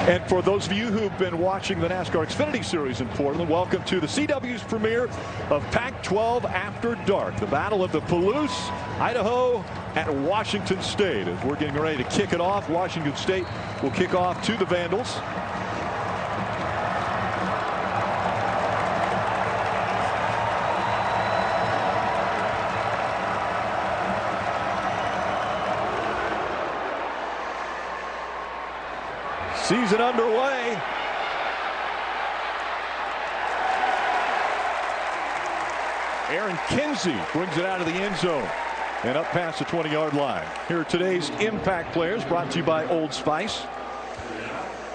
And for those of you who've been watching the NASCAR Xfinity Series in Portland, welcome to the CW's premiere of Pac-12 After Dark, the Battle of the Palouse, Idaho, at Washington State. As we're getting ready to kick it off, Washington State will kick off to the Vandals. Season underway. Aaron Kinsey brings it out of the end zone and up past the 20-yard line. Here are today's impact players, brought to you by Old Spice.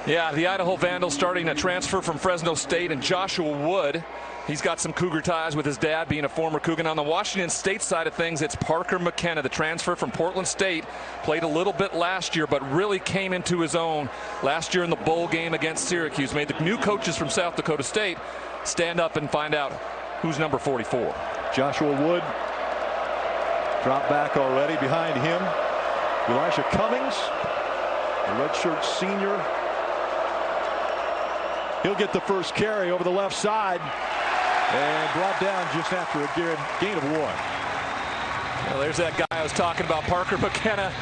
Yeah, the Idaho Vandals starting a transfer from Fresno State, and Joshua Wood. He's got some Cougar ties with his dad being a former Cougar. On the Washington State side of things, it's Parker McKenna, the transfer from Portland State. Played a little bit last year, but really came into his own last year in the bowl game against Syracuse. Made the new coaches from South Dakota State stand up and find out who's number 44. Joshua Wood dropped back already. Behind him, Elisha Cummings, a redshirt senior. He'll get the first carry over the left side and brought down just after a gain of 1. Well, there's that guy I was talking about, Parker McKenna.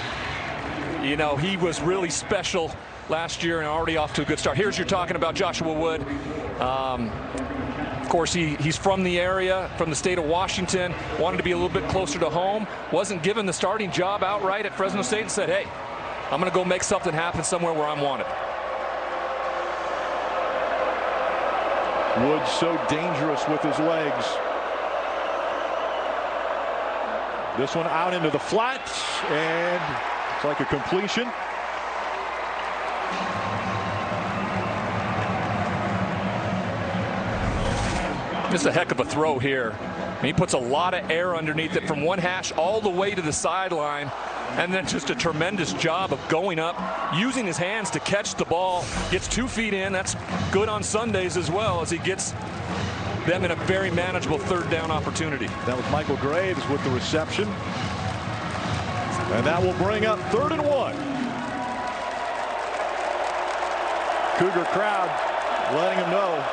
You know, he was really special last year and already off to a good start. Here's you're talking about Joshua Wood. Of course, he's from the area, from the state of Washington, wanted to be a little bit closer to home, wasn't given the starting job outright at Fresno State and said, hey, I'm going to go make something happen somewhere where I'm wanted. Wood so dangerous with his legs. This one out into the flats, and it's like a completion. Just a heck of a throw here. He puts a lot of air underneath it from one hash all the way to the sideline, and then just a tremendous job of going up, using his hands to catch the ball. Gets 2 feet in. That's good on Sundays as well, as he gets them in a very manageable third down opportunity. That was Michael Graves with the reception, and that will bring up 3rd and 1. Cougar crowd letting him know.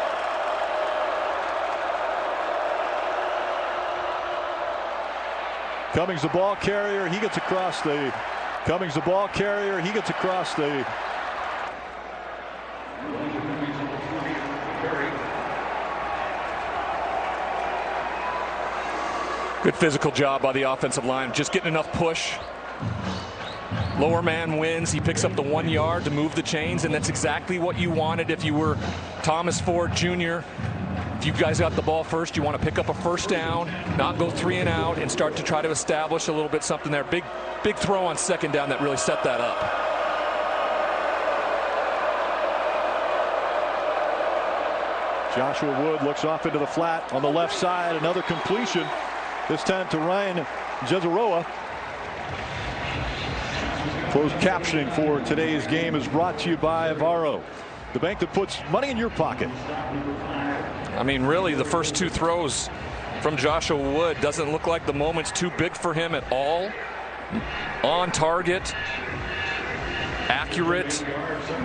Cummings the ball carrier, he gets across the ball carrier, he gets across the good physical job by the offensive line, just getting enough push. Lower man wins. He picks up the 1 yard to move the chains, and that's exactly what you wanted if you were Thomas Ford Jr. If you guys got the ball first, you want to pick up a first down, not go 3 and out, and start to try to establish a little bit something there. Big throw on 2nd down that really set that up. Joshua Wood looks off into the flat on the left side. Another completion, this time to Ryan Jezeroa. Closed captioning for today's game is brought to you by Avaro, the bank that puts money in your pocket. I mean, really, the first 2 throws from Joshua Wood doesn't look like the moment's too big for him at all. On target, accurate,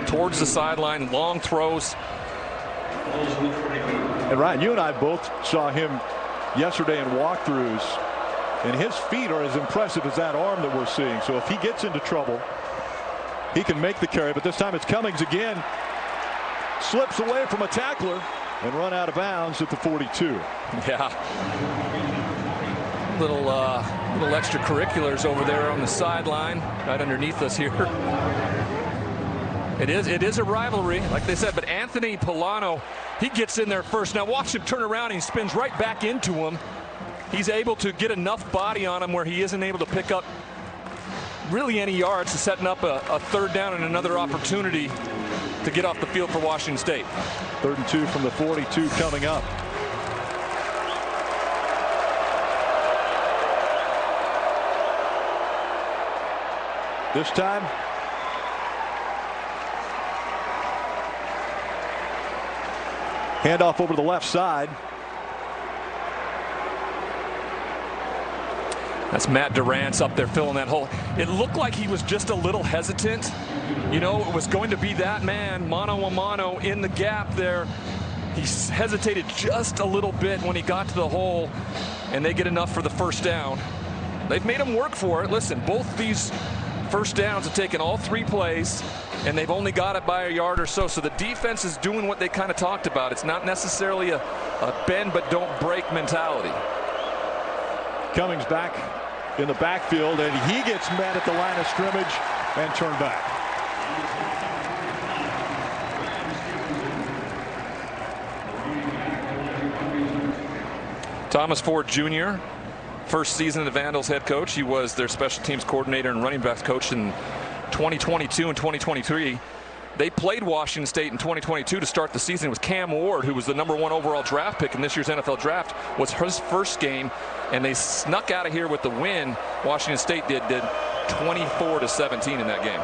towards the sideline, long throws. And Ryan, you and I both saw him yesterday in walkthroughs, and his feet are as impressive as that arm that we're seeing. So if he gets into trouble, he can make the carry. But this time it's Cummings again. Slips away from a tackler and run out of bounds at the 42. Yeah. Little extracurriculars over there on the sideline, right underneath us here. It is a rivalry, like they said, but Anthony Polano, he gets in there first. Now watch him turn around and he spins right back into him. He's able to get enough body on him where he isn't able to pick up really any yards to setting up a 3rd down and another opportunity to get off the field for Washington State. 3rd and 2 from the 42 coming up. This time, handoff over to the left side. That's Matt Durant's up there filling that hole. It looked like he was just a little hesitant. You know, it was going to be that man, mano a mano, in the gap there. He hesitated just a little bit when he got to the hole, and they get enough for the first down. They've made him work for it. Listen, both these first downs have taken all 3 plays, and they've only got it by a yard or so. So the defense is doing what they kind of talked about. It's not necessarily a bend but don't break mentality. Cummings back in the backfield, and he gets met at the line of scrimmage and turned back. Thomas Ford Jr., first season of the Vandals head coach. He was their special teams coordinator and running backs coach in 2022 and 2023. They played Washington State in 2022 to start the season. It was Cam Ward, who was the #1 overall draft pick in this year's NFL draft, was his first game, and they snuck out of here with the win. Washington State did 24-17 in that game.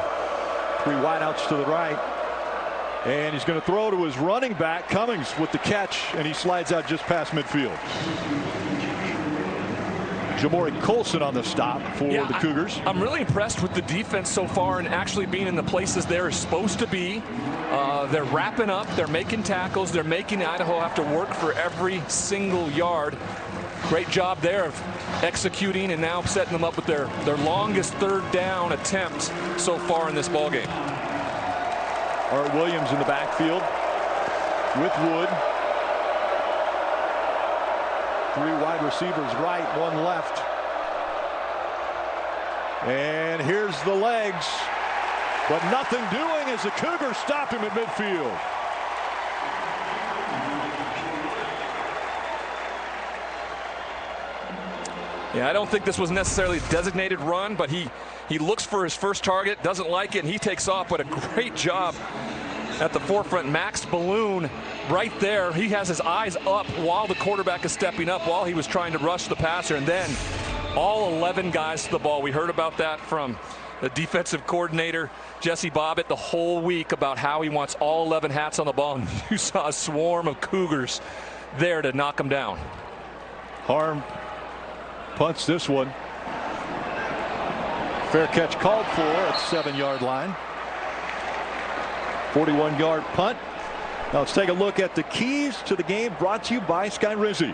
3 wideouts to the right, and he's going to throw to his running back, Cummings, with the catch, and he slides out just past midfield. Jamori Colson on the stop for the Cougars. I'm really impressed with the defense so far and actually being in the places they're supposed to be. They're wrapping up. They're making tackles. They're making Idaho have to work for every single yard. Great job there of executing and now setting them up with their longest 3rd down attempt so far in this ball game. Art Williams in the backfield with Wood. 3 wide receivers right, 1 left. And here's the legs, but nothing doing as the Cougars stop him at midfield. Yeah, I don't think this was necessarily a designated run, but he looks for his first target, doesn't like it, and he takes off. But a great job at the forefront. Max Balloon right there. He has his eyes up while the quarterback is stepping up, while he was trying to rush the passer, and then all 11 guys to the ball. We heard about that from the defensive coordinator, Jesse Bobbitt, the whole week about how he wants all 11 hats on the ball. And you saw a swarm of Cougars there to knock him down. Harm punts this one. Fair catch called for at 7-yard line. 41-yard punt. Now let's take a look at the keys to the game, brought to you by Sky Rizzi.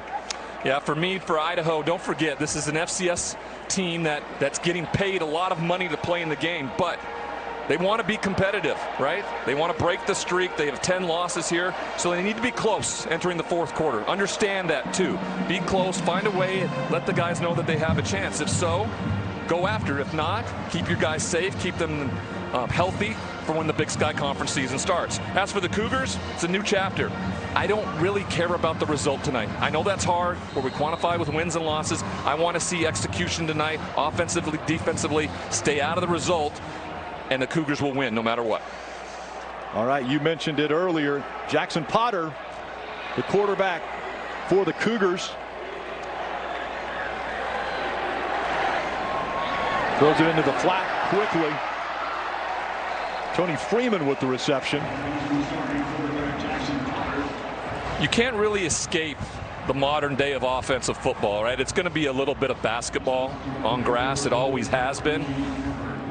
Yeah, for Idaho, don't forget, this is an FCS team that's getting paid a lot of money to play in the game, but they want to be competitive, right? They want to break the streak. They have 10 losses here, so they need to be close entering the 4th quarter. Understand that, too. Be close, find a way, and let the guys know that they have a chance. If so, go after it. If not, keep your guys safe, keep them healthy for when the Big Sky Conference season starts. As for the Cougars, it's a new chapter. I don't really care about the result tonight. I know that's hard, where we quantify with wins and losses. I want to see execution tonight, offensively, defensively. Stay out of the result, and the Cougars will win no matter what. All right, you mentioned it earlier. Jackson Potter, the quarterback for the Cougars. Throws it into the flat quickly. Tony Freeman with the reception. You can't really escape the modern day of offensive football, right? It's going to be a little bit of basketball on grass. It always has been.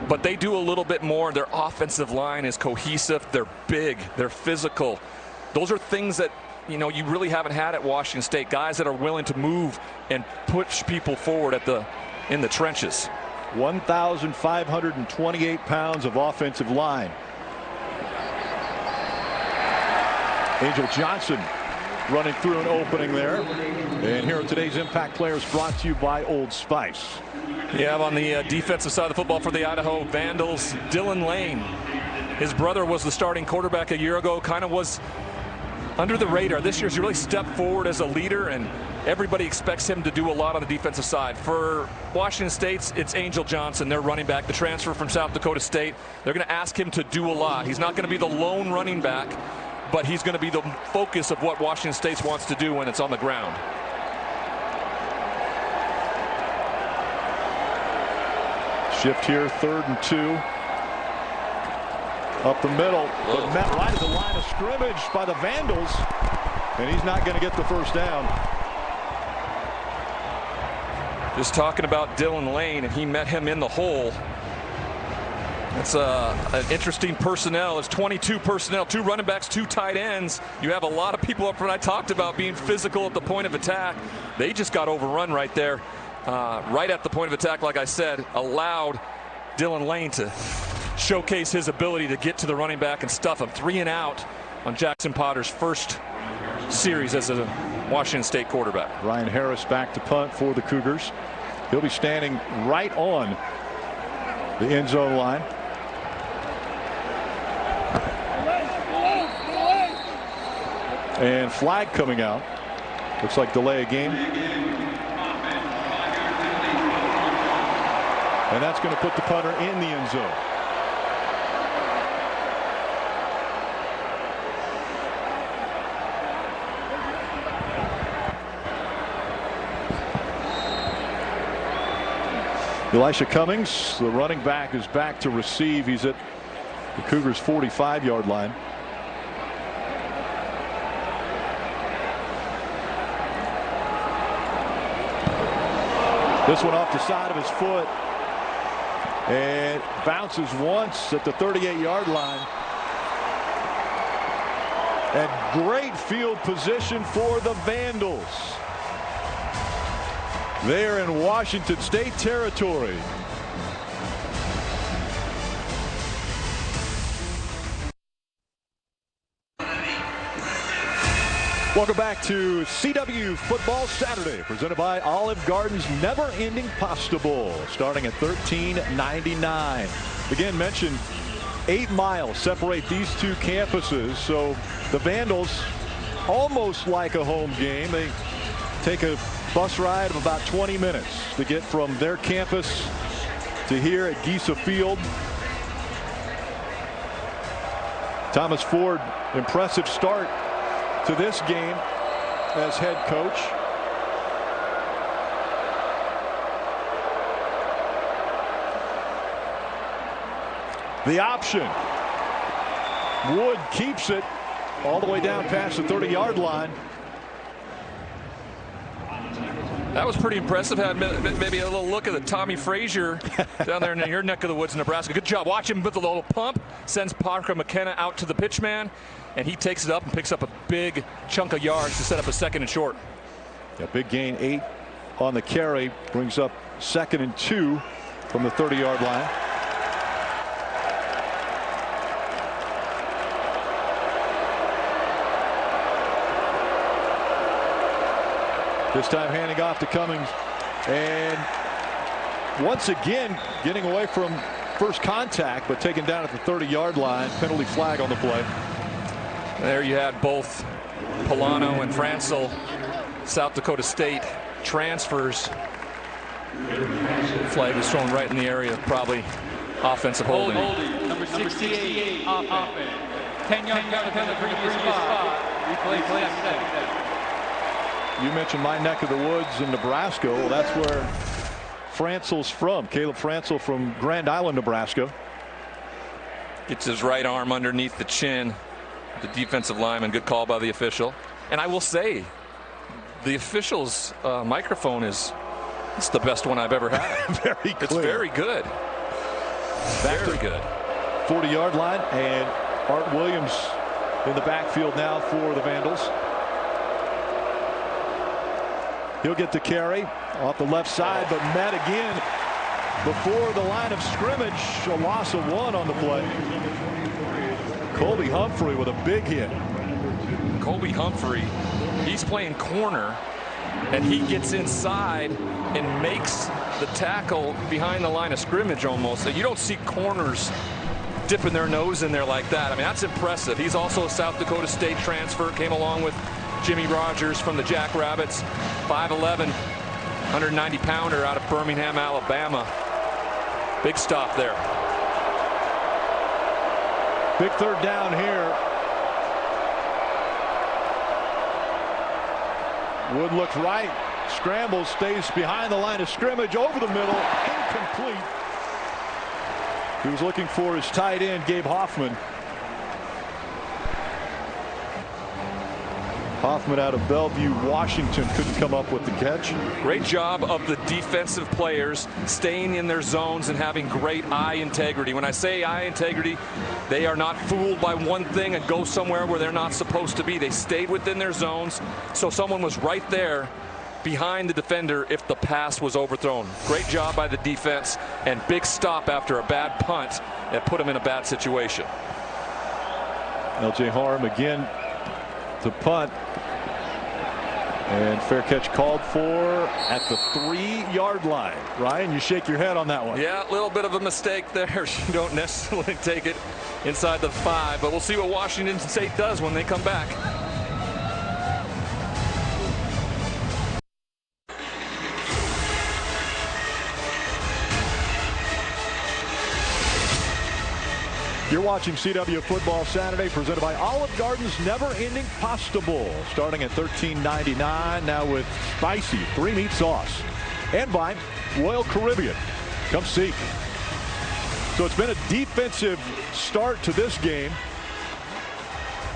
But they do a little bit more. Their offensive line is cohesive. They're big. They're physical. Those are things that, you know, you really haven't had at Washington State. Guys that are willing to move and push people forward in the trenches. 1,528 pounds of offensive line. Angel Johnson running through an opening there. And here are today's Impact Players, brought to you by Old Spice. You have on the defensive side of the football for the Idaho Vandals, Dylan Lane. His brother was the starting quarterback a year ago, kind of was under the radar. This year's really stepped forward as a leader, and everybody expects him to do a lot on the defensive side. For Washington State, it's Angel Johnson, their running back, the transfer from South Dakota State. They're going to ask him to do a lot. He's not going to be the lone running back, but he's going to be the focus of what Washington State wants to do when it's on the ground. Shift here, 3rd and 2. Up the middle, but met right at the line of scrimmage by the Vandals, and he's not going to get the first down. Just talking about Dylan Lane, and he met him in the hole. That's an interesting personnel. It's 22 personnel, 2 running backs, 2 tight ends. You have a lot of people up front. I talked about being physical at the point of attack. They just got overrun right there. Right at the point of attack, like I said, allowed Dylan Lane to showcase his ability to get to the running back and stuff him. 3 and out on Jackson Potter's first series as a Washington State quarterback. Ryan Harris back to punt for the Cougars. He'll be standing right on the end zone line. And flag coming out. Looks like delay of game. And that's going to put the punter in the end zone. Elisha Cummings, the running back, is back to receive. He's at the Cougars' 45-yard line. This one off the side of his foot and bounces once at the 38-yard line. And great field position for the Vandals. They're in Washington State territory. Welcome back to CW Football Saturday, presented by Olive Garden's never-ending Pasta Bowl, starting at $13.99. Again, mentioned 8 miles separate these two campuses, so the Vandals, almost like a home game, they take a bus ride of about 20 minutes to get from their campus to here at Giesa Field. Thomas Ford, impressive start to this game as head coach. The option. Wood keeps it all the way down past the 30-yard line. That was pretty impressive. Had maybe a little look at the Tommy Frazier down there in your neck of the woods in Nebraska. Good job. Watch him with a little pump. Sends Parker McKenna out to the pitch man, and he takes it up and picks up a big chunk of yards to set up a 2nd and short. A big gain, 8 on the carry, brings up 2nd and 2 from the 30-yard line. This time handing off to Cummings, and once again getting away from first contact, but taken down at the 30-yard line. Penalty flag on the play. There you had both Polano and Francel, South Dakota State transfers. Flag was thrown right in the area of probably offensive holding. Number 68 offense. 10-yard penalty from the previous spot. Replay second. You mentioned my neck of the woods in Nebraska. Well, that's where Francel's from. Caleb Francel from Grand Island, Nebraska. Gets his right arm underneath the chin. The defensive lineman. Good call by the official. And I will say, the official's microphone it's the best one I've ever had. Very clear. It's very good. Very good. 40-yard line, and Art Williams in the backfield now for the Vandals. He'll get the carry off the left side, but met again before the line of scrimmage. A loss of 1 on the play. Colby Humphrey with a big hit. Colby Humphrey, he's playing corner, and he gets inside and makes the tackle behind the line of scrimmage almost. You don't see corners dipping their nose in there like that. I mean, that's impressive. He's also a South Dakota State transfer, came along with Jimmy Rogers from the Jackrabbits. 5'11", 190-pounder out of Birmingham, Alabama. Big stop there. Big 3rd down here. Wood looks right, scrambles, stays behind the line of scrimmage, over the middle, incomplete. He was looking for his tight end, Gabe Hoffman. Hoffman out of Bellevue, Washington couldn't come up with the catch. Great job of the defensive players staying in their zones and having great eye integrity. When I say eye integrity, they are not fooled by one thing and go somewhere where they're not supposed to be. They stayed within their zones, so someone was right there behind the defender if the pass was overthrown. Great job by the defense, and big stop after a bad punt that put them in a bad situation. L.J. Harm again to punt. And fair catch called for at the 3-yard line. Ryan, you shake your head on that one. Yeah, a little bit of a mistake there. You don't necessarily take it inside the 5, but we'll see what Washington State does when they come back. You're watching CW Football Saturday, presented by Olive Garden's never-ending pasta bowl, starting at $13.99 now with spicy 3-meat sauce, and by Royal Caribbean. Come see. So it's been a defensive start to this game,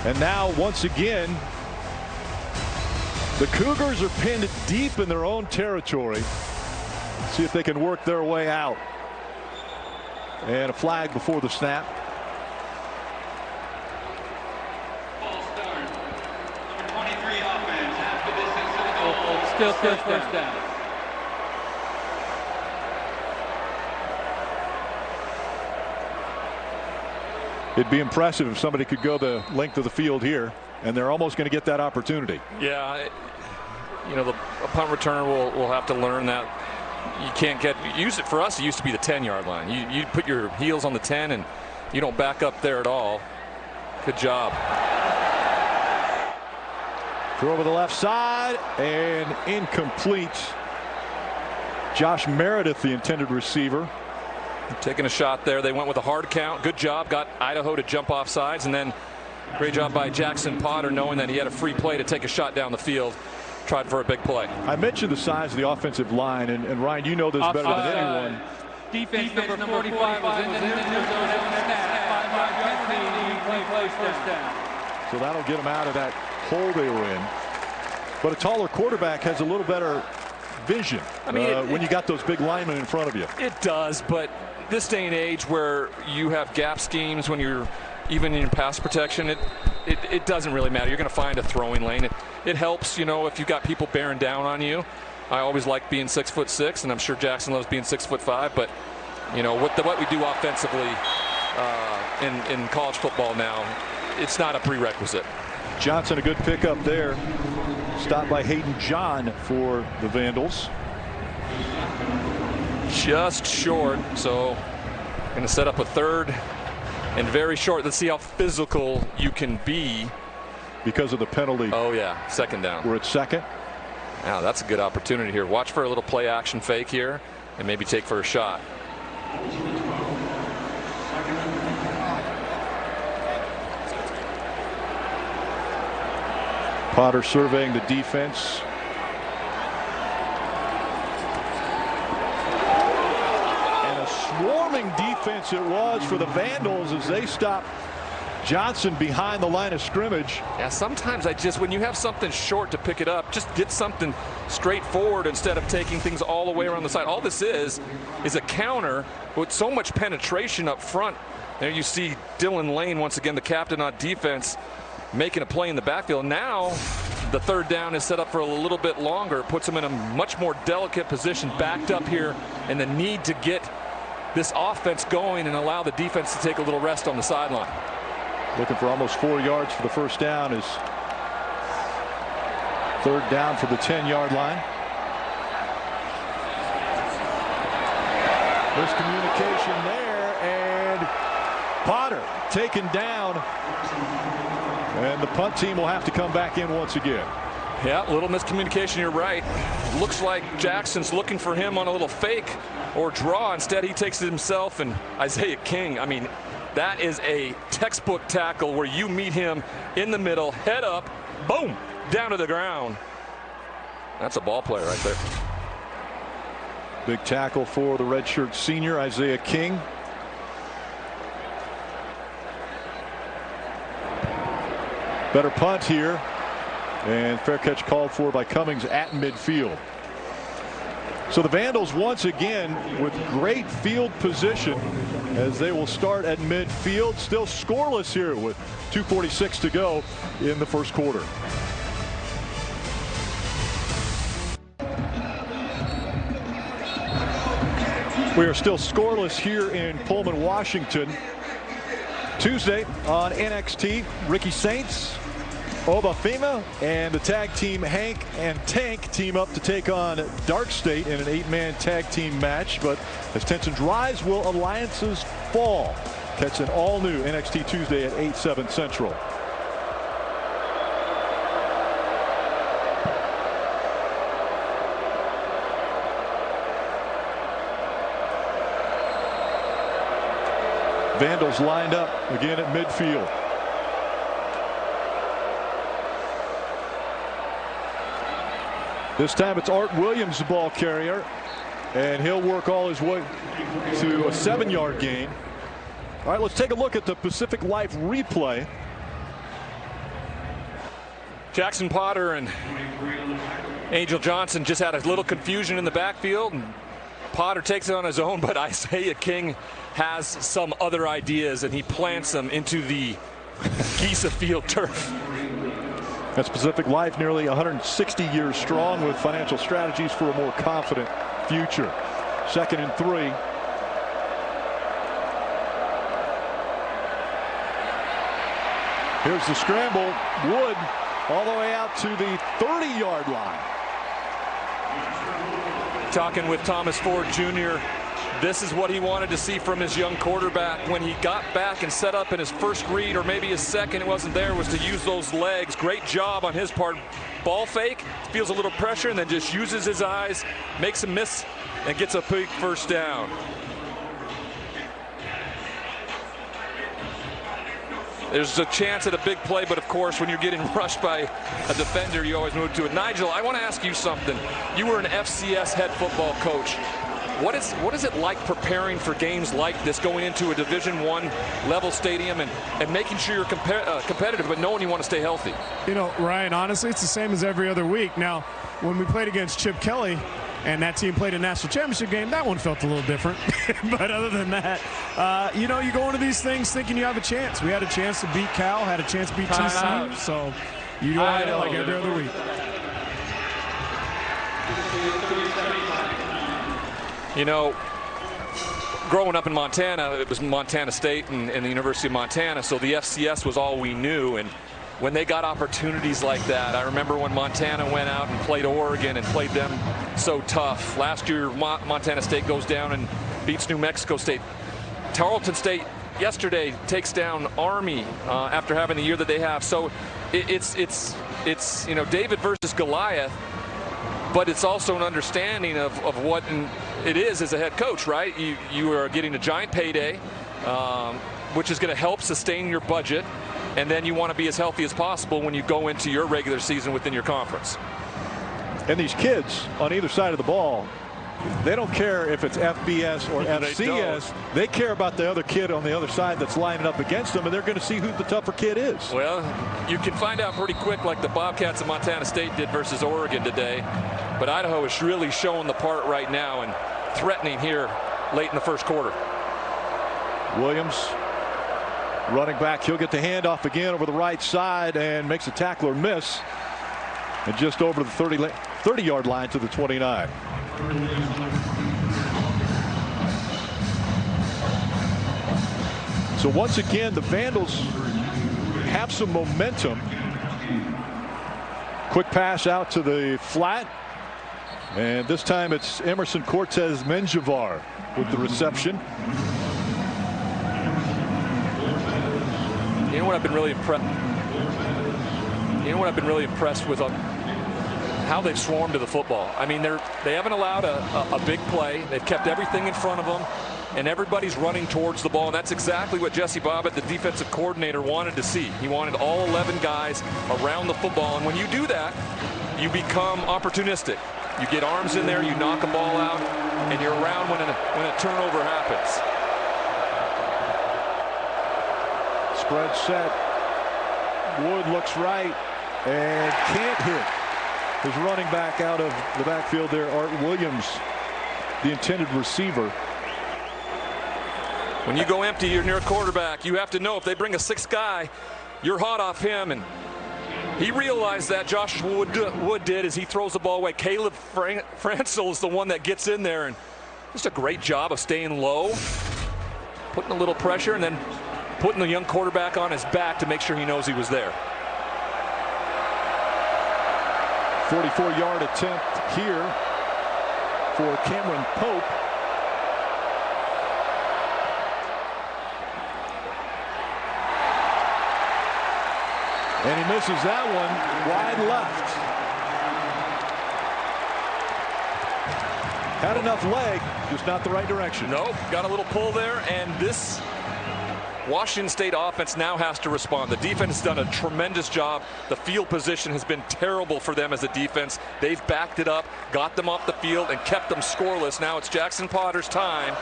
and now once again the Cougars are pinned deep in their own territory. See if they can work their way out. And a flag before the snap. Still first down. It'd be impressive if somebody could go the length of the field here, and they're almost going to get that opportunity. Yeah, you know, the punt returner will have to learn that you can't use it. For us, it used to be the 10-yard line. You put your heels on the 10 and you don't back up there at all. Good job. Throw over the left side and incomplete. Josh Meredith, the intended receiver. Taking a shot there. They went with a hard count. Good job. Got Idaho to jump off sides, and then great job by Jackson Potter, knowing that he had a free play to take a shot down the field. Tried for a big play. I mentioned the size of the offensive line, and Ryan, you know this better than anyone. Defense number 45 was in the zone after snap. 5-yard penalty, play first down. So that'll get them out of that hole they were in. But a taller quarterback has a little better vision. I mean, when you got those big linemen in front of you. It does, but this day and age where you have gap schemes, when you're even in your pass protection, it doesn't really matter. You're going to find a throwing lane. It helps, you know, if you've got people bearing down on you. I always like being 6'6", and I'm sure Jackson loves being 6'5". But you know what we do offensively in college football now, it's not a prerequisite. Johnson, a good pickup there. Stopped by Hayden John for the Vandals. Just short, so going to set up a third and very short. Let's see how physical you can be. Because of the penalty. Oh yeah, second down. We're at second. Now that's a good opportunity here. Watch for a little play action fake here and maybe take for a shot. Potter surveying the defense. And a swarming defense it was for the Vandals as they stopped Johnson behind the line of scrimmage. Yeah, sometimes when you have something short to pick it up, just get something straightforward instead of taking things all the way around the side. All this is a counter with so much penetration up front. There you see Dylan Lane, once again, the captain on defense, making a play in the backfield. Now the third down is set up for a little bit longer. It puts them in a much more delicate position, backed up here, and the need to get this offense going and allow the defense to take a little rest on the sideline. Looking for almost 4 yards for the first down. Is third down for the 10-yard line. Miscommunication there, and Potter taken down. And the punt team will have to come back in once again. Yeah, a little miscommunication, you're right. Looks like Jackson's looking for him on a little fake or draw. Instead, he takes it himself, and Isaiah King, I mean, that is a textbook tackle where you meet him in the middle, head up, boom, down to the ground. That's a ball player right there. Big tackle for the redshirt senior, Isaiah King. Better punt here. And fair catch called for by Cummings at midfield. So the Vandals once again with great field position as they will start at midfield. Still scoreless here with 2:46 to go in the first quarter. We are still scoreless here in Pullman, Washington. Tuesday on NXT, Ricky Saints, Obafemi, and the tag team Hank and Tank team up to take on Dark State in an 8-man tag team match. But as tensions rise, will alliances fall? Catch an all-new NXT Tuesday at 8/7 Central. Vandals lined up again at midfield. This time it's Art Williams, the ball carrier, and he'll work all his way to a 7-yard gain. All right, let's take a look at the Pacific Life replay. Jackson Potter and Angel Johnson just had a little confusion in the backfield, and Potter takes it on his own, but Isaiah King has some other ideas, and he plants them into the Giza Field turf. That's Pacific Life, nearly 160 years strong, with financial strategies for a more confident future. 2nd and 3. Here's the scramble. Wood all the way out to the 30-yard line. Talking with Thomas Ford Jr., this is what he wanted to see from his young quarterback. When he got back and set up in his first read, or maybe his second, it wasn't there, was to use those legs. Great job on his part. Ball fake, feels a little pressure, and then just uses his eyes, makes a miss, and gets a big first down. There's a chance at a big play, but of course, when you're getting rushed by a defender, you always move to it. Nigel, I want to ask you something. You were an FCS head football coach. What is it like preparing for games like this, going into a Division I level stadium and making sure you're competitive, but knowing you want to stay healthy? You know, Ryan, honestly, it's the same as every other week. Now, when we played against Chip Kelly and that team played a national championship game, that one felt a little different. But other than that, you know, you go into these things thinking you have a chance. We had a chance to beat Cal, had a chance to beat TCU, so you go at it like every other week. You know, growing up in Montana, it was Montana State and the University of Montana, so the FCS was all we knew. And when they got opportunities like that, I remember when Montana went out and played Oregon and played them so tough. Last year, Montana State goes down and beats New Mexico State. Tarleton State yesterday takes down Army after having the year that they have. So it's you know, David versus Goliath. But it's also an understanding of what it is as a head coach, right? You are getting a giant payday, which is going to help sustain your budget, and then you want to be as healthy as possible when you go into your regular season within your conference. And these kids on either side of the ball, they don't care if it's FBS or FCS. They care about the other kid on the other side that's lining up against them, and they're going to see who the tougher kid is. Well, you can find out pretty quick, like the Bobcats of Montana State did versus Oregon today. But Idaho is really showing the part right now and threatening here late in the first quarter. Williams running back. He'll get the handoff again over the right side and makes a tackler miss. And just over the 30-yard line to the 29. So once again, the Vandals have some momentum. Quick pass out to the flat. And this time it's Emerson Cortez Menjivar with the reception. You know what I've been really impressed. You know what I've been really impressed with how they've swarmed to the football. I mean, they haven't allowed a big play. They've kept everything in front of them, and everybody's running towards the ball. And that's exactly what Jesse Bobbitt, the defensive coordinator, wanted to see. He wanted all 11 guys around the football. And when you do that, you become opportunistic. You get arms in there, you knock a ball out, and you're around when a turnover happens. Spread set. Wood looks right. and can't hit. His running back out of the backfield there, Art Williams, the intended receiver. When you go empty, you're near a quarterback. You have to know if they bring a sixth guy, you're hot off him. And he realized that. Josh Wood did as he throws the ball away. Caleb Francil is the one that gets in there, and just a great job of staying low, putting a little pressure, and then putting the young quarterback on his back to make sure he knows he was there. 44-yard attempt here for Cameron Pope. And he misses that one wide left. Had enough leg, just not the right direction. No, got a little pull there, and this Washington State offense now has to respond. The defense has done a tremendous job. The field position has been terrible for them as a defense. They've backed it up, got them off the field, and kept them scoreless. Now it's Jackson Potter's time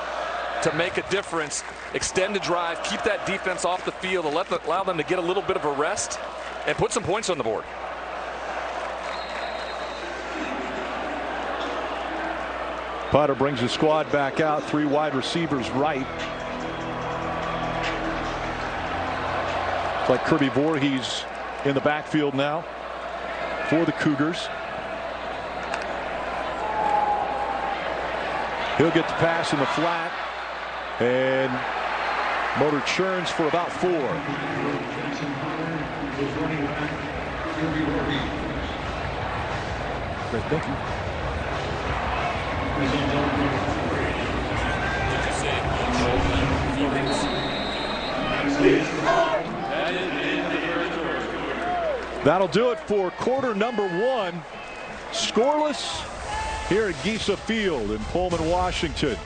to make a difference, extend the drive, keep that defense off the field, and allow them to get a little bit of a rest and put some points on the board. Potter brings the squad back out, 3 wide receivers right. It's like Kirby Voorhees in the backfield now for the Cougars. He'll get the pass in the flat, and Motor churns for about 4. Great, thank you. That'll do it for quarter number 1. Scoreless here at Giesa Field in Pullman, Washington.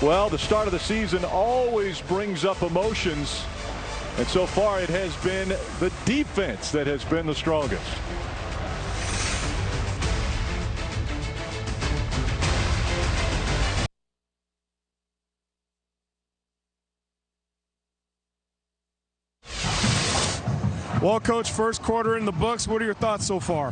Well, the start of the season always brings up emotions, and so far it has been the defense that has been the strongest. Well, Coach, first quarter in the books. What are your thoughts so far?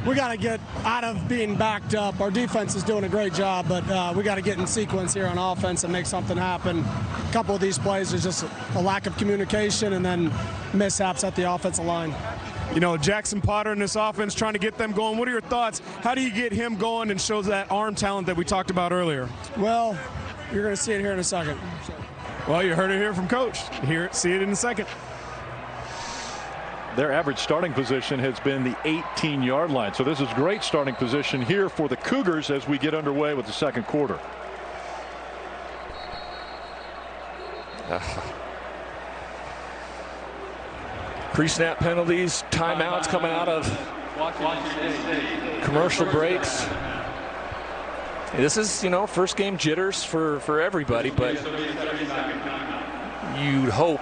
We got to get out of being backed up. Our defense is doing a great job, but we got to get in sequence here on offense and make something happen. A couple of these plays, there's just a lack of communication and then mishaps at the offensive line. You know, Jackson Potter in this offense trying to get them going. What are your thoughts? How do you get him going and shows that arm talent that we talked about earlier? Well, you're going to see it here in a second. Well, you heard it here from Coach. See it in a second. Their average starting position has been the 18-yard line. So this is great starting position here for the Cougars as we get underway with the second quarter. Pre-snap penalties, timeouts coming out of commercial breaks. This is, you know, first game jitters for everybody, but you'd hope,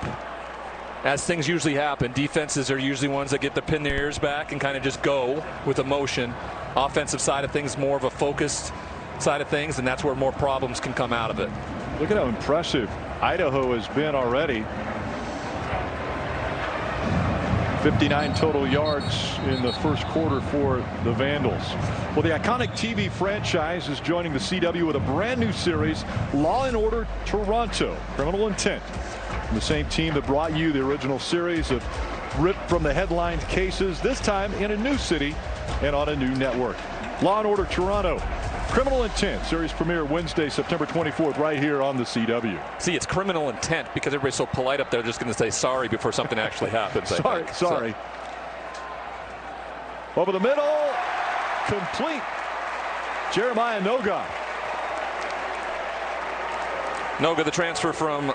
as things usually happen, defenses are usually ones that get to pin their ears back and kind of just go with emotion. Offensive side of things, more of a focused side of things, and that's where more problems can come out of it. Look at how impressive Idaho has been already. 59 total yards in the first quarter for the Vandals. Well, the iconic TV franchise is joining the CW with a brand new series, Law & Order Toronto, Criminal Intent. The same team that brought you the original series of ripped from the headline cases, this time in a new city and on a new network. Law & Order Toronto, Criminal Intent, series premiere Wednesday, September 24th, right here on the CW. See, it's criminal intent because everybody's so polite up there, just going to say sorry before something actually happens. Sorry. So. Over the middle, complete. Jeremiah Noga. Noga, the transfer from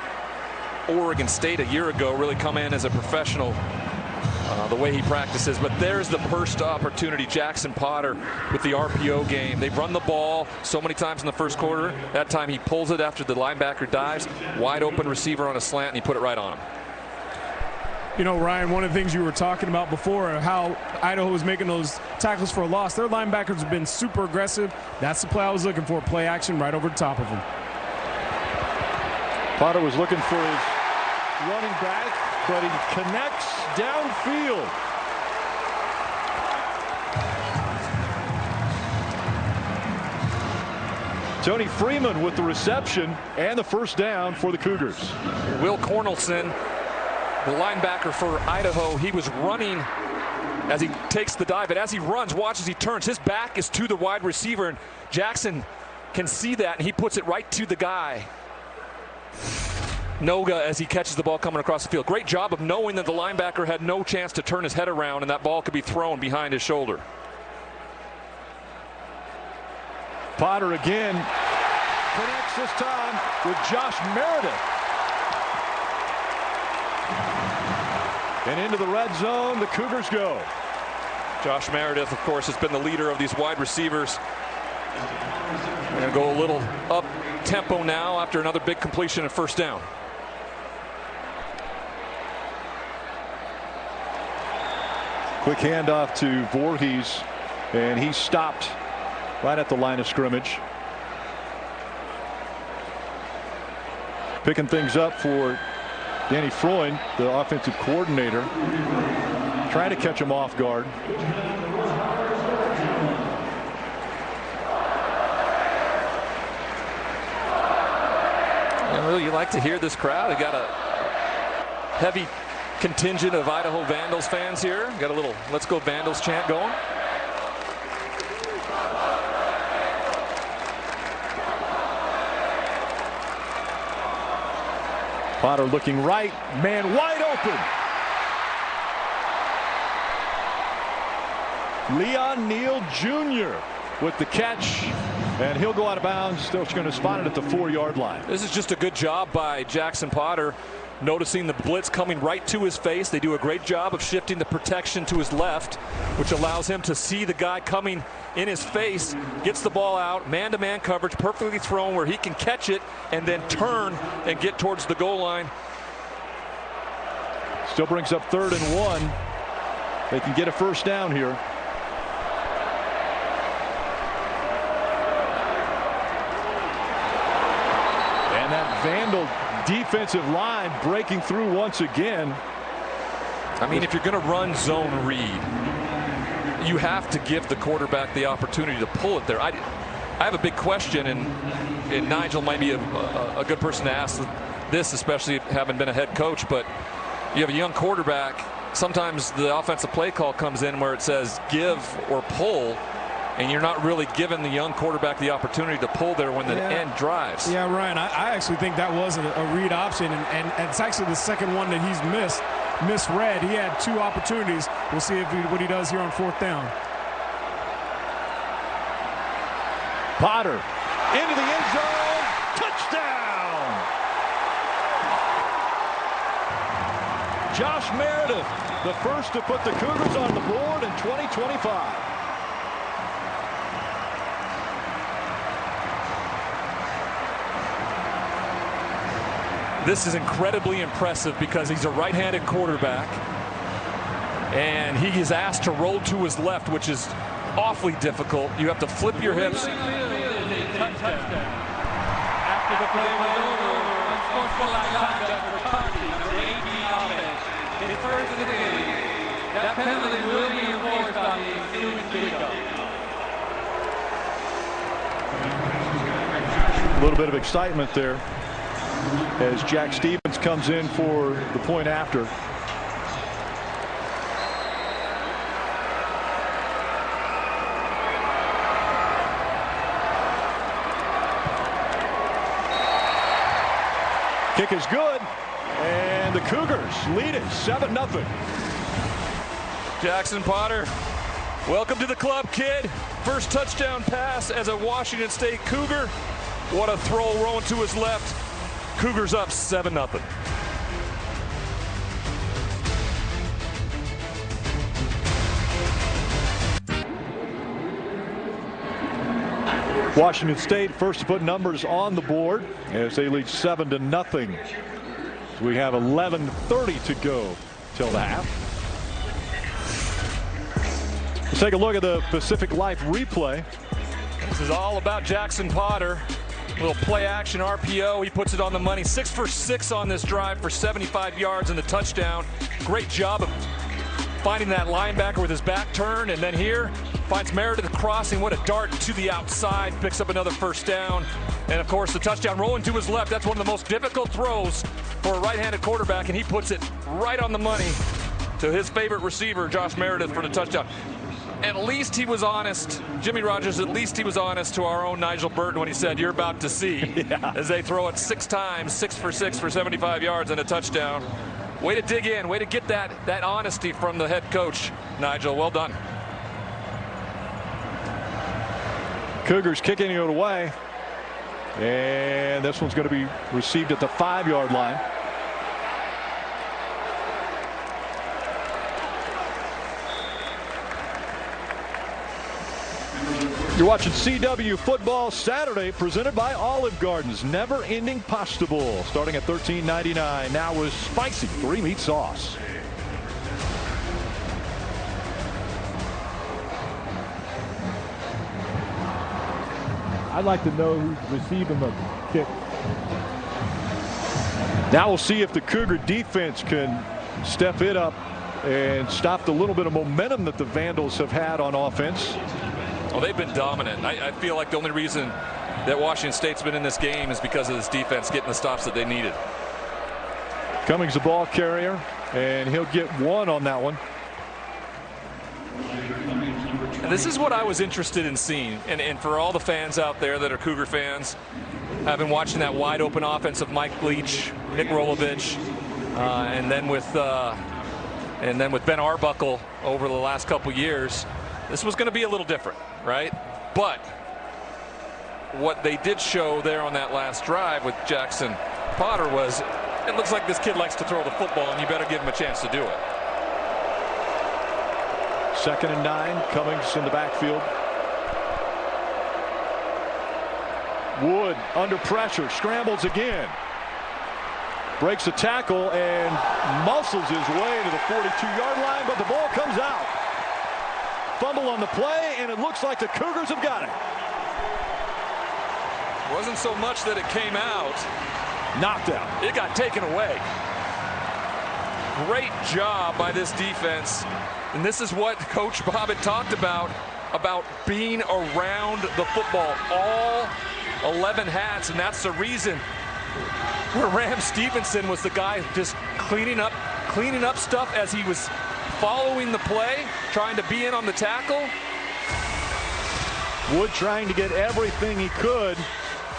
Oregon State a year ago, really come in as a professional the way he practices. But there's the first opportunity. Jackson Potter with the RPO game. They've run the ball so many times in the first quarter. That time he pulls it after the linebacker dives. Wide open receiver on a slant, and he put it right on him. You know, Ryan, one of the things you were talking about before, how Idaho was making those tackles for a loss. Their linebackers have been super aggressive. That's the play I was looking for, play action right over the top of him. Potter was looking for his running back, but he connects downfield. Tony Freeman with the reception and the first down for the Cougars. Will Cornelson, the linebacker for Idaho, he was running as he takes the dive, but as he runs, watch as he turns. His back is to the wide receiver, and Jackson can see that, and he puts it right to the guy, Noga, as he catches the ball coming across the field. Great job of knowing that the linebacker had no chance to turn his head around, and that ball could be thrown behind his shoulder. Potter again connects this time with Josh Meredith. And into the red zone, the Cougars go. Josh Meredith, of course, has been the leader of these wide receivers. We're going to go a little up tempo now after another big completion and first down. Quick handoff to Voorhees, and he stopped right at the line of scrimmage. Picking things up for Danny Freund, the offensive coordinator, trying to catch him off guard. You like to hear this crowd. They got a heavy contingent of Idaho Vandals fans here. Got a little "Let's Go Vandals" chant going. Potter looking right, man wide open. Leon Neal Jr. with the catch, and he'll go out of bounds. Still going to spot it at the 4-yard line. This is just a good job by Jackson Potter, noticing the blitz coming right to his face. They do a great job of shifting the protection to his left, which allows him to see the guy coming in his face, gets the ball out, man-to-man coverage, perfectly thrown where he can catch it and then turn and get towards the goal line. Still brings up 3rd and 1. They can get a first down here. And that Vandal defensive line breaking through once again. I mean, if you're going to run zone read, you have to give the quarterback the opportunity to pull it there. I have a big question, and Nigel might be a good person to ask this, especially having been a head coach, but you have a young quarterback. Sometimes the offensive play call comes in where it says give or pull, and you're not really giving the young quarterback the opportunity to pull there when the end drives. Yeah, Ryan, I actually think that was a read option, and it's actually the second one that he's misread. He had 2 opportunities. We'll see what he does here on 4th down. Potter into the end zone. Touchdown! Josh Meredith, the first to put the Cougars on the board in 2025. This is incredibly impressive because he's a right-handed quarterback, and he is asked to roll to his left, which is awfully difficult. You have to flip your hips. After the play was over, unsportsmanlike conduct for targeting the 18 offense. His first and 10. That penalty will be enforced on the ensuing kickoff. A little bit of excitement there as Jack Stevens comes in for the point after. Kick is good, and the Cougars lead it 7-0. Jackson Potter, welcome to the club, kid. First touchdown pass as a Washington State Cougar. What a throw rolling to his left. Cougars up 7-0. Washington State first to put numbers on the board as they lead 7-0. We have 11:30 to go till the half. Let's take a look at the Pacific Life replay. This is all about Jackson Potter. Little play action RPO. He puts it on the money. 6 for 6 on this drive for 75 yards and the touchdown. Great job of finding that linebacker with his back turned, and then here finds Meredith crossing. What a dart to the outside. Picks up another first down. And, of course, the touchdown rolling to his left. That's one of the most difficult throws for a right-handed quarterback, and he puts it right on the money to his favorite receiver, Josh Meredith, for the touchdown. At least he was honest. Jimmy Rogers, at least he was honest to our own Nigel Burton when he said, "You're about to see," as they throw it 6 times, 6 for 6 for 75 yards and a touchdown. Way to dig in. Way to get that honesty from the head coach, Nigel. Well done. Cougars kicking it away. And this one's going to be received at the 5-yard line. You're watching CW Football Saturday, presented by Olive Garden's never-ending pasta bowl, starting at $13.99. Now with spicy 3-meat sauce. I'd like to know who's receiving the kick. Now we'll see if the Cougar defense can step it up and stop the little bit of momentum that the Vandals have had on offense. Well, they've been dominant. I feel like the only reason that Washington State's been in this game is because of this defense getting the stops that they needed. Cummings the ball carrier, and he'll get 1 on that one. And this is what I was interested in seeing, and for all the fans out there that are Cougar fans, I've been watching that wide open offense of Mike Leach, Nick Rolovich, and then with Ben Arbuckle over the last couple years. This was going to be a little different, right? But what they did show there on that last drive with Jackson Potter was, it looks like this kid likes to throw the football, and you better give him a chance to do it. 2nd and 9, Cummings in the backfield. Wood under pressure, scrambles again. Breaks a tackle and muscles his way to the 42-yard line, but the ball comes out. Fumble on the play, and it looks like the Cougars have got it. Wasn't so much that it came out. Knocked out. It got taken away. Great job by this defense. And this is what Coach Bobbitt talked about being around the football. All 11 hats, and that's the reason where Ram Stevenson was the guy just cleaning up stuff as he was following the play, trying to be in on the tackle. Wood trying to get everything he could,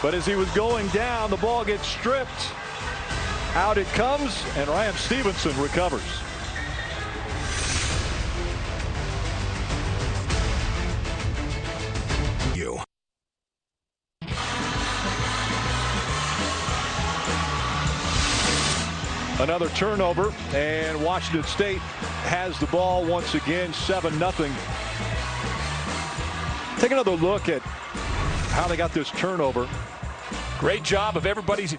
but as he was going down, the ball gets stripped. Out it comes, and Ram Stevenson recovers. Another turnover, and Washington State has the ball once again, 7-0. Take another look at how they got this turnover. Great job of everybody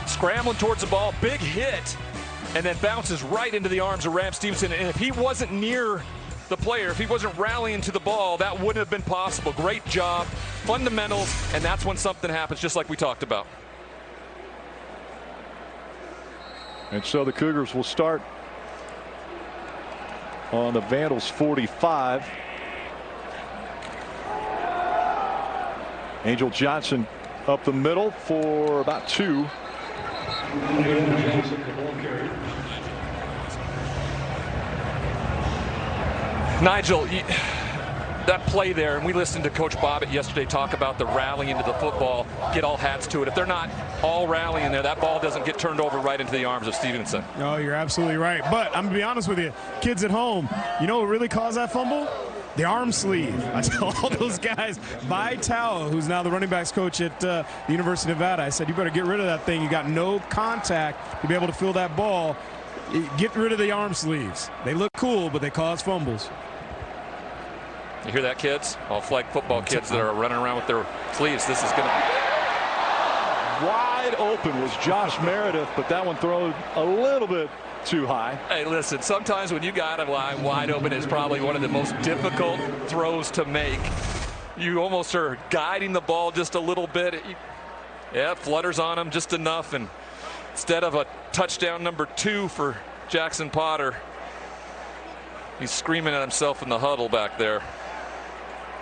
scrambling towards the ball. Big hit, and then bounces right into the arms of Ram Stevenson. And if he wasn't near the player, if he wasn't rallying to the ball, that wouldn't have been possible. Great job, fundamentals, and that's when something happens, just like we talked about. And so the Cougars will start on the Vandals 45. Angel Johnson up the middle for about 2. Nigel, that play there, and we listened to Coach Bobbitt yesterday talk about the rallying to the football, get all hats to it. If they're not all rallying there, that ball doesn't get turned over right into the arms of Stevenson. No, you're absolutely right. But I'm going to be honest with you, kids at home, you know what really caused that fumble? The arm sleeve. I tell all those guys, Vitao, who's now the running backs coach at the University of Nevada, I said, you better get rid of that thing. You got no contact to be able to fill that ball. Get rid of the arm sleeves. They look cool, but they cause fumbles. You hear that, kids? All flag football kids that are running around with their sleeves. This is going to... Wide open was Josh Meredith, but that one thrown a little bit too high. Hey, listen, sometimes when you got a line wide open, it's probably one of the most difficult throws to make. You almost are guiding the ball just a little bit. Yeah, it flutters on him just enough, and instead of a touchdown number 2 for Jackson Potter, he's screaming at himself in the huddle back there.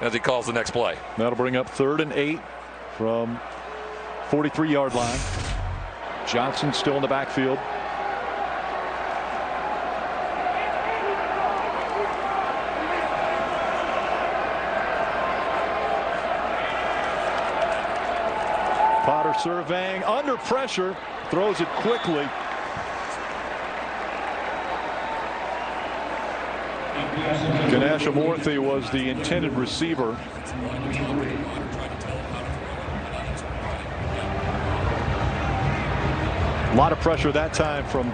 as he calls the next play. That'll bring up 3rd and 8 from 43-yard line. Johnson still in the backfield. Potter surveying, under pressure, throws it quickly. Ganashamorthy was the intended receiver. A lot of pressure that time from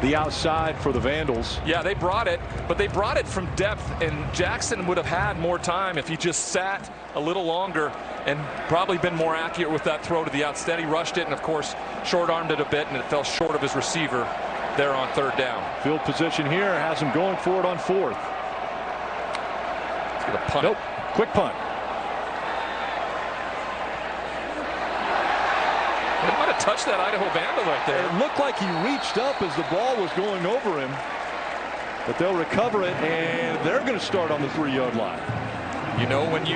the outside for the Vandals. Yeah, they brought it, but they brought it from depth, and Jackson would have had more time if he just sat a little longer and probably been more accurate with that throw to the outside. He rushed it and, of course, short-armed it a bit, and it fell short of his receiver there on 3rd down. Field position here has him going for it on 4th. He's going to punt. Nope. Quick punt. He might have touched that Idaho Vandal right there. It looked like he reached up as the ball was going over him, but they'll recover it, and they're going to start on the 3-yard line. You know, when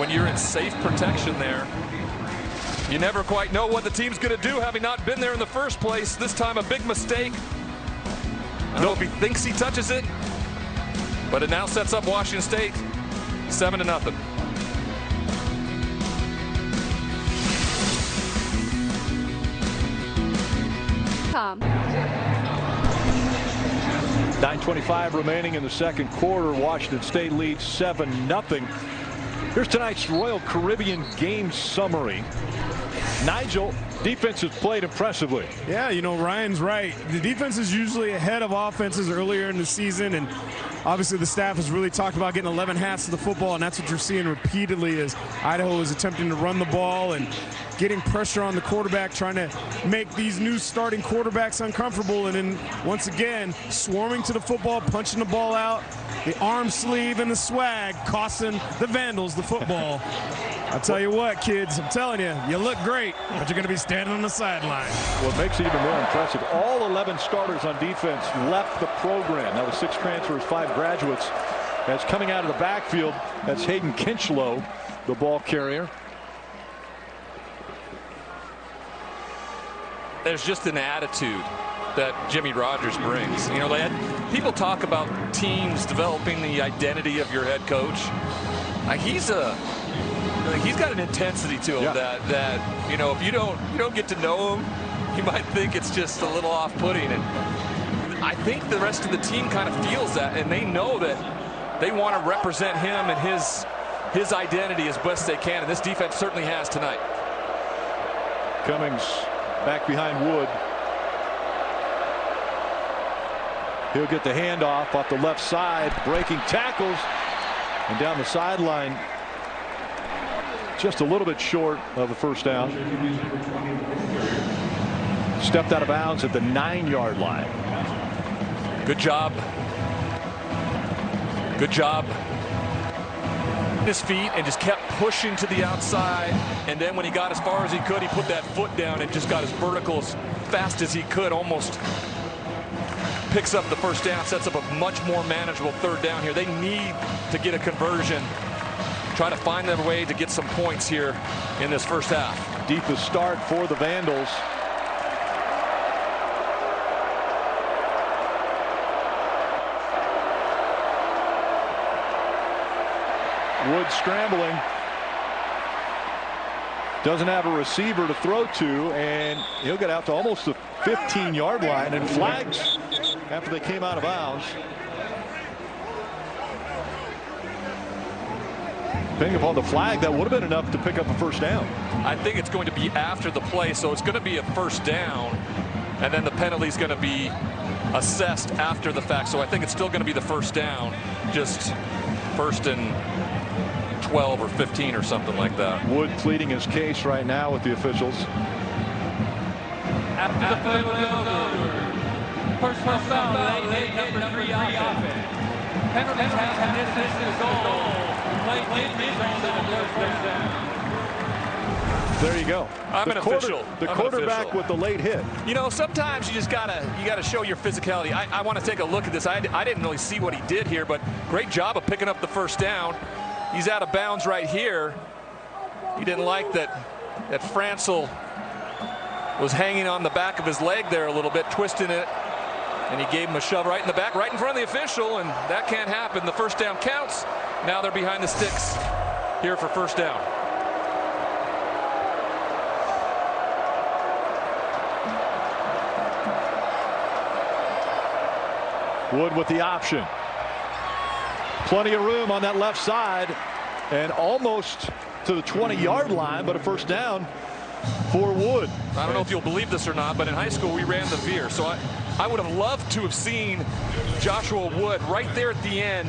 you're in safe protection there, you never quite know what the team's going to do, having not been there in the first place. This time a big mistake. I don't know if he thinks he touches it, but it now sets up Washington State 7-0. Tom. 9:25 remaining in the second quarter. Washington State leads 7-0. Here's tonight's Royal Caribbean game summary. Nigel, defense has played impressively. Yeah, you know, Ryan's right. The defense is usually ahead of offenses earlier in the season, and obviously the staff has really talked about getting 11 hats to the football, and that's what you're seeing repeatedly as Idaho is attempting to run the ball and getting pressure on the quarterback, trying to make these new starting quarterbacks uncomfortable, and then once again swarming to the football, punching the ball out. The arm sleeve and the swag costing the Vandals the football. I'll tell you what, kids, I'm telling you, you look great, but you're going to be standing on the sideline. What makes it even more impressive, all 11 starters on defense left the program. Now the 6 transfers, 5 graduates. That's coming out of the backfield. That's Hayden Kinchlow, the ball carrier. There's just an attitude that Jimmy Rogers brings. You know, people talk about teams developing the identity of your head coach. He's got an intensity to him that you know, if you don't get to know him, you might think it's just a little off-putting. And I think the rest of the team kind of feels that, and they know that they want to represent him and his identity as best they can, and this defense certainly has tonight. Cummings back behind Wood. He'll get the handoff off the left side, breaking tackles, and down the sideline, just a little bit short of the first down. Stepped out of bounds at the 9-yard line. Good job. Good job. His feet and just kept pushing to the outside, and then when he got as far as he could, he put that foot down and just got as vertical as fast as he could. Almost picks up the first down, sets up a much more manageable 3rd down here. They need to get a conversion, try to find their way to get some points here in this first half. Deepest start for the Vandals. Wood scrambling. Doesn't have a receiver to throw to, and he'll get out to almost the 15-yard line, and flags after they came out of bounds. Depending upon the flag, that would have been enough to pick up a first down. I think it's going to be after the play, so it's going to be a first down, and then the penalty is going to be assessed after the fact. So I think it's still going to be the first down, just 1st and 12 or 15 or something like that. Wood pleading his case right now with the officials. After the play was over. First foul, late number 3 offense. Penalties have distance to goal. Play in zone, first down. There you go. I'm an official. The I'm an quarterback official. with the late hit. You know, sometimes you just gotta show your physicality. I want to take a look at this. I didn't really see what he did here, but great job of picking up the first down. He's out of bounds right here. He didn't like that Francel was hanging on the back of his leg there a little bit, twisting it, and he gave him a shove right in the back, right in front of the official, and that can't happen. The first down counts. Now they're behind the sticks here for first down. Wood with the option. Plenty of room on that left side, and almost to the 20-yard line, but a first down for Wood. I don't know if you'll believe this or not, but in high school we ran the veer, so I would have loved to have seen Joshua Wood right there at the end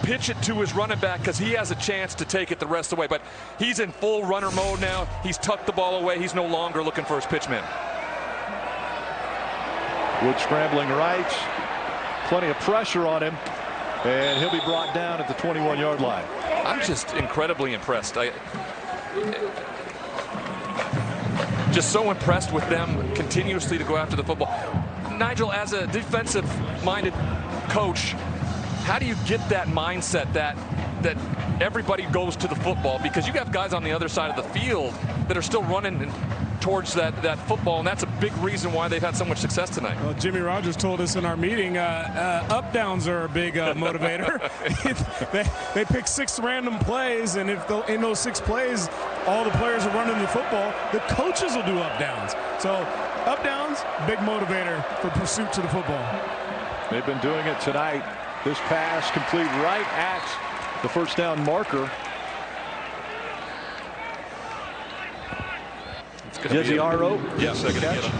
pitch it to his running back, because he has a chance to take it the rest of the way. But he's in full runner mode now. He's tucked the ball away. He's no longer looking for his pitch man. Wood scrambling right. Plenty of pressure on him, and he'll be brought down at the 21-yard line. I'm just incredibly impressed. Just so impressed with them continuously to go after the football. Nigel, as a defensive-minded coach, how do you get that mindset that everybody goes to the football? Because you have guys on the other side of the field that are still running towards that football, and that's a big reason why they've had so much success tonight. Well, Jimmy Rogers told us in our meeting, up downs are a big motivator. They pick 6 random plays, and if in those 6 plays all the players are running the football, the coaches will do up downs. So up downs, big motivator for pursuit to the football. They've been doing it tonight. This pass complete right at the first down marker. Jesiaro. Yes, they're going to get him.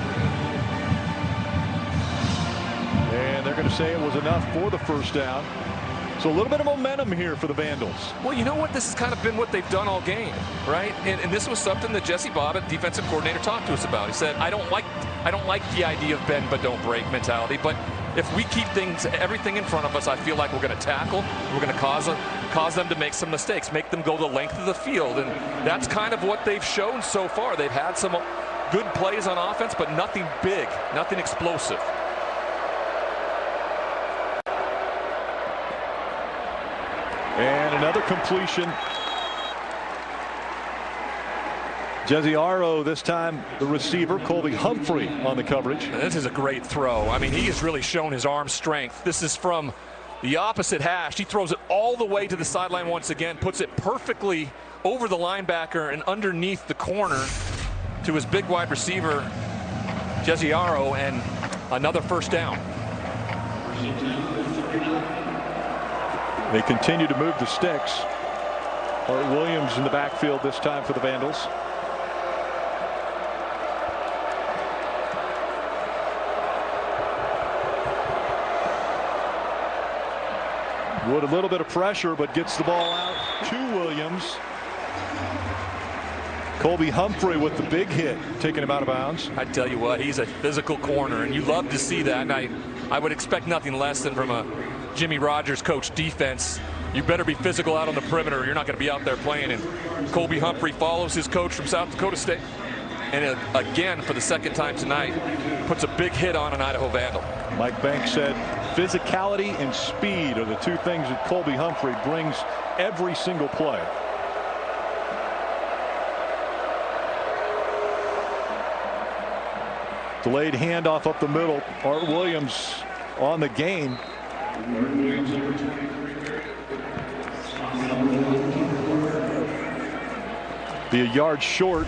And they're going to say it was enough for the first down. So a little bit of momentum here for the Vandals. Well, you know what? This has kind of been what they've done all game, right? And this was something that Jesse Bobbitt, defensive coordinator, talked to us about. He said, I don't like the idea of bend but don't break mentality, but if we keep everything in front of us, I feel like we're going to tackle. We're going to cause them to make some mistakes, make them go the length of the field, and that's kind of what they've shown so far. They've had some good plays on offense, but nothing big, nothing explosive. And another completion. Jesiaro, this time the receiver, Colby Humphrey, on the coverage. This is a great throw. I mean, he has really shown his arm strength. This is from the opposite hash. He throws it all the way to the sideline once again, puts it perfectly over the linebacker and underneath the corner to his big wide receiver, Jesiaro, and another first down. They continue to move the sticks. Art Williams in the backfield this time for the Vandals. Wood a little bit of pressure, but gets the ball out to Williams. Colby Humphrey with the big hit, taking him out of bounds. I tell you what, he's a physical corner, and you love to see that. And I would expect nothing less than from a Jimmy Rogers coach defense. You better be physical out on the perimeter, or you're not going to be out there playing. And Colby Humphrey follows his coach from South Dakota State, and again, for the second time tonight, puts a big hit on an Idaho Vandal. Mike Banks said physicality and speed are the two things that Colby Humphrey brings every single play. Delayed handoff up the middle. Art Williams on the gain. Be a yard short.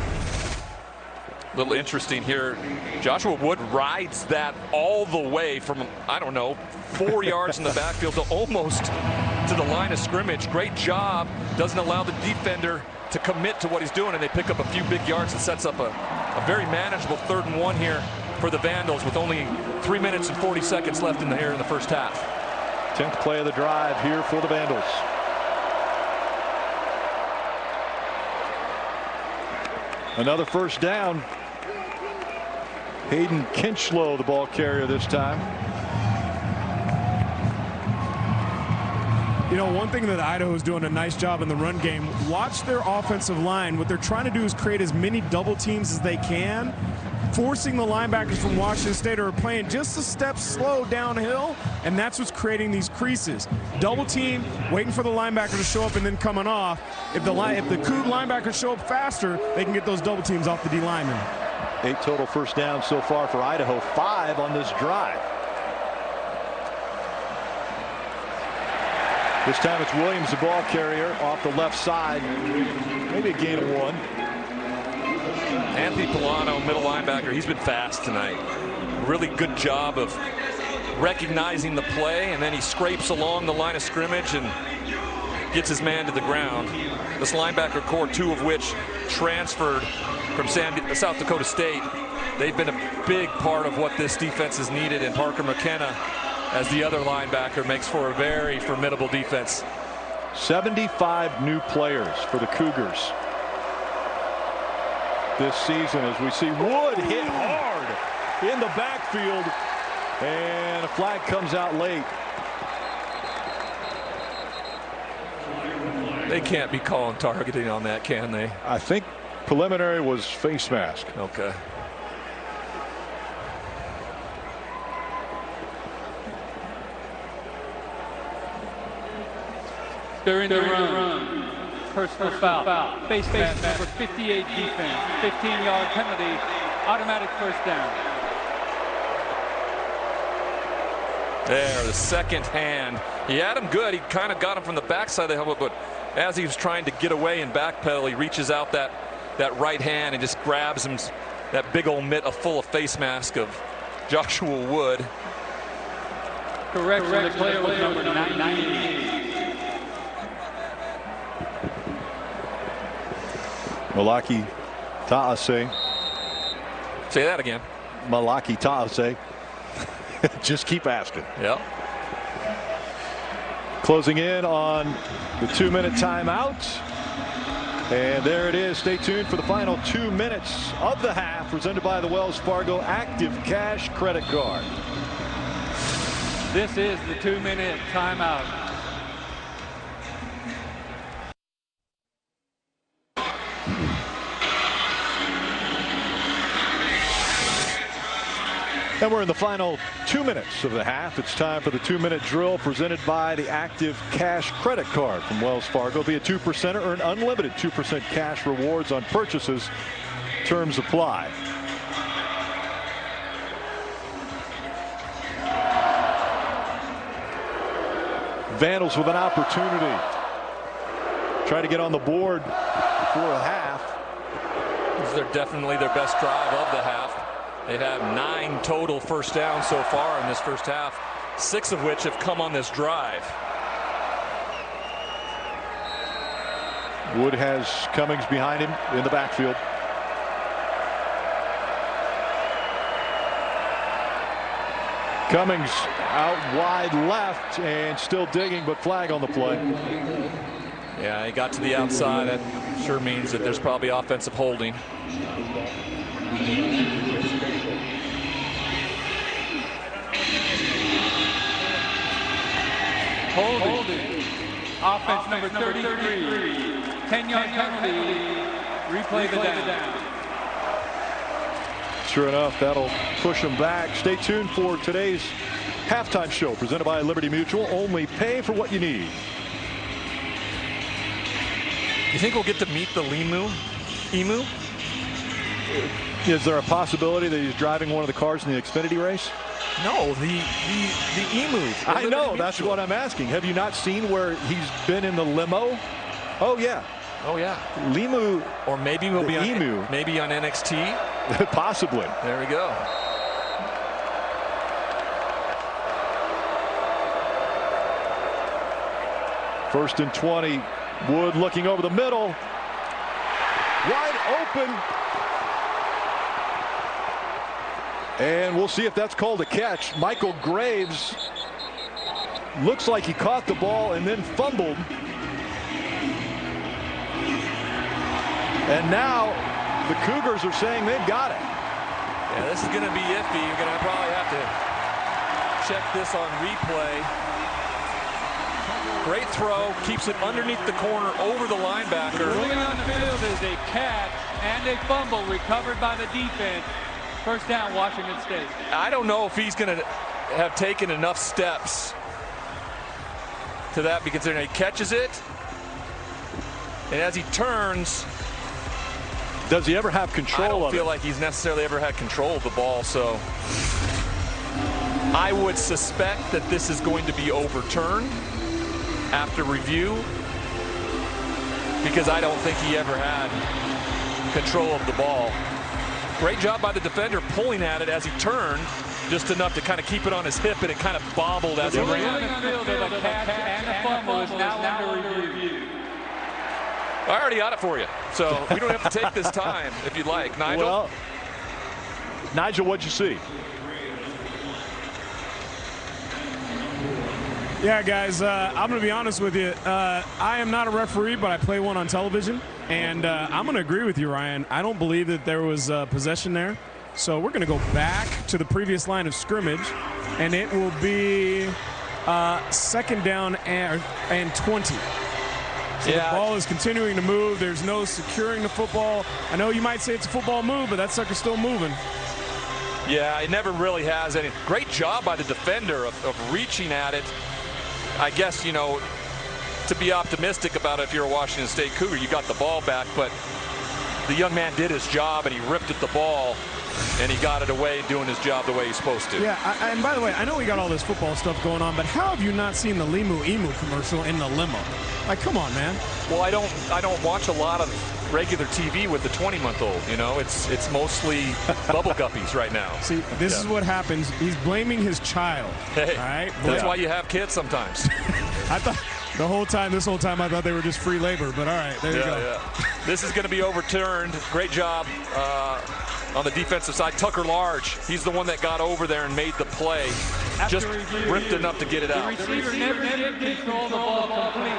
A little interesting here. Joshua Wood rides that all the way from, I don't know, 4 yards in the backfield to almost to the line of scrimmage. Great job. Doesn't allow the defender to commit to what he's doing, and they pick up a few big yards and sets up a very manageable 3rd and 1 here for the Vandals with only 3 minutes and 40 seconds left in the first half. 10th play of the drive here for the Vandals. Another first down. Hayden Kinchlow, the ball carrier this time. You know, one thing that Idaho is doing a nice job in the run game, watch their offensive line. What they're trying to do is create as many double teams as they can, forcing the linebackers from Washington State are playing just a step slow downhill, and that's what's creating these creases. Double team, waiting for the linebacker to show up and then coming off. If the Coug linebackers show up faster, they can get those double teams off the D linemen. 8 total first downs so far for Idaho, 5 on this drive. This time it's Williams, the ball carrier, off the left side. Maybe a gain of 1. Anthony Polano, middle linebacker, he's been fast tonight. Really good job of recognizing the play, and then he scrapes along the line of scrimmage and gets his man to the ground. This linebacker core, 2 of which transferred from South Dakota State. They've been a big part of what this defense has needed, and Parker McKenna, as the other linebacker, makes for a very formidable defense. 75 new players for the Cougars this season, as we see Wood hit hard in the backfield, and a flag comes out late. They can't be calling targeting on that, can they? I think preliminary was face mask. Okay. During the run, personal foul. Face mask, number 58 defense. 15-yard penalty, automatic first down. There, the second hand. He had him good. He kind of got him from the backside of the helmet, but as he was trying to get away and backpedal, he reaches out that right hand and just grabs him, that big old mitt full of face mask of Joshua Wood. Correction, the player was number 98. Malaki Ta'ase. Say that again. Malaki Ta'ase. Just keep asking. Yep. Closing in on the 2-minute timeout. And there it is. Stay tuned for the final 2 minutes of the half, presented by the Wells Fargo Active Cash Credit Card. This is the 2-minute timeout. And we're in the final 2 minutes of the half. It's time for the 2-minute drill presented by the Active Cash Credit Card from Wells Fargo. Be a 2%er, earn unlimited 2% cash rewards on purchases. Terms apply. Vandals with an opportunity. Try to get on the board for a half. This is definitely their best drive of the half. They have 9 total first downs so far in this first half, 6 of which have come on this drive. Wood has Cummings behind him in the backfield. Cummings out wide left and still digging, but flag on the play. Yeah, he got to the outside. That sure means that there's probably offensive holding. Holding. Offense number 33. 10-yard penalty. Replay the down. Sure enough, that'll push them back. Stay tuned for today's halftime show presented by Liberty Mutual. Only pay for what you need. You think we'll get to meet the Emu? Is there a possibility that he's driving one of the cars in the Xfinity race? No, the Emu. I know, that's what I'm asking. Have you not seen where he's been in the limo? Oh yeah. Oh yeah. Limu, or maybe we'll be on Emu. Maybe on NXT. Possibly. There we go. First and 20. Wood looking over the middle. Wide open. And we'll see if that's called a catch. Michael Graves looks like he caught the ball and then fumbled. And now the Cougars are saying they've got it. Yeah, this is going to be iffy. You're going to probably have to check this on replay. Great throw, keeps it underneath the corner over the linebacker. Ruling on the field is a catch and a fumble recovered by the defense. First down, Washington State. I don't know if he's going to have taken enough steps to that, because he catches it, and as he turns, does he ever have control I don't of feel it? like he's necessarily ever had control of the ball, so I would suspect that this is going to be overturned after review, because I don't think he ever had control of the ball. Great job by the defender pulling at it as he turned, just enough to kind of keep it on his hip, and it kind of bobbled as he ran. Ruling on the field is a catch and a fumble is now under review. I already got it for you, so we don't have to take this time if you'd like. Nigel? Well, Nigel, what'd you see? Yeah, guys, I'm going to be honest with you. I am not a referee, but I play one on television. And I'm going to agree with you, Ryan. I don't believe that there was possession there. So we're going to go back to the previous line of scrimmage, and it will be second down and 20. So the ball is continuing to move. There's no securing the football. I know you might say it's a football move, but that sucker's still moving. Yeah, it never really has any. Great job by the defender of reaching at it. I guess, you know, to be optimistic about it, if you're a Washington State Cougar, you got the ball back, but the young man did his job, and he ripped at the ball, and he got it away, doing his job the way he's supposed to. Yeah, and by the way, I know we got all this football stuff going on, but how have you not seen the Limu Emu commercial in the limo? Like, come on, man. Well, I don't watch a lot of regular TV with the 20-month-old. You know, it's mostly bubble guppies right now. See, this is what happens. He's blaming his child. Hey, all right? That's why you have kids sometimes. I thought this whole time I thought they were just free labor, but all right, there you go. Yeah. This is going to be overturned. Great job on the defensive side. Tucker Large, he's the one that got over there and made the play. Just ripped enough to get it out. The receiver never did control the ball completely.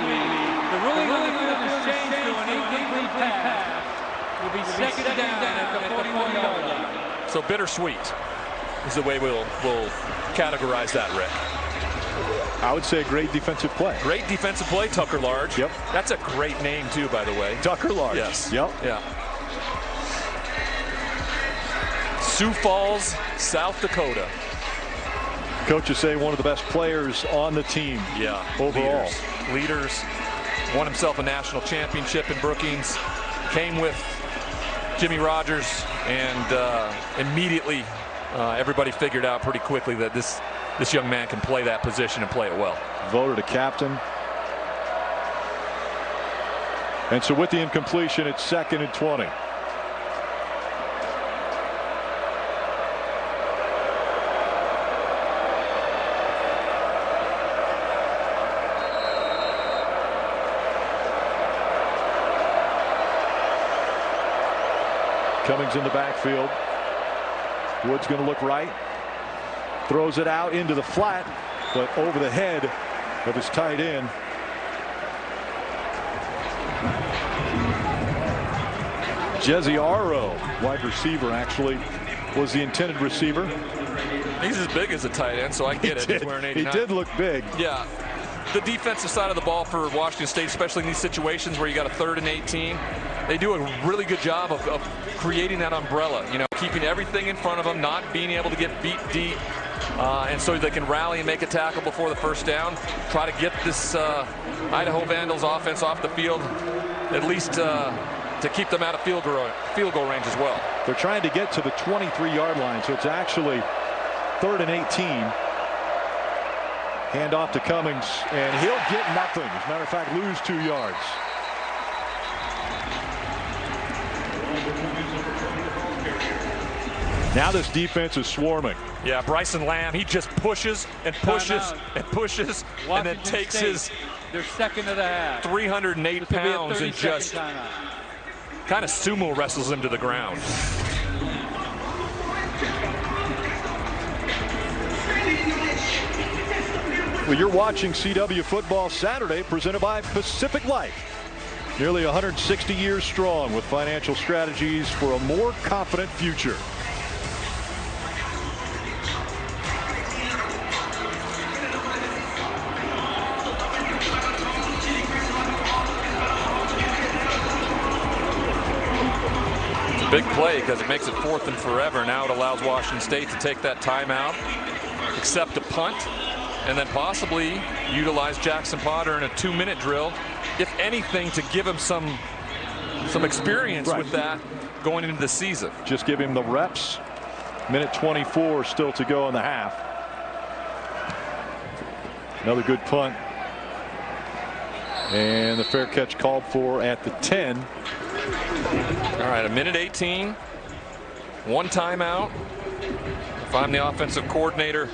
The ruling on the field is changed to an incomplete pass. Will be second down at the 41-yard line. So bittersweet is the way we'll categorize that, Rick. I would say a great defensive play. Great defensive play, Tucker Large. Yep. That's a great name, too, by the way. Tucker Large. Yes. Yep. Yeah. Sioux Falls, South Dakota. Coaches say one of the best players on the team. Yeah. Overall. Leaders. Won himself a national championship in Brookings. Came with Jimmy Rogers, and immediately everybody figured out pretty quickly that this young man can play that position and play it well. Voted a captain. And so with the incompletion, it's 2nd and 20. Cummings in the backfield. Wood's going to look right. Throws it out into the flat, but over the head of his tight end. Jesse Arrow, wide receiver, actually was the intended receiver. He's as big as a tight end, so I get it. He's wearing 89. He did look big. Yeah. The defensive side of the ball for Washington State, especially in these situations where you got a 3rd and 18, they do a really good job of creating that umbrella, you know, keeping everything in front of them, not being able to get beat deep, and so they can rally and make a tackle before the first down, try to get this Idaho Vandals offense off the field, at least to keep them out of field goal range as well. They're trying to get to the 23-yard line, so it's actually 3rd and 18. Hand off to Cummings, and he'll get nothing. As a matter of fact, lose 2 yards. Now this defense is swarming. Yeah, Bryson Lamb, he just pushes and pushes and pushes, and then takes his their second of the half. 308 pounds and just kind of sumo wrestles him to the ground. Well, you're watching CW Football Saturday, presented by Pacific Life. Nearly 160 years strong, with financial strategies for a more confident future. big play because it makes it 4th and forever. Now it allows Washington State to take that timeout, accept a punt, and then possibly utilize Jackson Potter in a 2-minute drill, if anything, to give him some experience with that going into the season. Just give him the reps. Minute 24 still to go in the half. Another good punt. And the fair catch called for at the 10. All right, a minute 18. 1 timeout. If I'm the offensive coordinator,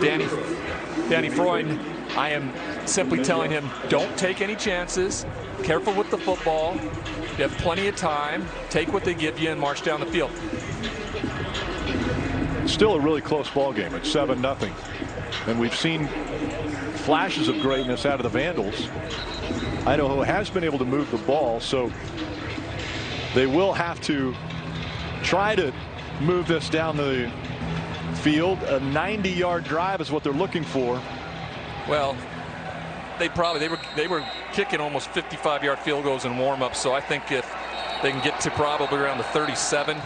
Danny Freund, I am simply telling him, don't take any chances. Careful with the football. You have plenty of time. Take what they give you and march down the field. Still a really close ball game. It's 7-0. And we've seen flashes of greatness out of the Vandals. Idaho has been able to move the ball, so they will have to try to move this down the field. A 90-yard drive is what they're looking for. Well, they were kicking almost 55-yard field goals in warm-up, so I think if they can get to probably around the 37,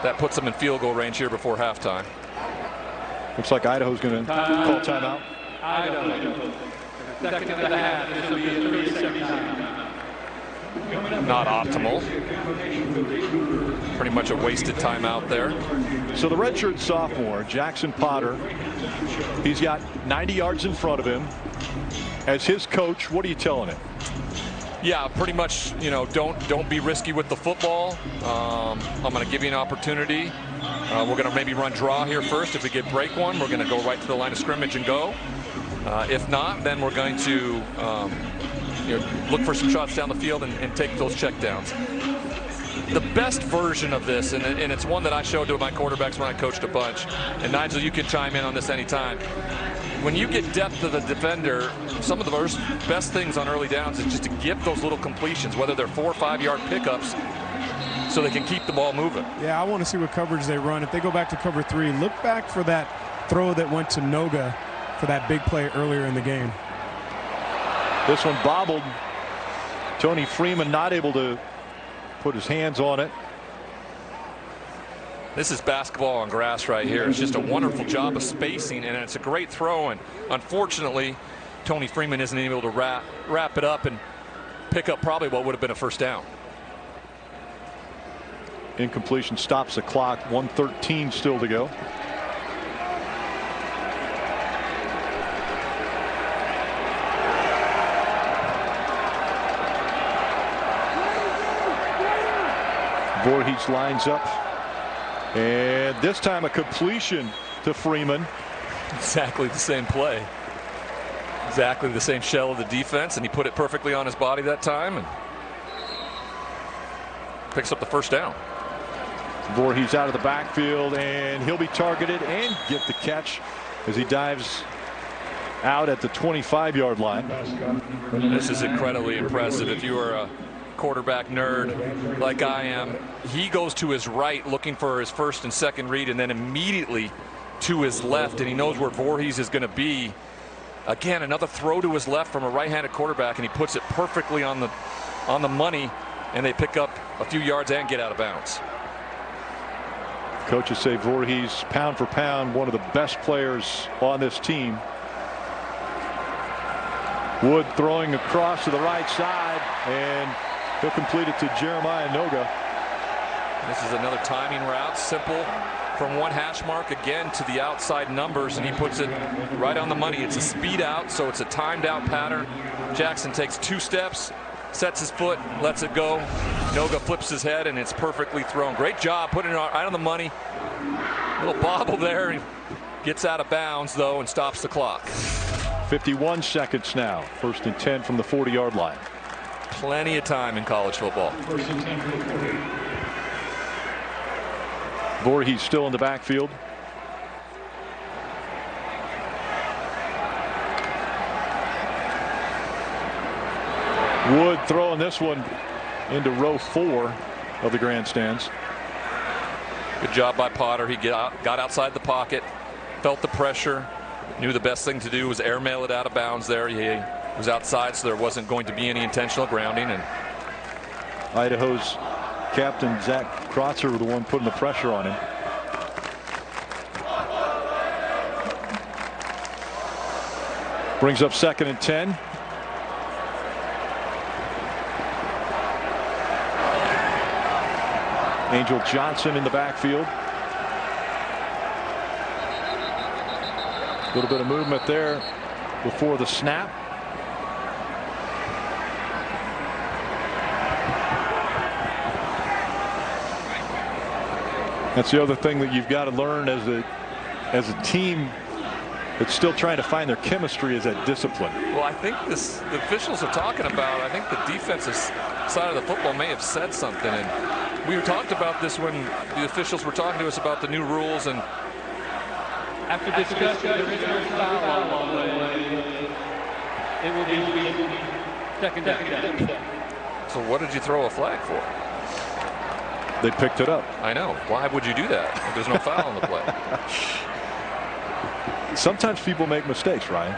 that puts them in field goal range here before halftime. Looks like Idaho's going to call timeout. Idaho. Second and a half. This will be a 30-second time. Not optimal. Pretty much a wasted timeout there. So the redshirt sophomore, Jackson Potter, he's got 90 yards in front of him. As his coach, what are you telling him? Yeah, pretty much, you know, don't be risky with the football. I'm going to give you an opportunity. We're going to maybe run draw here first. If we get break one, we're going to go right to the line of scrimmage and go. If not, then we're going to look for some shots down the field and take those checkdowns. The best version of this, and it's one that I showed to my quarterbacks when I coached a bunch, and Nigel, you can chime in on this anytime. When you get depth to the defender, some of the best things on early downs is just to give those little completions, whether they're 4 or 5 yard pickups, so they can keep the ball moving. Yeah, I want to see what coverage they run. If they go back to cover 3, look back for that throw that went to Noga for that big play earlier in the game. This one bobbled. Tony Freeman not able to put his hands on it. This is basketball on grass right here. It's just a wonderful job of spacing, and it's a great throw. And unfortunately, Tony Freeman isn't able to wrap it up and pick up probably what would have been a first down. Incompletion stops the clock. 1:13 still to go. Voorhees lines up, and this time a completion to Freeman. Exactly the same play. Exactly the same shell of the defense, and he put it perfectly on his body that time and picks up the first down. Voorhees out of the backfield, and he'll be targeted and get the catch as he dives out at the 25-yard line. This is incredibly impressive. If you are a quarterback nerd like I am, he goes to his right looking for his first and second read, and then immediately to his left, and he knows where Voorhees is going to be. Again, another throw to his left from a right-handed quarterback, and he puts it perfectly on the money, and they pick up a few yards and get out of bounds. Coaches say Voorhees, pound for pound, one of the best players on this team. Wood throwing across to the right side, and he'll complete it to Jeremiah Noga. This is another timing route, simple from one hash mark again to the outside numbers, and he puts it right on the money. It's a speed out, so it's a timed out pattern. Jackson takes 2 steps, sets his foot, lets it go. Noga flips his head, and it's perfectly thrown. Great job putting it right on the money. Little bobble there. He gets out of bounds, though, and stops the clock. 51 seconds now. 1st and 10 from the 40-yard line. Plenty of time in college football. Voorhees still in the backfield. Wood throwing this one into row 4 of the grandstands. Good job by Potter. He got outside the pocket, felt the pressure, knew the best thing to do was airmail it out of bounds there. He was outside, so there wasn't going to be any intentional grounding, and Idaho's captain, Zach Krotzer, was the one putting the pressure on him. Brings up 2nd and 10. Angel Johnson in the backfield. A little bit of movement there before the snap. That's the other thing that you've got to learn as a team that's still trying to find their chemistry, is that discipline. Well, I think the officials are talking about, I think the defensive side of the football may have said something, and we talked about this when the officials were talking to us about the new rules. And after discussion, there is no foul on the way. It will be second down. So what did you throw a flag for? They picked it up. I know. Why would you do that if there's no foul on the play? Sometimes people make mistakes, Ryan.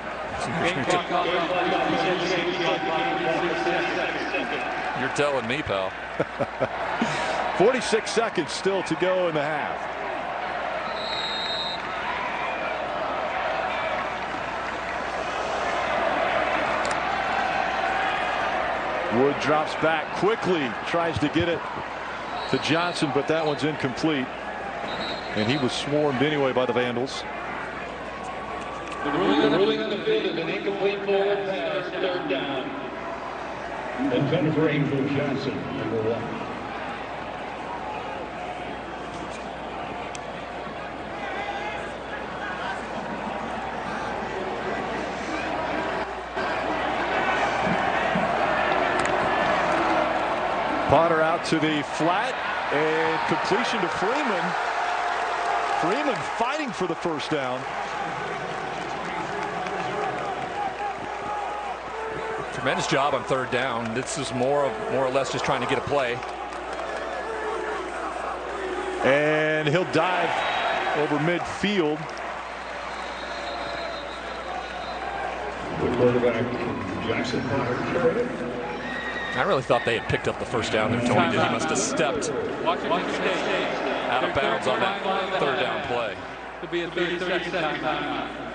You're telling me, pal. 46 seconds still to go in the half. Wood drops back quickly, tries to get it to Johnson, but that one's incomplete. And he was swarmed anyway by the Vandals. The ruling on the field is an incomplete forward pass, 3rd down. Intended for Angel Johnson, number 1. Potter out to the flat and completion to Freeman. Freeman fighting for the 1st down. Tremendous job on 3rd down. This is more or less just trying to get a play. And he'll dive over midfield. The quarterback, Jackson Potter. I really thought they had picked up the 1st down there. Tony did. He must have stepped out of bounds on that 3rd down play. Could be a 30-second timeout.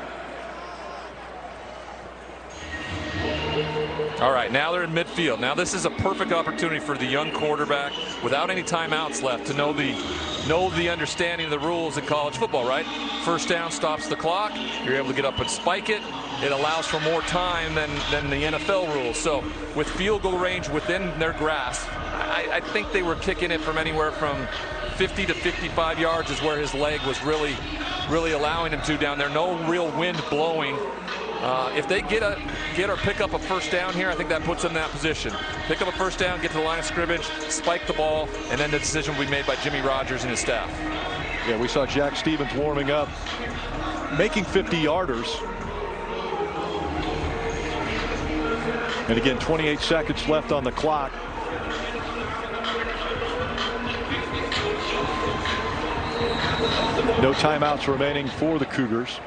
All right, now they're in midfield. Now this is a perfect opportunity for the young quarterback, without any timeouts left, to know the understanding of the rules in college football, right? 1st down stops the clock. You're able to get up and spike it. It allows for more time than the NFL rules. So with field goal range within their grasp, I think they were kicking it from anywhere from 50 to 55 yards is where his leg was really allowing him to down there. No real wind blowing. If they get or pick up a 1st down here, I think that puts them in that position. Pick up a 1st down, get to the line of scrimmage, spike the ball, and then the decision will be made by Jimmy Rogers and his staff. Yeah, we saw Jack Stevens warming up, making 50-yarders. And again, 28 seconds left on the clock. No timeouts remaining for the Cougars.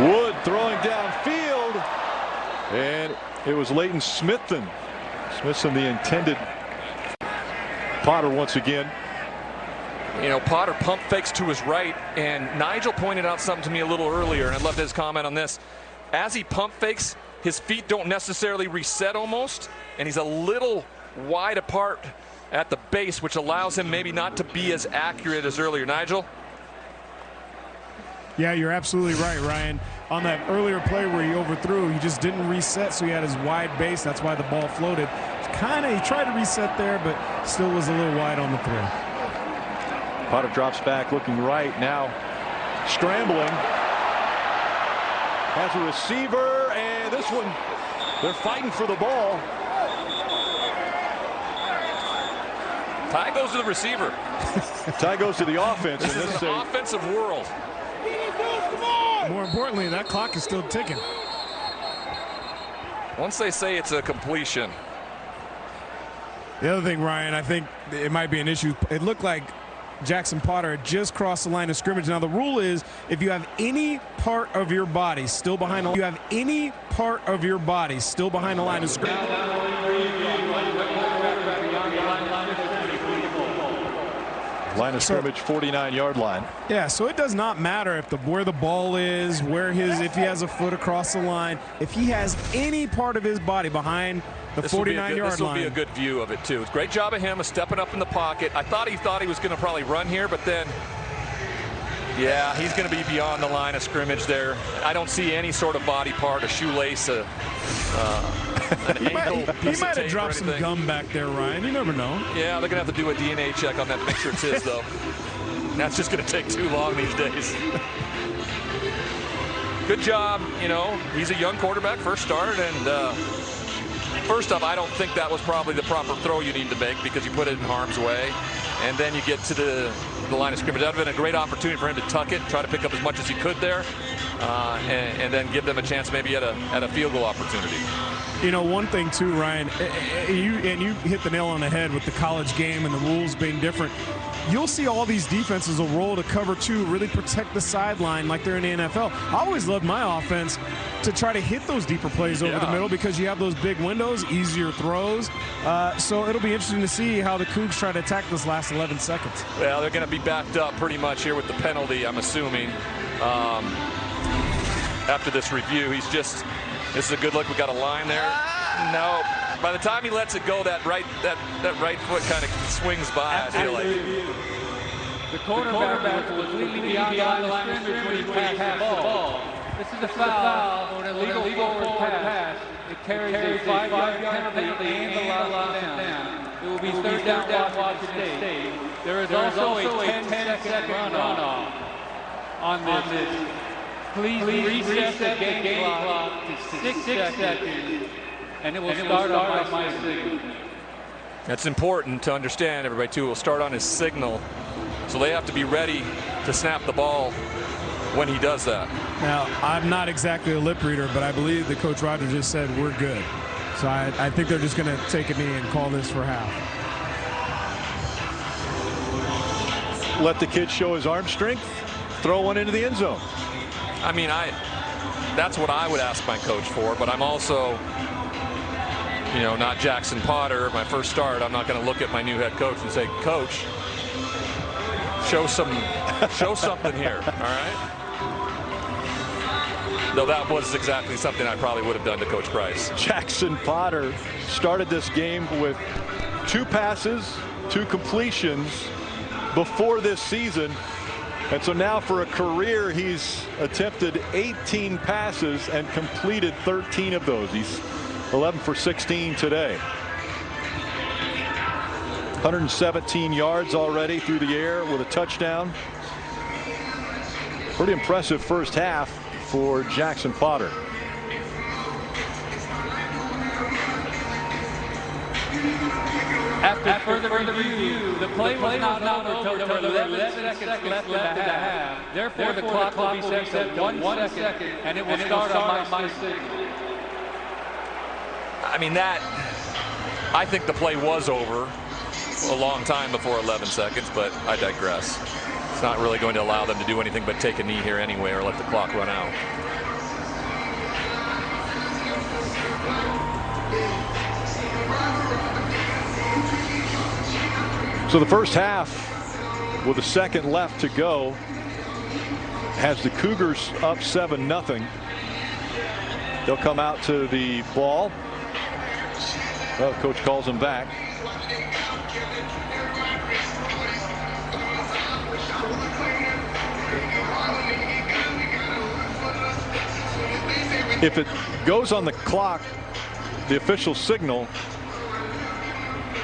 Wood throwing downfield, and it was Leighton Smithson. Smithson, the intended. Potter once again. You know, Potter pump fakes to his right, and Nigel pointed out something to me a little earlier, and I'd love his comment on this. As he pump fakes, his feet don't necessarily reset almost, and he's a little wide apart at the base, which allows him maybe not to be as accurate as earlier. Nigel? Yeah, you're absolutely right, Ryan. On that earlier play where he overthrew, he just didn't reset, so he had his wide base. That's why the ball floated. He tried to reset there, but still was a little wide on the throw. Potter drops back, looking right now, scrambling. Has a receiver, and this one, they're fighting for the ball. Tie goes to the receiver. Tie goes to the offense. This is an offensive world. More importantly, that clock is still ticking. Once they say it's a completion. The other thing, Ryan, I think it might be an issue. It looked like Jackson Potter had just crossed the line of scrimmage. Now the rule is if you have any part of your body still behind the line of scrimmage. Line of scrimmage, 49-yard line. Yeah, so it does not matter if where the ball is, if he has a foot across the line, if he has any part of his body behind the 49-yard line. This will be a good view of it too. It's a great job of him of stepping up in the pocket. I thought he was going to probably run here, but then, yeah, he's going to be beyond the line of scrimmage there. I don't see any sort of body part, a shoelace, an ankle. He might have dropped some gum back there, Ryan. You never know. Yeah, they're going to have to do a DNA check on that to make sure it's his, though. That's just going to take too long these days. Good job. You know, he's a young quarterback, first start, and first off, I don't think that was probably the proper throw you need to make because you put it in harm's way. And then you get to the line of scrimmage. That would have been a great opportunity for him to tuck it, try to pick up as much as he could there, and then give them a chance maybe at a field goal opportunity. You know, one thing too, Ryan, you hit the nail on the head with the college game and the rules being different. You'll see all these defenses will roll to cover two, really protect the sideline like they're in the NFL. I always loved my offense to try to hit those deeper plays over the middle because you have those big windows, easier throws. So it'll be interesting to see how the Cougs try to attack this last 11 seconds. Well, they're going to be backed up pretty much here with the penalty, I'm assuming. After this review, this is a good look. We got a line there. No. By the time he lets it go, that right foot kind of swings by, I feel like. The quarterback was completely beyond the line of scrimmage when he passed the ball. This is a foul for an illegal forward pass. It carries a 5-yard penalty and allows down. It will be third down Washington State. There is also a 10-second runoff on this. Please reset the game clock to 6 seconds. And it will start on my signal. That's important to understand, everybody, too. It will start on his signal. So they have to be ready to snap the ball when he does that. Now, I'm not exactly a lip reader, but I believe that Coach Rogers just said we're good. So I think they're just going to take a knee and call this for half. Let the kid show his arm strength, throw one into the end zone. I mean, that's what I would ask my coach for, but I'm also, you know, not Jackson Potter, my first start. I'm not going to look at my new head coach and say, Coach, show something here, all right? Though that was exactly something I probably would have done to Coach Price. Jackson Potter started this game with 2 passes, 2 completions before this season. And so now for a career, he's attempted 18 passes and completed 13 of those. He's 11 for 16 today. 117 yards already through the air with a touchdown. Pretty impressive first half for Jackson Potter. After further review, the play was not over until 11 seconds left in the half. Therefore, the clock will be set to 1 second, and it will start on my signal. I mean, I think the play was over a long time before 11 seconds, but I digress. It's not really going to allow them to do anything but take a knee here anyway or let the clock run out. So the first half, with a second left to go, has the Cougars up 7-0. They'll come out to the ball. Well, coach calls him back. If it goes on the clock, the official signal,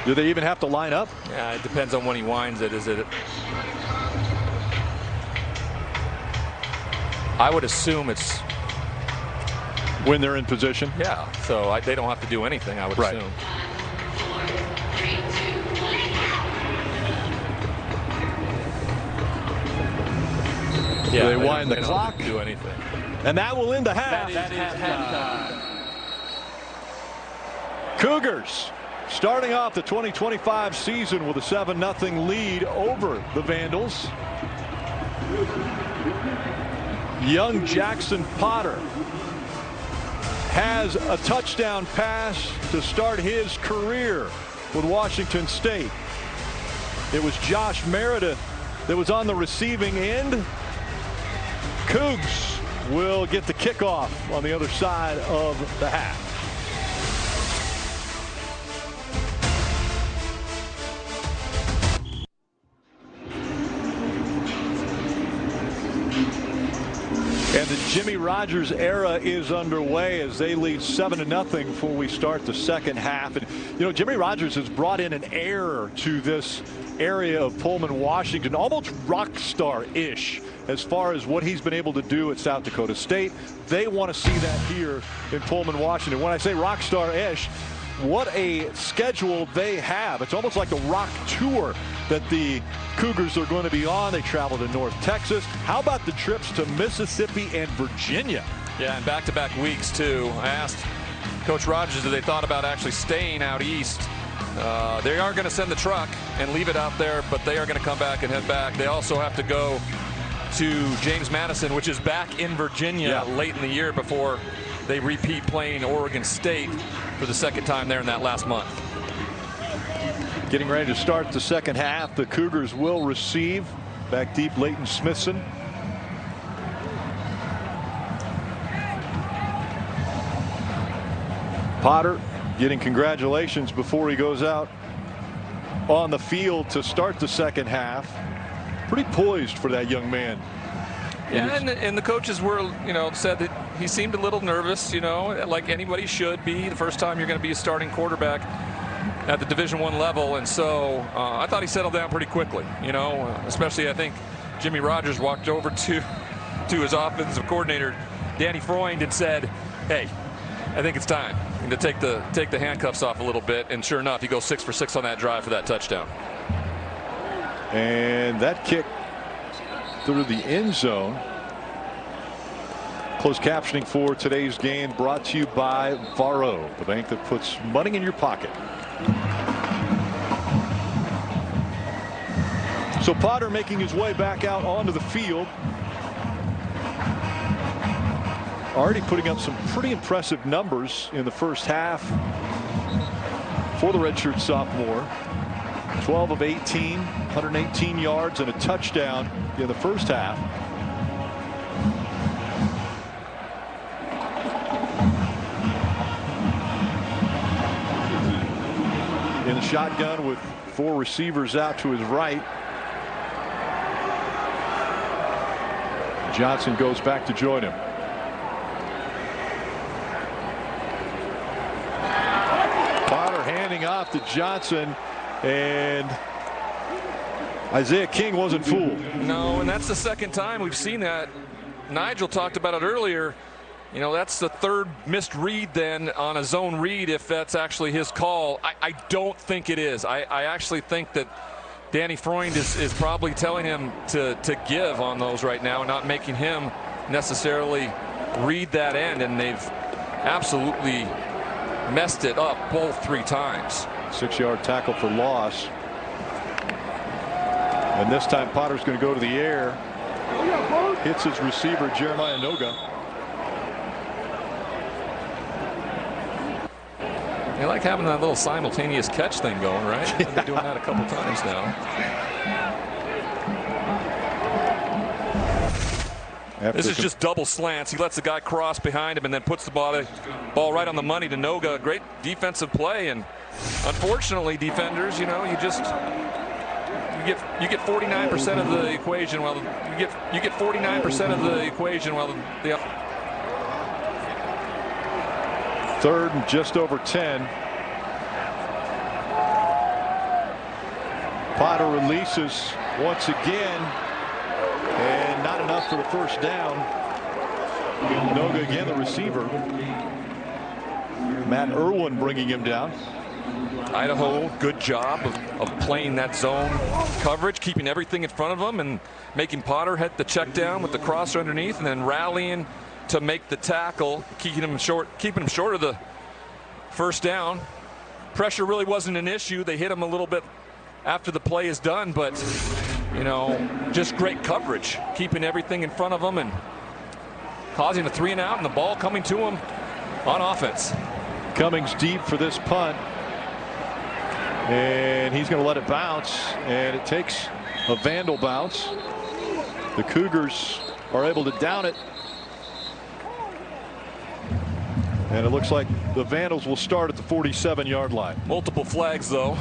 do they even have to line up? Yeah, it depends on when he winds it. I would assume it's when they're in position. Yeah, so they don't have to do anything, I would assume. Yeah, they wind the clock. Don't do anything. And that will end the half. That is halftime. Cougars Starting off the 2025 season with a 7-0 lead over the Vandals. Young Jackson Potter has a touchdown pass to start his career with Washington State. It was Josh Meredith that was on the receiving end. Cougs will get the kickoff on the other side of the half. And the Jimmy Rogers era is underway as they lead 7-0 before we start the second half. And you know, Jimmy Rogers has brought in an air to this area of Pullman, Washington, almost rock star-ish as far as what he's been able to do at South Dakota State. They want to see that here in Pullman, Washington. When I say rock star-ish, what a schedule they have. It's almost like the rock tour that the Cougars are going to be on. They travel to North Texas. How about the trips to Mississippi and Virginia? Yeah, and back-to-back weeks, too. I asked Coach Rogers if they thought about actually staying out east. They aren't going to send the truck and leave it out there, but they are going to come back and head back. They also have to go to James Madison, which is back in Virginia late in the year before they repeat playing Oregon State for the second time there in that last month. Getting ready to start the second half. The Cougars will receive. Back deep, Leighton Smithson. Potter getting congratulations before he goes out on the field to start the second half. Pretty poised for that young man. Yeah, and the coaches were, said that he seemed a little nervous, like anybody should be. The first time you're going to be a starting quarterback at the Division I level, and so I thought he settled down pretty quickly. Especially I think Jimmy Rogers walked over to his offensive coordinator, Danny Freund, and said, "Hey, I think it's time to take the handcuffs off a little bit." And sure enough, he goes 6 for 6 on that drive for that touchdown. And that kick through the end zone. Closed captioning for today's game brought to you by Varro, the bank that puts money in your pocket. So Potter making his way back out onto the field. Already putting up some pretty impressive numbers in the first half for the redshirt sophomore. 12 of 18, 118 yards and a touchdown in the first half. In the shotgun with 4 receivers out to his right. Johnson goes back to join him. Potter handing off to Johnson, and Isaiah King wasn't fooled. No, and that's the second time we've seen that. Nigel talked about it earlier. That's the third missed read then on a zone read, if that's actually his call. I don't think it is. I actually think that Danny Freund is probably telling him to give on those right now, and not making him necessarily read that end, and they've absolutely messed it up both 3 times. 6-yard tackle for loss. And this time Potter's going to go to the air. Hits his receiver, Jeremiah Noga. They like having that little simultaneous catch thing going, right? They've been doing that a couple times now. This is just double slants. He lets the guy cross behind him and then puts the ball right on the money to Noga. Great defensive play, and unfortunately, defenders, you get 49% of the equation while you get 49% of the equation while the third and just over 10. Potter releases once again, and not enough for the first down. Noga again, the receiver. Matt Irwin bringing him down. Idaho, good job of playing that zone coverage, keeping everything in front of them and making Potter hit the check down with the crosser underneath, and then rallying to make the tackle, keeping him short of the first down. pressure really wasn't an issue. They hit him a little bit after the play is done, but you know, just great coverage, keeping everything in front of them and causing a 3-and-out, and the ball coming to him on offense. Cummings deep for this punt, and he's going to let it bounce, and it takes a Vandal bounce. The Cougars are able to down it, and it looks like the Vandals will start at the 47-yard line. Multiple flags, though.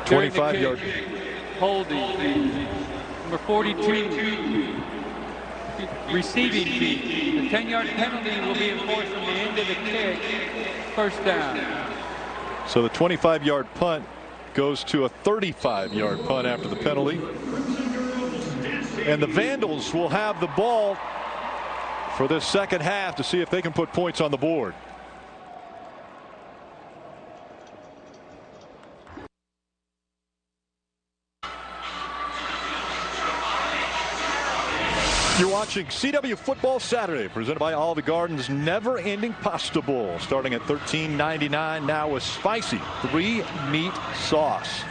During the 25-yard. kick, holding. Number 42. Receiving feet. The 10-yard penalty will be enforced from the end of the kick. First down. So the 25-yard punt goes to a 35-yard punt after the penalty. And the Vandals will have the ball for this second half to see if they can put points on the board. You're watching CW Football Saturday, presented by Olive Garden's never-ending pasta bowl, starting at $13.99 now with spicy 3-meat sauce.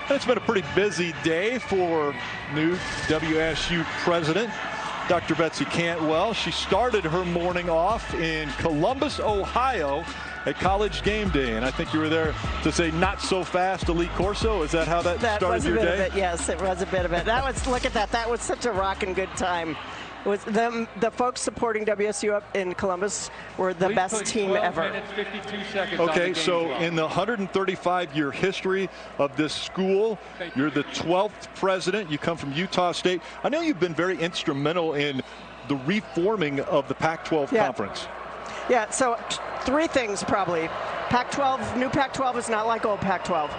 And it's been a pretty busy day for new WSU president, Dr. Betsy Cantwell. She started her morning off in Columbus, Ohio at College Game Day, and I think you were there to say not so fast to Lee Corso. Is that how that started your day? That was a bit of it, yes, it was a bit of it. That was, look at that, that was such a rockin' good time. It was the folks supporting WSU up in Columbus were the best team ever. Minutes, 52 seconds Okay, so in the 135-year history of this school, you're the 12th president. You come from Utah State. I know you've been very instrumental in the reforming of the Pac-12 conference. Yeah, so 3 things probably. Pac-12, new Pac-12 is not like old Pac-12.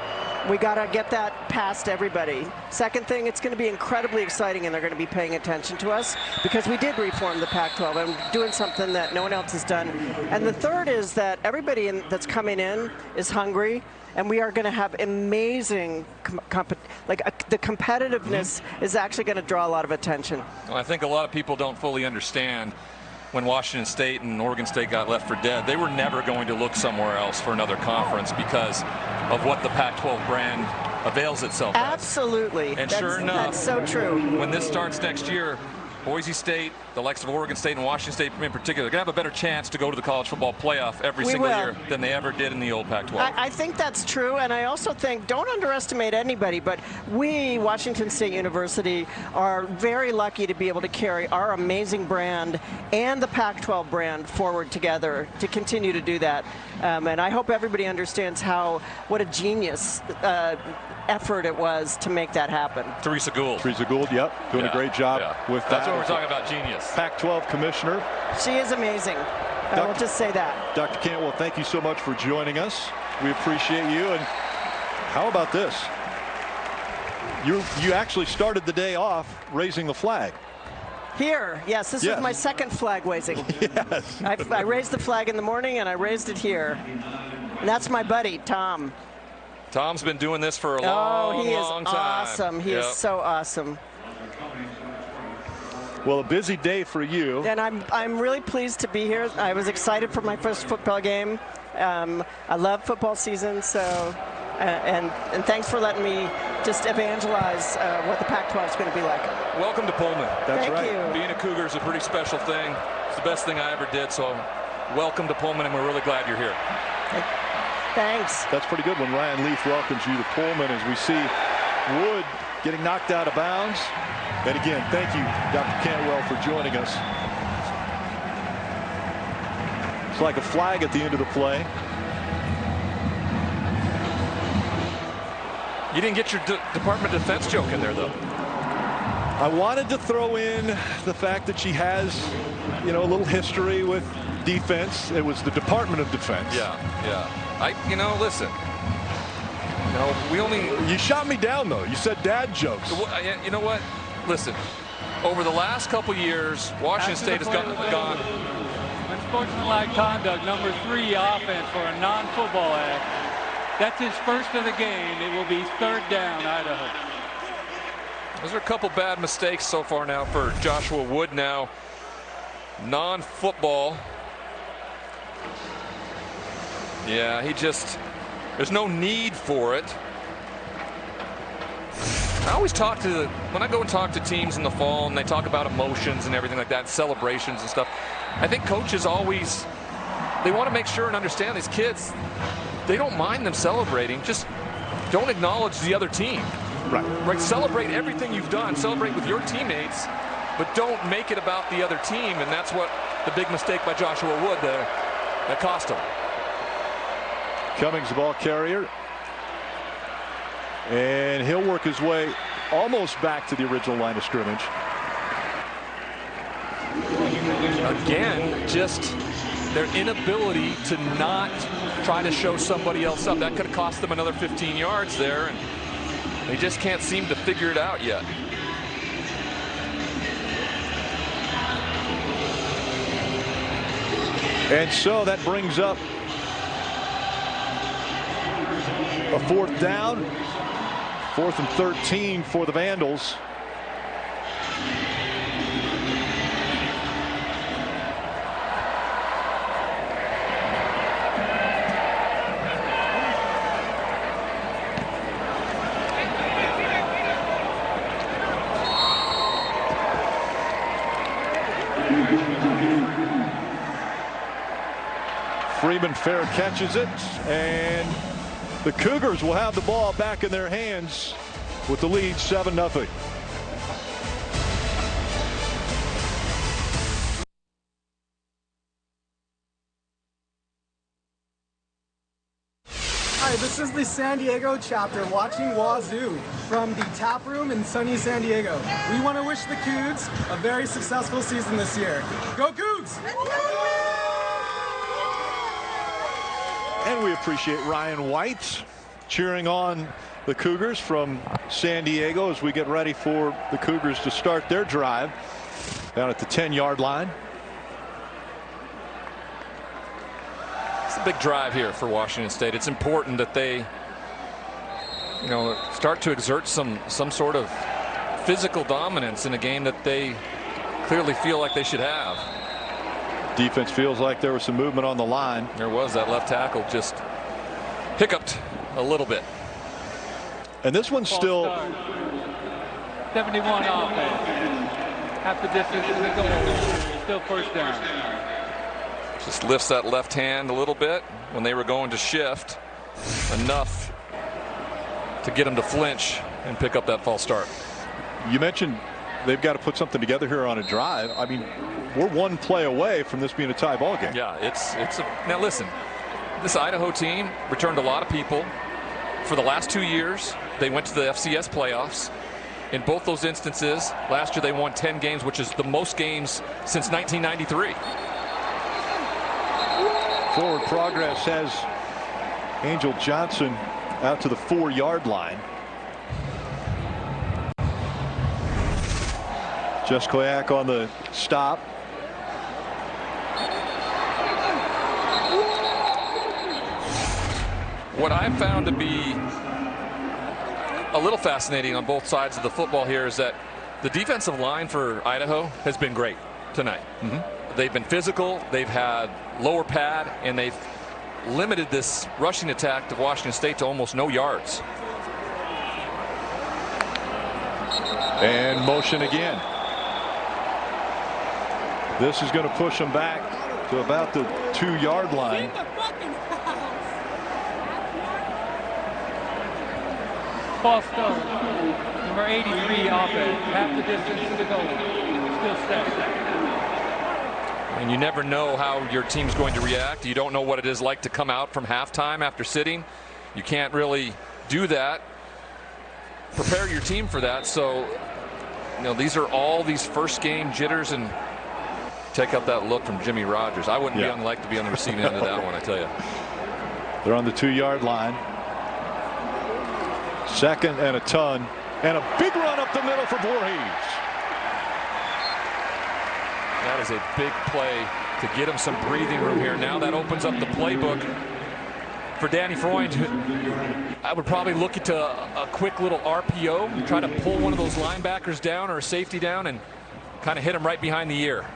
We got to get that past everybody. Second thing, it's going to be incredibly exciting, and they're going to be paying attention to us because we did reform the Pac-12 and doing something that no one else has done. And the third is that everybody that's coming in is hungry, and we are going to have amazing, the competitiveness is actually going to draw a lot of attention. Well, I think a lot of people don't fully understand when Washington State and Oregon State got left for dead. They were never going to look somewhere else for another conference because of what the Pac-12 brand avails itself as. Absolutely. And sure enough, that's so true. When this starts next year, Boise State, the likes of Oregon State and Washington State in particular, are going to have a better chance to go to the college football playoff every single year than they ever did in the old Pac-12. I think that's true, and I also think, don't underestimate anybody, but we, Washington State University, are very lucky to be able to carry our amazing brand and the Pac-12 brand forward together to continue to do that. And I hope everybody understands what a genius effort it was to make that happen. Teresa Gould. Yep, doing a great job with that. That's what we're talking about, genius. Pac-12 commissioner. She is amazing. I will just say that. Dr. Cantwell, thank you so much for joining us. We appreciate you. And how about this? You actually started the day off raising the flag. Here, yes, this is my second flag raising. Yes. I raised the flag in the morning, and I raised it here. And that's my buddy, Tom. Tom's been doing this for a long time. Oh, he is awesome. He is so awesome. Well, a busy day for you. And I'm really pleased to be here. I was excited for my first football game. I love football season, so and thanks for letting me just evangelize what the Pac-12 is going to be like. Welcome to Pullman. That's Thank right. you. Being a Cougar is a pretty special thing. It's the best thing I ever did, so welcome to Pullman, and we're really glad you're here. Thanks. That's pretty good when Ryan Leaf welcomes you to Pullman as we see Wood getting knocked out of bounds. And again, thank you, Dr. Cantwell, for joining us. It's like a flag at the end of the play. You didn't get your Department of Defense joke in there, though. I wanted to throw in the fact that she has, a little history with defense. It was the Department of Defense. Yeah. Listen. We only. You shot me down, though. You said dad jokes. You know what? listen, over the last couple years, Washington State has gone. Unsportsmanlike conduct, number 3 offense for a non-football act. That's his first of the game. It will be 3rd down, Idaho. Those are a couple bad mistakes so far now for Joshua Wood now. Non-football. Yeah, there's no need for it. I always when I go and talk to teams in the fall and they talk about emotions and everything like that, celebrations and stuff, I think coaches they want to make sure and understand these kids, they don't mind them celebrating, just don't acknowledge the other team. Right. Celebrate everything you've done, celebrate with your teammates, but don't make it about the other team, and that's what the big mistake by Joshua Wood there that cost him. Cummings, the ball carrier. And he'll work his way almost back to the original line of scrimmage. Again, just their inability to not try to show somebody else up. That could have cost them another 15 yards there, and they just can't seem to figure it out yet. And so that brings up a 4th down. 4th and 13 for the Vandals. Freeman fair catches it, and the Cougars will have the ball back in their hands with the lead 7-0. Hi, this is the San Diego chapter watching Wazoo from the tap room in sunny San Diego. We want to wish the Cougs a very successful season this year. Go Cougs! And we appreciate Ryan White cheering on the Cougars from San Diego as we get ready for the Cougars to start their drive down at the 10-yard line. It's a big drive here for Washington State. It's important that they, start to exert some sort of physical dominance in a game that they clearly feel like they should have. Defense feels like there was some movement on the line. There was. That left tackle just hiccuped a little bit. And this one's still 71 offense. Half the distance to the goal. Still 1st down. Just lifts that left hand a little bit when they were going to shift. Enough to get them to flinch and pick up that false start. You mentioned they've got to put something together here on a drive. I mean, we're one play away from this being a tie ball game. Yeah, now listen, this Idaho team returned a lot of people. For the last 2 years, they went to the FCS playoffs. In both those instances, last year they won 10 games, which is the most games since 1993. Forward progress has Angel Johnson out to the 4-yard line. Jeskoyak on the stop. What I've found to be a little fascinating on both sides of the football here is that the defensive line for Idaho has been great tonight. They've been physical, they've had lower pad, and they've limited this rushing attack of Washington State to almost no yards. And motion again. This is going to push them back to about the 2-yard line. False start. Number 83 offense. Half the distance to the goal. Still set. And you never know how your team's going to react. You don't know what it is like to come out from halftime after sitting. You can't really do that. Prepare your team for that. So, these are all these first game jitters, and take out that look from Jimmy Rogers. I wouldn't like to be on the receiving end of that one, I tell you. They're on the 2-yard line. 2nd and a ton And a big run up the middle for Voorhees. That is a big play to get him some breathing room here. Now that opens up the playbook for Danny Freund. I would probably look into a quick little RPO, try to pull one of those linebackers down or a safety down and kind of hit him right behind the ear.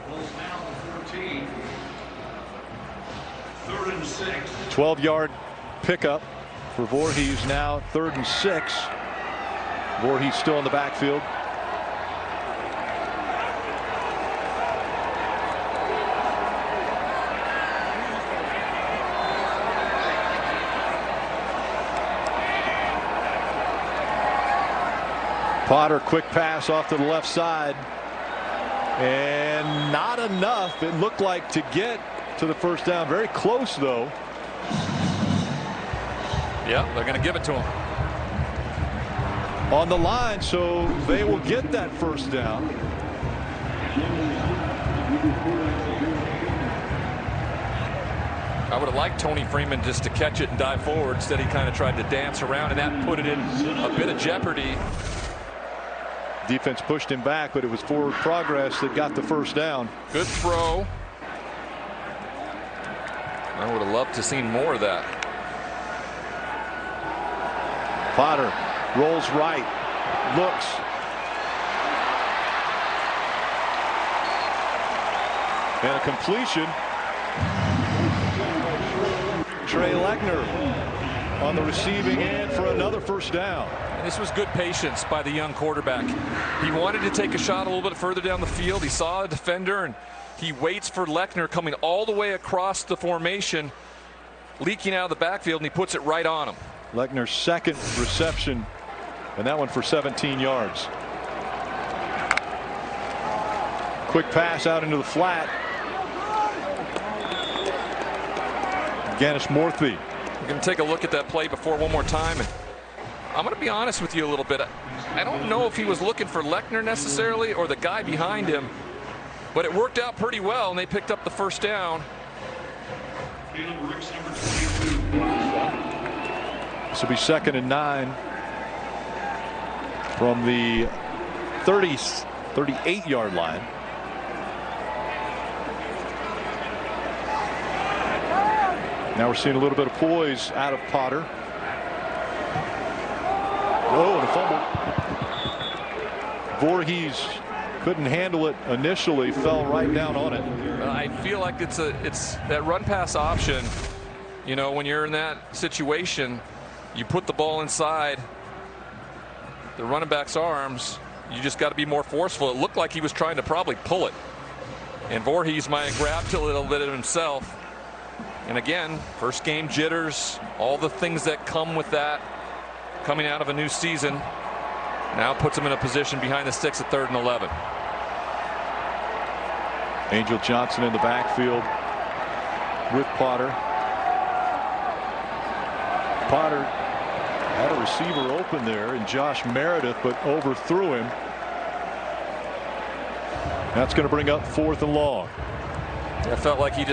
3rd and 6. 12-yard pickup for Voorhees now. 3rd and 6. Voorhees still in the backfield. Potter, quick pass off to the left side. And not enough, it looked like, to get to the first down. Very close, though. Yeah, they're going to give it to him. On the line, so they will get that first down. I would have liked Tony Freeman just to catch it and dive forward. Instead, he kind of tried to dance around, and that put it in a bit of jeopardy. Defense pushed him back, but it was forward progress that got the first down. Good throw. I would have loved to seen more of that. Potter rolls right, looks. And a completion. Trey Lechner on the receiving end for another first down. And this was good patience by the young quarterback. He wanted to take a shot a little bit further down the field. He saw a defender and he waits for Lechner coming all the way across the formation, leaking out of the backfield, and he puts it right on him. Lechner's second reception, and that one for 17 yards. Quick pass out into the flat. Ganis Morthy. We're going to take a look at that play before one more time. And I'm going to be honest with you a little bit. I don't know if he was looking for Lechner necessarily or the guy behind him, but it worked out pretty well, and they picked up the first down. This will be 2nd and 9 from the 38-yard line. Now we're seeing a little bit of poise out of Potter. Oh, and a fumble. Voorhees couldn't handle it initially, fell right down on it. I feel like it's that run pass option. You know, when you're in that situation, you put the ball inside the running back's arms. You just got to be more forceful. It looked like he was trying to probably pull it, and Voorhees might have grabbed a little bit of himself. And again, first game jitters, all the things that come with that coming out of a new season, now puts him in a position behind the sticks at 3rd and 11. Angel Johnson in the backfield with Potter. Potter had a receiver open there in Josh Meredith, but overthrew him. That's going to bring up 4th and long. I felt like he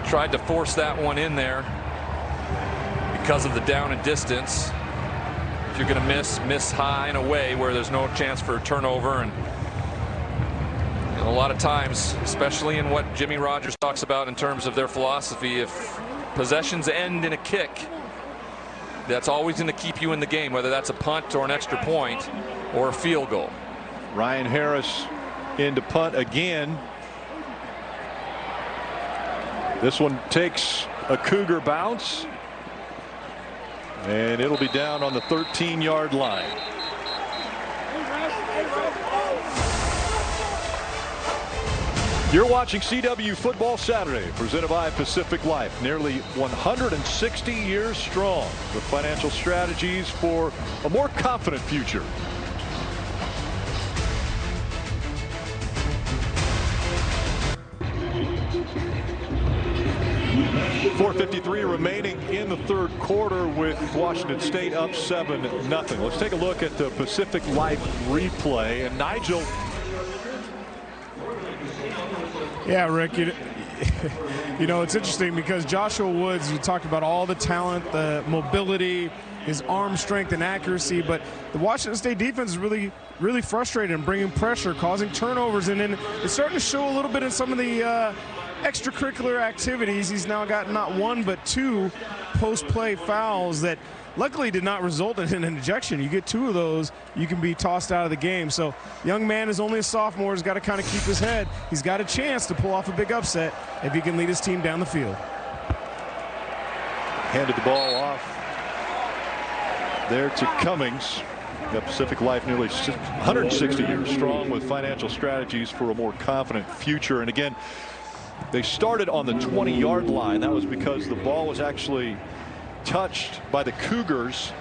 tried to force that one in there because of the down and distance. If you're going to miss high and away where there's no chance for a turnover. And a lot of times, especially in what Jimmy Rogers talks about in terms of their philosophy, if possessions end in a kick, that's always going to keep you in the game, whether that's a punt or an extra point or a field goal. Ryan Harris into punt again. This one takes a Cougar bounce, and it'll be down on the 13-yard line. You're watching CW Football Saturday, presented by Pacific Life. Nearly 160 years strong with financial strategies for a more confident future. 4:53 remaining in the third quarter with Washington State up 7-0. Let's take a look at the Pacific Life replay. And Nigel. Yeah, Rick, you know, it's interesting because Joshua Woods, you talked about all the talent, the mobility, his arm strength and accuracy. But the Washington State defense is really, really frustrated and bringing pressure, causing turnovers, and then it's starting to show a little bit in some of the extracurricular activities. He's now got not one but two post-play fouls that luckily did not result in an ejection. You get two of those, you can be tossed out of the game. So young man is only a sophomore. He's got to kind of keep his head. He's got a chance to pull off a big upset if he can lead his team down the field. Handed the ball off there to Cummings. The Pacific Life nearly 160 years strong with financial strategies for a more confident future. And again, they started on the 20-yard line. That was because the ball was actually touched by the Cougars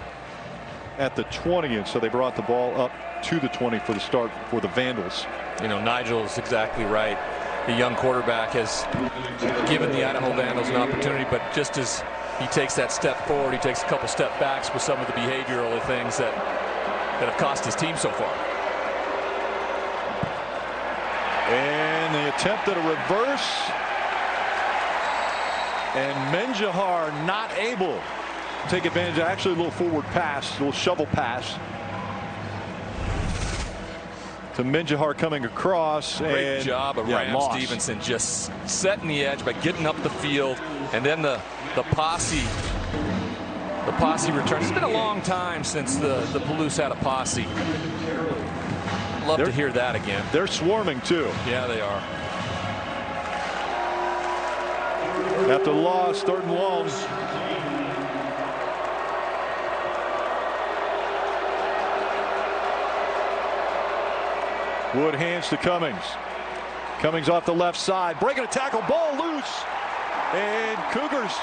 at the 20, and so they brought the ball up to the 20 for the start for the Vandals. You know, Nigel is exactly right. The young quarterback has given the Idaho Vandals an opportunity, but just as he takes that step forward, he takes a couple step backs with some of the behavioral things that have cost his team so far. And the attempt at a reverse, and Menjahar not able to take advantage of actually a little forward pass, a little shovel pass to Menjahar coming across. Great job of Ram Stevenson just setting the edge by getting up the field, and then the posse returns. It's been a long time since the Palouse had a posse. Love to hear that again. They're swarming too. Yeah, they are. After the loss, third and long. Wood hands to Cummings. Cummings off the left side, breaking a tackle, ball loose, and Cougars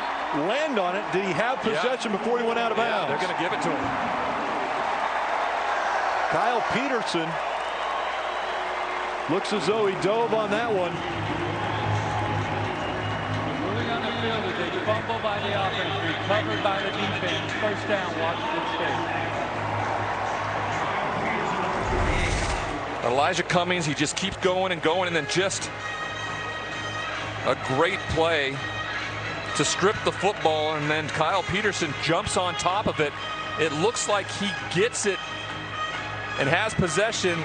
land on it. Did he have possession before he went out of bounds? They're going to give it to him. Kyle Peterson looks as though he dove on that one. Moving on the field is a fumble by the offense, recovered by the defense. First down, Washington State. Elijah Cummings, he just keeps going and going, and then just a great play to strip the football, and then Kyle Peterson jumps on top of it. It looks like he gets it and has possession.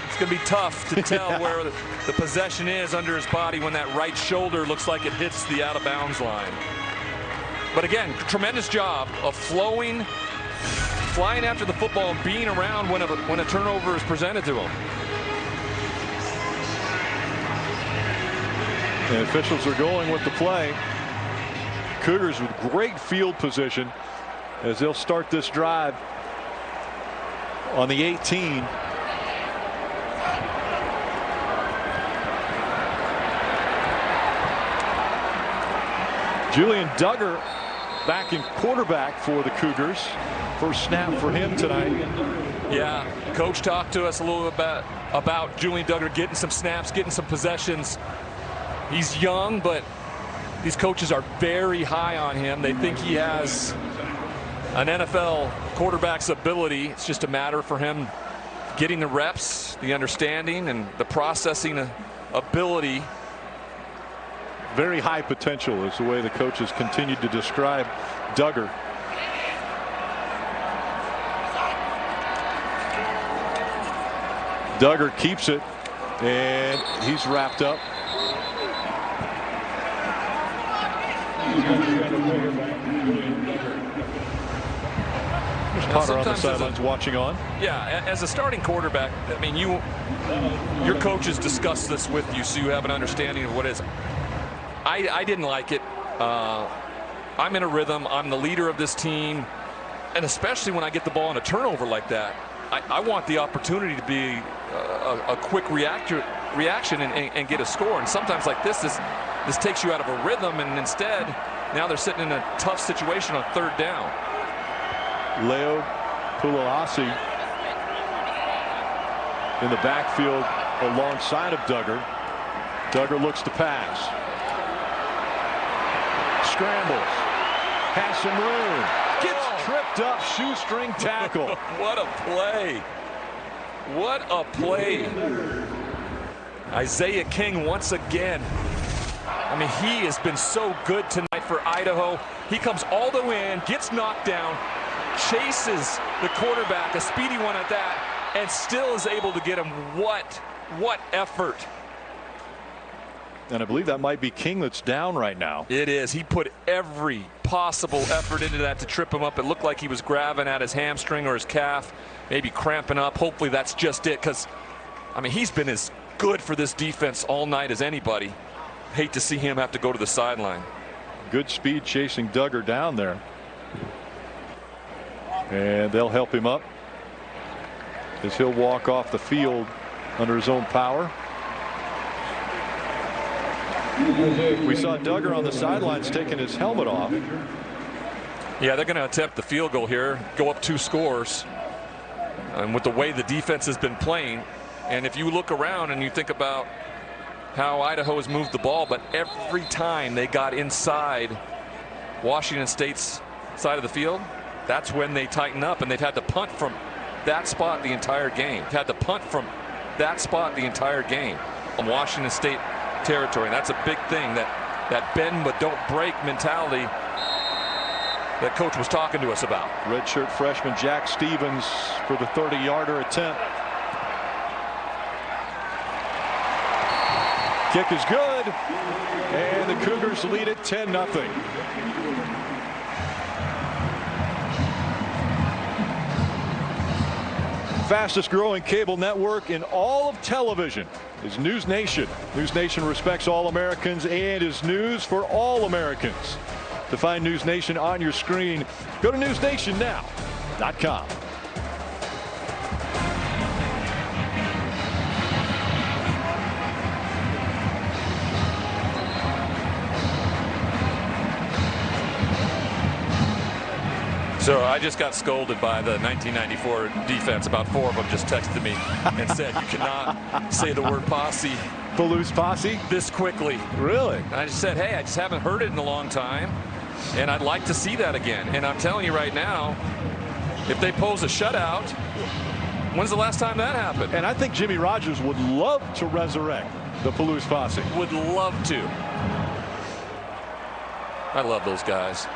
It's going to be tough to tell where the possession is under his body when that right shoulder looks like it hits the out-of-bounds line. But again, tremendous job of flying after the football and being around when a turnover is presented to him. And officials are going with the play. Cougars with great field position as they'll start this drive on the 18. Julian Duggar back in quarterback for the Cougars. First snap for him tonight. Yeah, coach talked to us a little bit about Julian Duggar getting some snaps, getting some possessions. He's young, but these coaches are very high on him. They think he has an NFL quarterback's ability. It's just a matter for him getting the reps, the understanding, and the processing ability. Very high potential is the way the coaches continued to describe Duggar. Duggar keeps it, and he's wrapped up. Potter on the sidelines watching on. Yeah, as a starting quarterback, I mean, your coaches discuss this with you, so you have an understanding of what it is. I didn't like it. I'm in a rhythm. I'm the leader of this team, and especially when I get the ball in a turnover like that, I want the opportunity to be a quick reaction and get a score. And sometimes like this takes you out of a rhythm, and instead now they're sitting in a tough situation on third down. Leo Pulalasi in the backfield alongside of Duggar. Duggar looks to pass. Scrambles. Has some room. Gets tripped up. Shoestring tackle. What a play. What a play. Isaiah King once again. I mean, he has been so good tonight for Idaho. He comes all the way in, gets knocked down, chases the quarterback, a speedy one at that, and still is able to get him. What effort. And I believe that might be King that's down right now. It is. He put every possible effort into that to trip him up. It looked like he was grabbing at his hamstring or his calf, maybe cramping up. Hopefully that's just it, because, I mean, he's been as good for this defense all night as anybody. Hate to see him have to go to the sideline. Good speed chasing Duggar down there. And they'll help him up as he'll walk off the field under his own power. We saw Duggar on the sidelines taking his helmet off. Yeah, they're going to attempt the field goal here, go up 2 scores. And with the way the defense has been playing, and if you look around and you think about how Idaho has moved the ball, but every time they got inside Washington State's side of the field, that's when they tighten up, and they've had to punt from that spot the entire game. Had to punt from that spot the entire game on Washington State territory. And that's a big thing, that bend but don't break mentality that coach was talking to us about. Redshirt freshman Jack Stevens for the 30-yarder attempt. Kick is good, and the Cougars lead it 10-0. Fastest growing cable network in all of television is News Nation. News Nation respects all Americans and is news for all Americans. To find News Nation on your screen, go to newsnationnow.com. So I just got scolded by the 1994 defense. About 4 of them just texted me and said, you cannot say the word posse. Palouse posse? This quickly. Really? And I just said, hey, I just haven't heard it in a long time, and I'd like to see that again. And I'm telling you right now, if they pose a shutout, when's the last time that happened? And I think Jimmy Rogers would love to resurrect the Palouse posse. Would love to. I love those guys.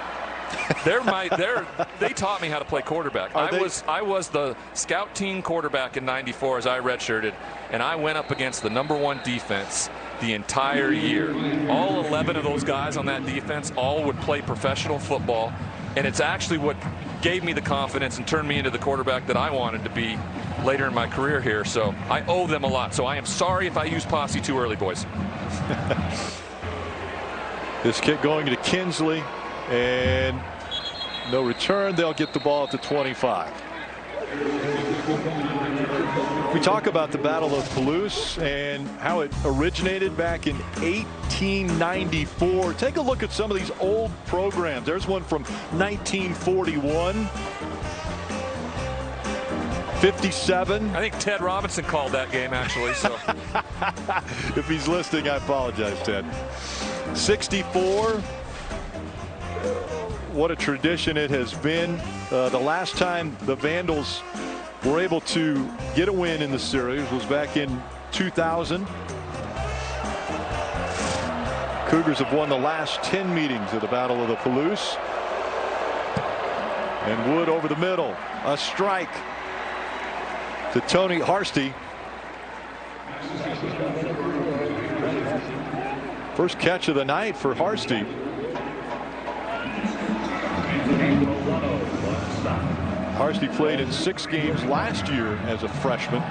They taught me how to play quarterback. I was the scout team quarterback in '94 as I redshirted, and I went up against the #1 defense the entire year. All 11 of those guys on that defense all would play professional football, and it's actually what gave me the confidence and turned me into the quarterback that I wanted to be later in my career here. So I owe them a lot. So I am sorry if I used posse too early, boys. This kick going to Kinsley. And no return. They'll get the ball at the 25. We talk about the Battle of Palouse and how it originated back in 1894. Take a look at some of these old programs. There's one from 1941. 57. I think Ted Robinson called that game, actually. So if he's listening, I apologize, Ted. 64. What a tradition it has been. The last time the Vandals were able to get a win in the series was back in 2000. Cougars have won the last 10 meetings of the Battle of the Palouse. And Wood over the middle. A strike to Tony Harsty. First catch of the night for Harsty. Harsty played in 6 games last year as a freshman.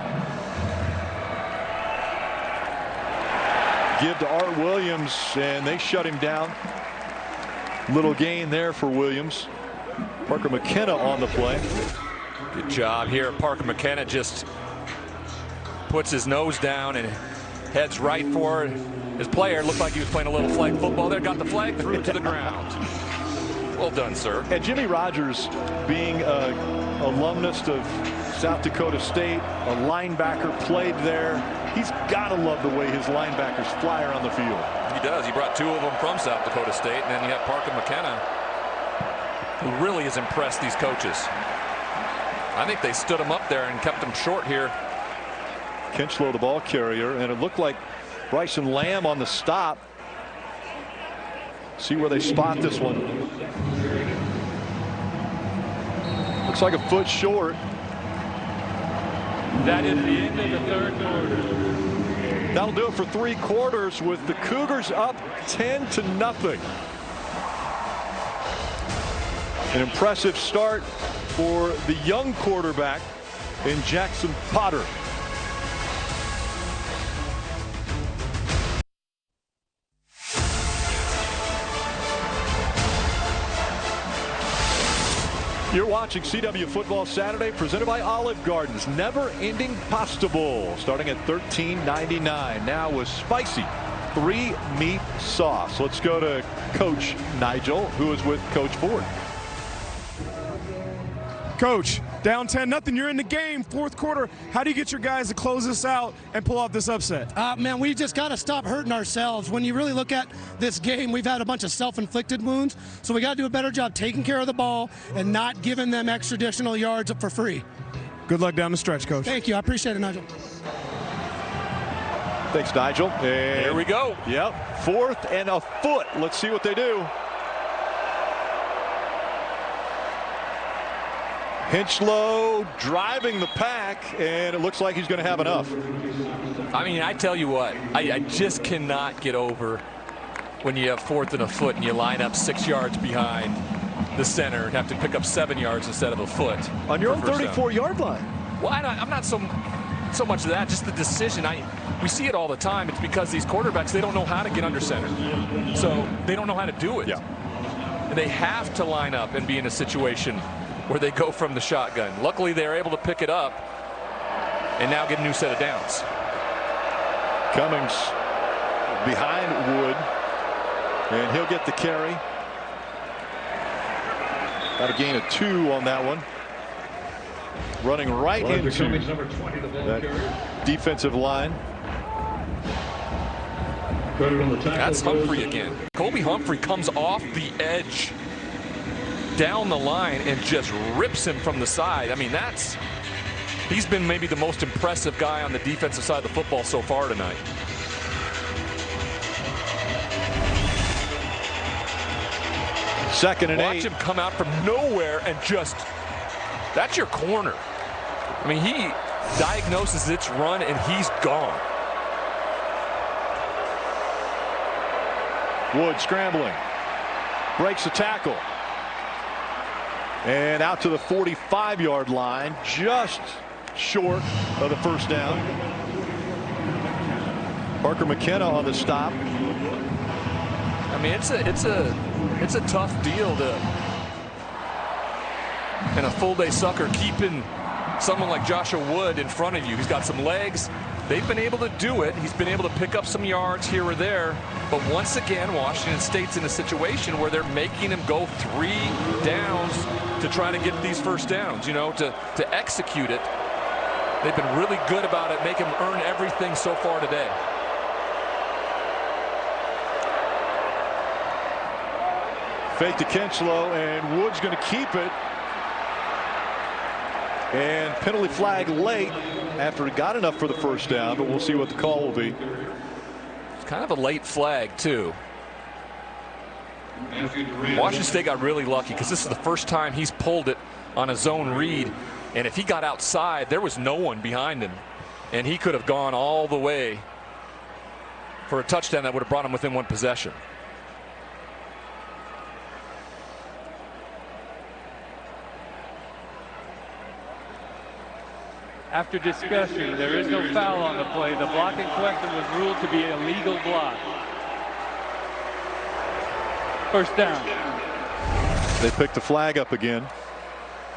Give to Art Williams, and they shut him down. Little gain there for Williams. Parker McKenna on the play. Good job here. Parker McKenna just puts his nose down and heads right for it. His player looked like he was playing a little flag football there. Got the flag through to the ground. Well done, sir. And Jimmy Rogers, being an alumnus of South Dakota State, a linebacker, played there. He's got to love the way his linebackers fly around the field. He does. He brought 2 of them from South Dakota State, and then you have Parker McKenna, who really has impressed these coaches. I think they stood him up there and kept him short here. Kinchlow, the ball carrier, and it looked like Bryson Lamb on the stop. See where they spot this one. Looks like a foot short. That is the end of the third quarter. That'll do it for 3 quarters with the Cougars up 10-0. An impressive start for the young quarterback in Jackson Potter. You're watching CW Football Saturday, presented by Olive Garden's never-ending pasta bowl, starting at $13.99. Now with spicy 3-meat sauce. Let's go to Coach Nigel, who is with Coach Ford. Coach, down 10-0. You're in the game, fourth quarter. How do you get your guys to close this out and pull off this upset? Man, we just got to stop hurting ourselves. When you really look at this game, we've had a bunch of self-inflicted wounds, so we got to do a better job taking care of the ball and not giving them extra additional yards up for free. Good luck down the stretch, Coach. Thank you. I appreciate it, Nigel. Thanks, Nigel. And here we go. Yep, 4th and a foot. Let's see what they do. Hinchlow driving the pack, and it looks like he's going to have enough. I mean, I tell you what, I just cannot get over when you have 4th and a foot and you line up 6 yards behind the center and have to pick up 7 yards instead of a foot. On your own 34-yard line. Well, I'm not so much of that, just the decision. We see it all the time. It's because these quarterbacks, they don't know how to get under center. So they don't know how to do it. Yeah. And they have to line up and be in a situation where they go from the shotgun. Luckily, they're able to pick it up and now get a new set of downs. Cummings behind Wood, and he'll get the carry. Got a gain of 2 on that one. Running right into that defensive line. That's Humphrey again. Colby Humphrey comes off the edge down the line and just rips him from the side. I mean, he's been maybe the most impressive guy on the defensive side of the football so far tonight. Second and 8. Watch him come out from nowhere and just, that's your corner. I mean, he diagnoses its run and he's gone. Wood scrambling, breaks the tackle, and out to the 45-yard line, just short of the first down. Parker McKenna on the stop. I mean, it's a tough deal to, in a full-day sucker, keeping someone like Joshua Wood in front of you. He's got some legs. They've been able to do it. He's been able to pick up some yards here or there. But once again, Washington State's in a situation where they're making him go 3 downs to try to get these first downs, you know, to execute it. They've been really good about it, make him earn everything so far today. Fake to Kinchlow, and Wood's going to keep it. And penalty flag late after he got enough for the first down, but we'll see what the call will be. It's kind of a late flag, too. Washington State got really lucky because this is the first time he's pulled it on a zone read. And if he got outside, there was no one behind him. And he could have gone all the way for a touchdown that would have brought him within 1 possession. After discussion, there is no foul on the play. The block in question was ruled to be a legal block. First down. They picked the flag up again.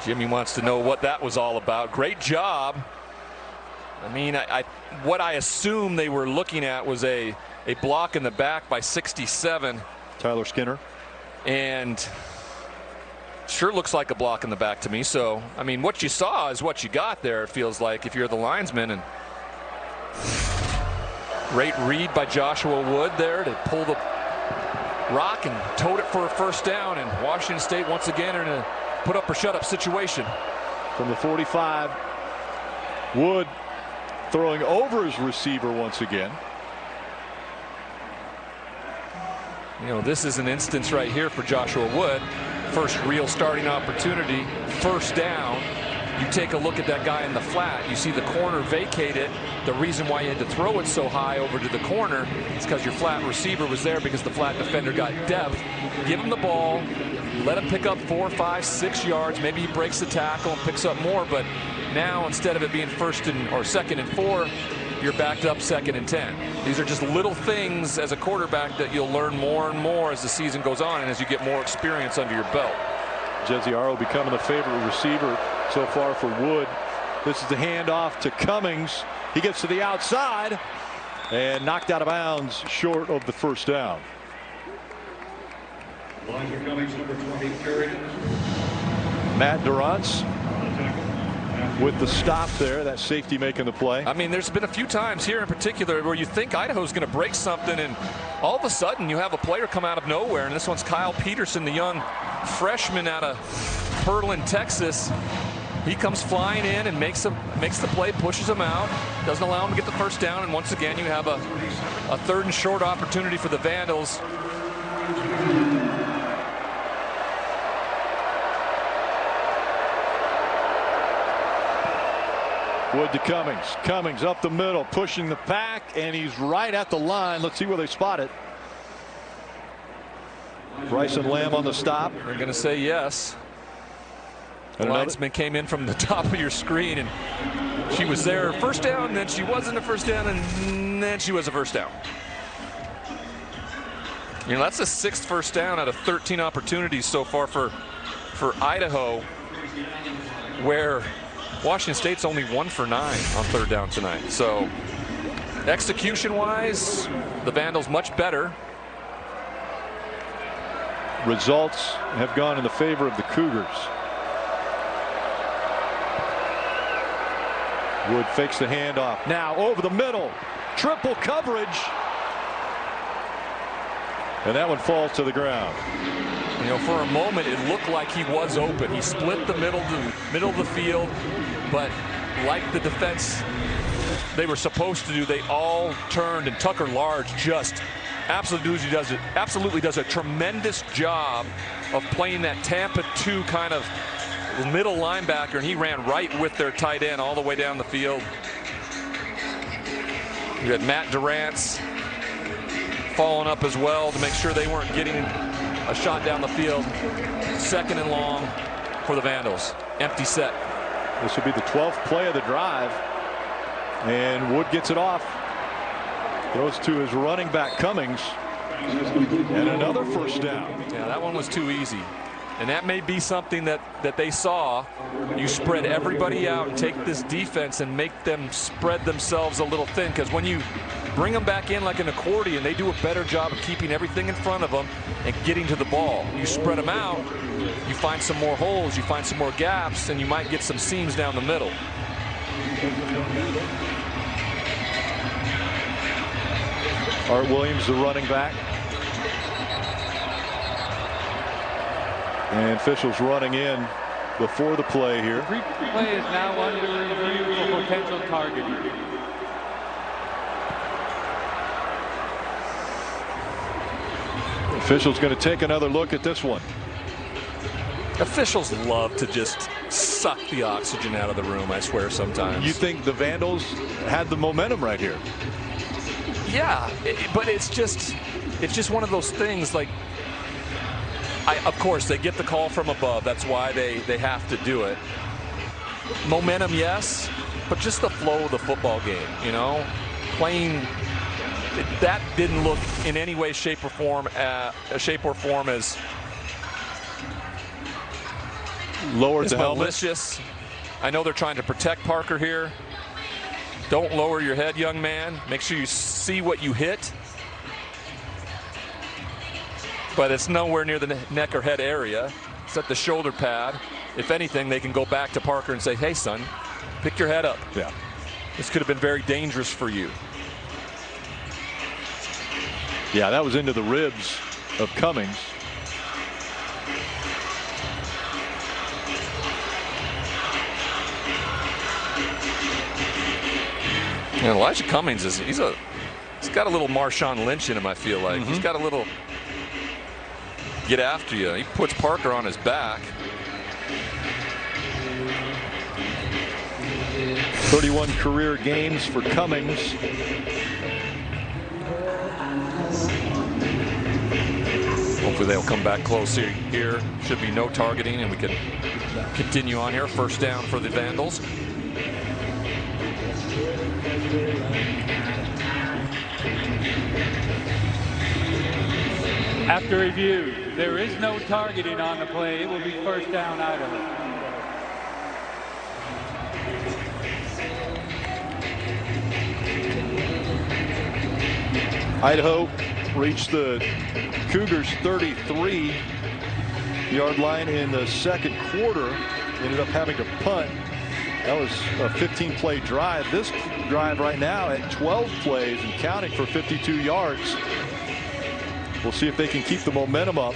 Jimmy wants to know what that was all about. Great job. I mean, what I assume they were looking at was a block in the back by 67. Tyler Skinner. And sure looks like a block in the back to me. So, I mean, what you saw is what you got there, it feels like, if you're the linesman. And great read by Joshua Wood there to pull the rock and tote it for a first down. And Washington State once again are in a put up or shut up situation. From the 45, Wood throwing over his receiver once again. You know, this is an instance right here for Joshua Wood. first real starting opportunity, first down. You take a look at that guy in the flat. You see the corner vacate it. The reason why you had to throw it so high over to the corner is because your flat receiver was there because the flat defender got depth. Give him the ball. Let him pick up 4, 5, 6 yards. Maybe he breaks the tackle and picks up more. But now instead of it being second and 4, you're backed up 2nd and 10. These are just little things as a quarterback that you'll learn more and more as the season goes on and as you get more experience under your belt. Jesiaro becoming the favorite receiver so far for Wood. This is the handoff to Cummings. He gets to the outside and knocked out of bounds short of the first down. Line for Cummings, number 20, carried. Matt Durrance with the stop there. That safety making the play. I mean, there's been a few times here in particular where you think Idaho's going to break something, and all of a sudden you have a player come out of nowhere. And this one's Kyle Peterson, the young freshman out of Pearland, Texas. He comes flying in and makes the play, pushes him out, doesn't allow him to get the first down, and once again you have a 3rd and short opportunity for the Vandals. Wood to Cummings. Cummings up the middle, pushing the pack, and he's right at the line. Let's see where they spot it. Bryson Lamb on the stop. They're going to say yes. The linesman came in from the top of your screen, and she was there first down, and then she wasn't a first down, and then she was a first down. You know, that's the 6th first down out of 13 opportunities so far for Idaho, where Washington State's only 1 for 9 on 3rd down tonight. So execution-wise, the Vandals much better. Results have gone in the favor of the Cougars. Wood fakes the handoff. Now over the middle. Triple coverage. And that one falls to the ground. You know, for a moment it looked like he was open. He split the middle of the field, but like the defense they were supposed to do, they all turned, and Tucker Large just absolutely does a tremendous job of playing that Tampa 2 kind of middle linebacker, and he ran right with their tight end all the way down the field. You had Matt Durrance following up as well to make sure they weren't getting a shot down the field. 2nd and long for the Vandals. Empty set. This will be the 12th play of the drive, and Wood gets it off. Throws to his running back Cummings, and another first down. Yeah, that one was too easy. And that may be something that they saw. You spread everybody out and take this defense and make them spread themselves a little thin, because when you bring them back in like an accordion, they do a better job of keeping everything in front of them and getting to the ball. You spread them out, you find some more holes, you find some more gaps, and you might get some seams down the middle. Art Williams, the running back. And officials running in before the play here. The play is now under review for potential targeting. Officials going to take another look at this one. Officials love to just suck the oxygen out of the room, I swear, sometimes. You think the Vandals had the momentum right here? Yeah, but it's just one of those things. Like, of course, they get the call from above. That's why they have to do it. Momentum, yes, but just the flow of the football game, you know, playing. That didn't look in any way, shape, or form as lowered the helmet. Malicious. I know they're trying to protect Parker here. Don't lower your head, young man. Make sure you see what you hit. But it's nowhere near the neck or head area. It's at the shoulder pad. If anything, they can go back to Parker and say, hey, son, pick your head up. Yeah. This could have been very dangerous for you. Yeah, that was into the ribs of Cummings. And Elijah Cummings he's got a little Marshawn Lynch in him, I feel like. He's got a little get after you. He puts Parker on his back. 31 career games for Cummings. Hopefully they'll come back close here. Should be no targeting, and we can continue on here. First down for the Vandals. After review, there is no targeting on the play. It will be first down, Idaho. Idaho reached the Cougars' 33-yard line in the second quarter. Ended up having to punt. That was a 15-play drive. This drive right now at 12 plays and counting for 52 yards. We'll see if they can keep the momentum up.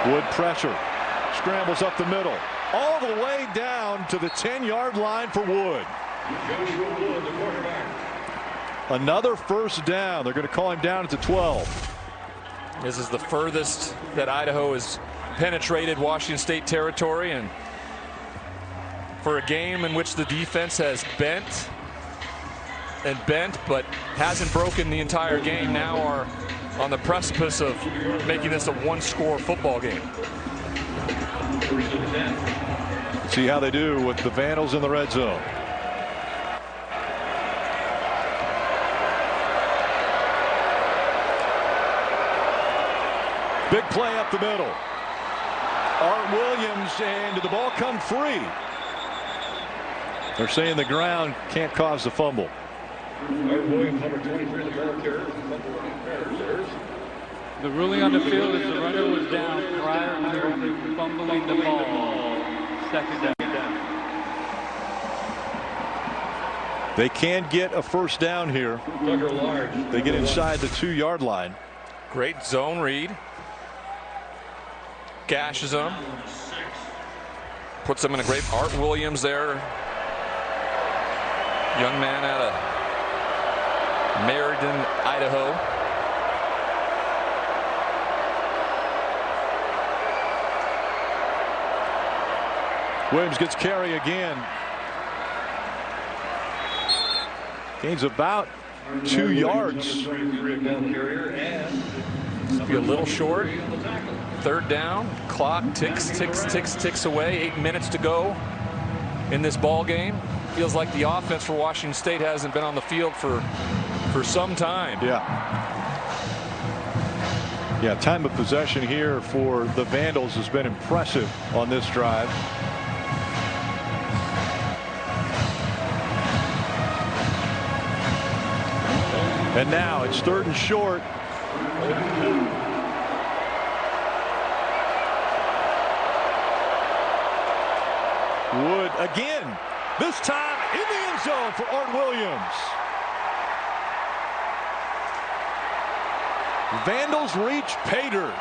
Wood pressure, scrambles up the middle, all the way down to the 10-yard line for Wood. Another first down. They're going to call him down at the 12. This is the furthest that Idaho has penetrated Washington State territory, and for a game in which the defense has bent but hasn't broken the entire game, now are on the precipice of making this a one-score football game. See how they do with the Vandals in the red zone. Big play up the middle. Art Williams, and did the ball come free? They're saying the ground can't cause the fumble. Art Williams, number 23, the ball carrier. The ruling on the field is the runner was down prior to fumbling the ball. Second down. They can get a first down here. They get inside the 2-yard line. Great zone read. Gashes them. Puts them in a great. Art Williams there. Young man out of Meriden, Idaho. Williams gets carry again. Gains about 2 yards. Be a little short. Third down. Clock ticks away. 8 minutes to go in this ball game. Feels like the offense for Washington State hasn't been on the field for some time. Yeah, time of possession here for the Vandals has been impressive on this drive. And now it's 3rd and short. Wood again, this time in the end zone for Art Williams. Vandals reach Pater.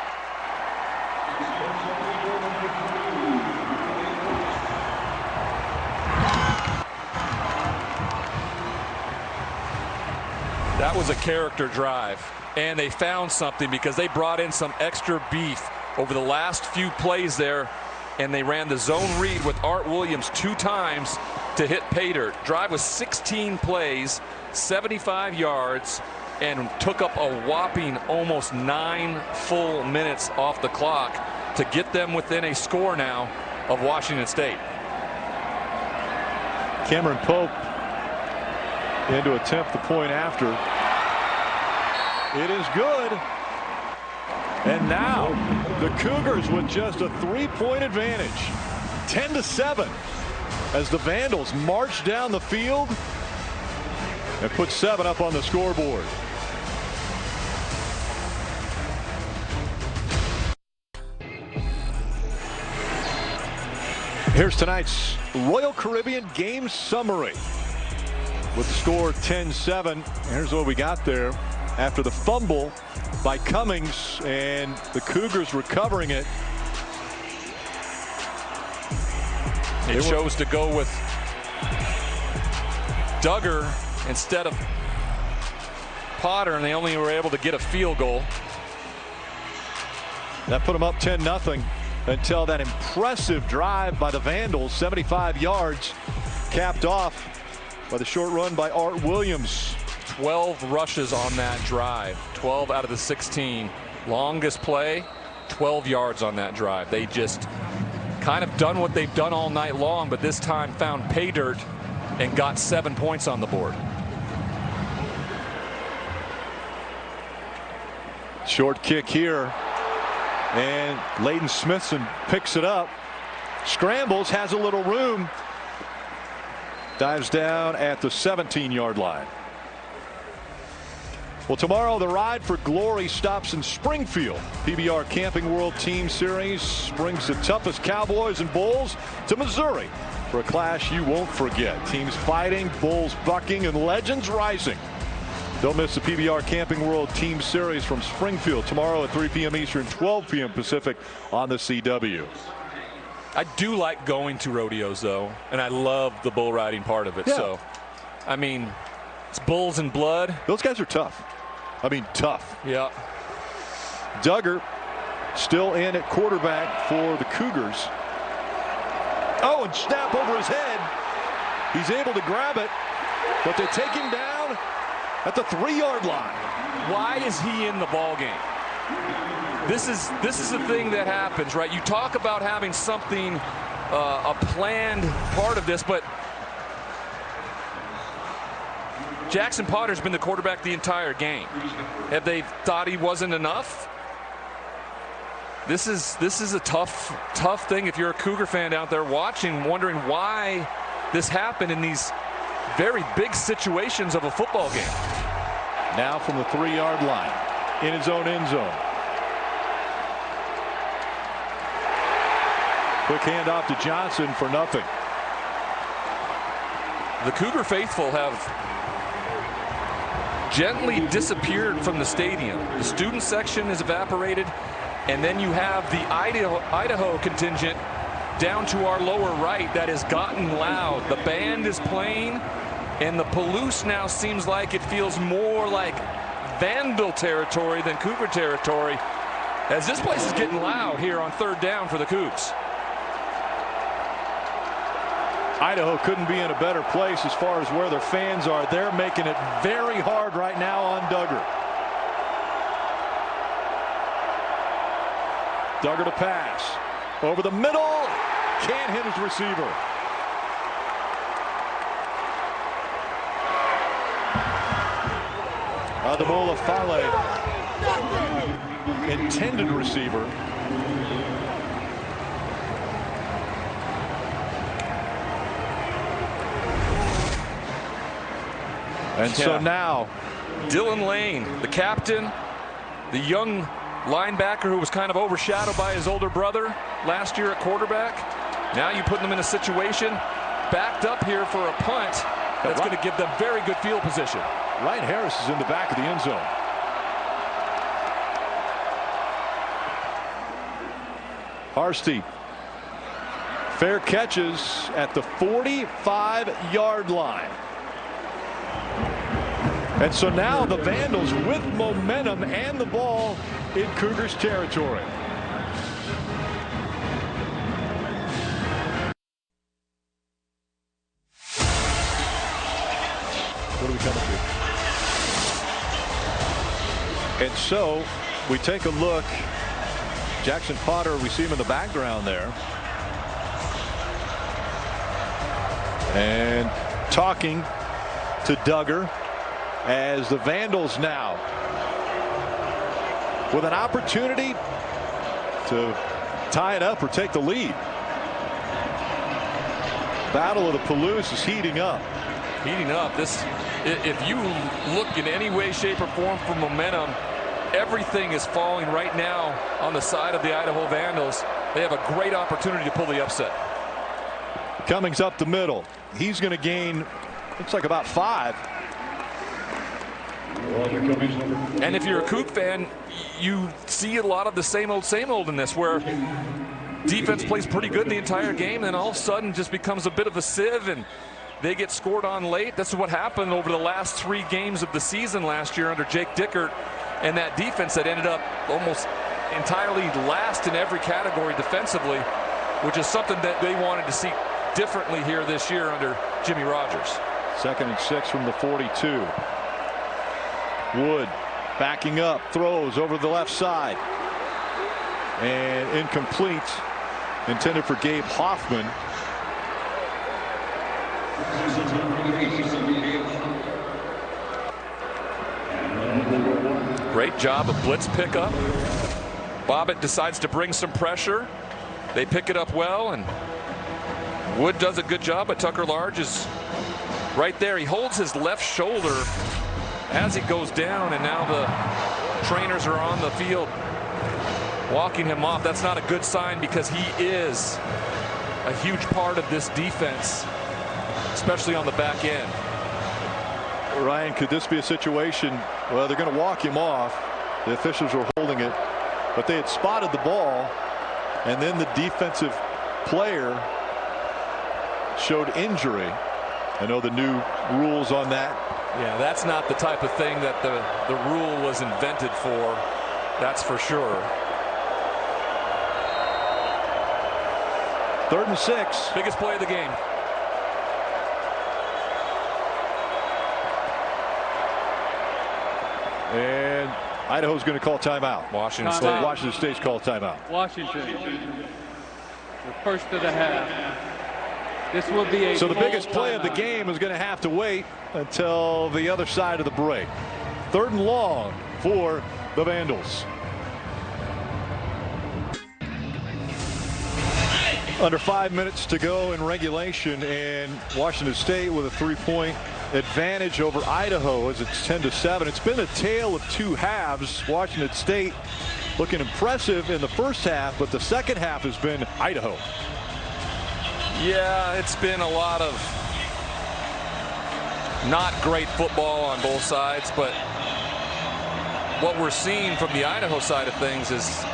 That was a character drive, and they found something because they brought in some extra beef over the last few plays there, and they ran the zone read with Art Williams 2 times to hit Pater. Drive was 16 plays, 75 yards, and took up a whopping almost 9 full minutes off the clock to get them within a score now of Washington State. Cameron Pope in to attempt the point after. It is good. And now the Cougars with just a 3-point advantage. 10-7 as the Vandals march down the field and put 7 up on the scoreboard. Here's tonight's Royal Caribbean game summary. With the score 10-7, here's what we got there. after the fumble by Cummings, and the Cougars recovering it. They chose to go with Duggar instead of Potter, and they only were able to get a field goal. That put them up 10-0 until that impressive drive by the Vandals, 75 yards, capped off by the short run by Art Williams. 12 rushes on that drive, 12 out of the 16. Longest play, 12 yards on that drive. They just kind of done what they've done all night long, but this time found pay dirt and got 7 points on the board. Short kick here, and Layden Smithson picks it up, scrambles, has a little room, dives down at the 17-yard line. Well, tomorrow the Ride for Glory stops in Springfield. PBR Camping World Team Series brings the toughest Cowboys and Bulls to Missouri for a clash you won't forget. Teams fighting, bulls bucking, and legends rising. Don't miss the PBR Camping World Team Series from Springfield tomorrow at 3 p.m. Eastern, 12 p.m. Pacific on the CW. I do like going to rodeos, though, and I love the bull riding part of it. Yeah. So, I mean, it's bulls and blood. Those guys are tough. I mean, tough. Yeah. Duggar still in at quarterback for the Cougars. Oh, and snap over his head. He's able to grab it, but they take him down at the 3-yard line. Why is he in the ball game? This is the thing that happens, right? You talk about having something, a planned part of this, but Jackson Potter's been the quarterback the entire game. Have they thought he wasn't enough? This is a tough thing if you're a Cougar fan out there watching, wondering why this happened in these very big situations of a football game. Now from the 3-yard line, in his own end zone. Quick handoff to Johnson for nothing. The Cougar faithful have gently disappeared from the stadium. The student section is evaporated, and then you have the Idaho contingent down to our lower right that has gotten loud. The band is playing, and the Palouse now seems like it feels more like Vandal territory than Cougar territory, as this place is getting loud here on 3rd down for the Cougs. Idaho couldn't be in a better place as far as where their fans are. They're making it very hard right now on Duggar. Duggar to pass. Over the middle. Can't hit his receiver. Adamola Fale, intended receiver. And so now Dylan Lane, the captain, the young linebacker who was kind of overshadowed by his older brother last year at quarterback. Now you put them in a situation backed up here for a punt that's going to give them very good field position. Ryan Harris is in the back of the end zone. Harsty. Fair catches at the 45-yard line. And so now the Vandals with momentum and the ball in Cougars territory. What are we coming to? And so we take a look. Jackson Potter, we see him in the background there. And talking to Duggar as the Vandals now with an opportunity to tie it up or take the lead. Battle of the Palouse is heating up. Heating up. This, if you look in any way, shape, or form for momentum, everything is falling right now on the side of the Idaho Vandals. They have a great opportunity to pull the upset. Cummings up the middle. He's going to gain, looks like about 5. And if you're a Coug fan, you see a lot of the same old in this, where defense plays pretty good the entire game, and all of a sudden just becomes a bit of a sieve, and they get scored on late. That's what happened over the last 3 games of the season last year under Jake Dickert, and that defense that ended up almost entirely last in every category defensively, which is something that they wanted to see differently here this year under Jimmy Rogers. 2nd and 6 from the 42. Wood backing up, throws over the left side, and incomplete, intended for Gabe Hoffman. Great job of blitz pickup. Bobbitt decides to bring some pressure. They pick it up well, and Wood does a good job, but Tucker Large is right there. He holds his left shoulder as he goes down, and now the trainers are on the field walking him off. That's not a good sign, because he is a huge part of this defense, especially on the back end. Ryan, could this be a situation? Well, they're going to walk him off. The officials were holding it, but they had spotted the ball, and then the defensive player showed injury. I know the new rules on that. Yeah, that's not the type of thing that the rule was invented for. That's for sure. 3rd and 6. Biggest play of the game. And Idaho's going to call timeout. Washington State. State. Washington State's called timeout. Washington, the first of the half. This will be a So the biggest play timeout. of the game is going to have to wait until the other side of the break. 3rd and long for the Vandals. Under 5 minutes to go in regulation, and Washington State with a 3-point advantage over Idaho as it's 10-7. It's been a tale of 2 halves. Washington State looking impressive in the first half, but the second half has been Idaho. Yeah, it's been a lot of not great football on both sides, but what we're seeing from the Idaho side of things is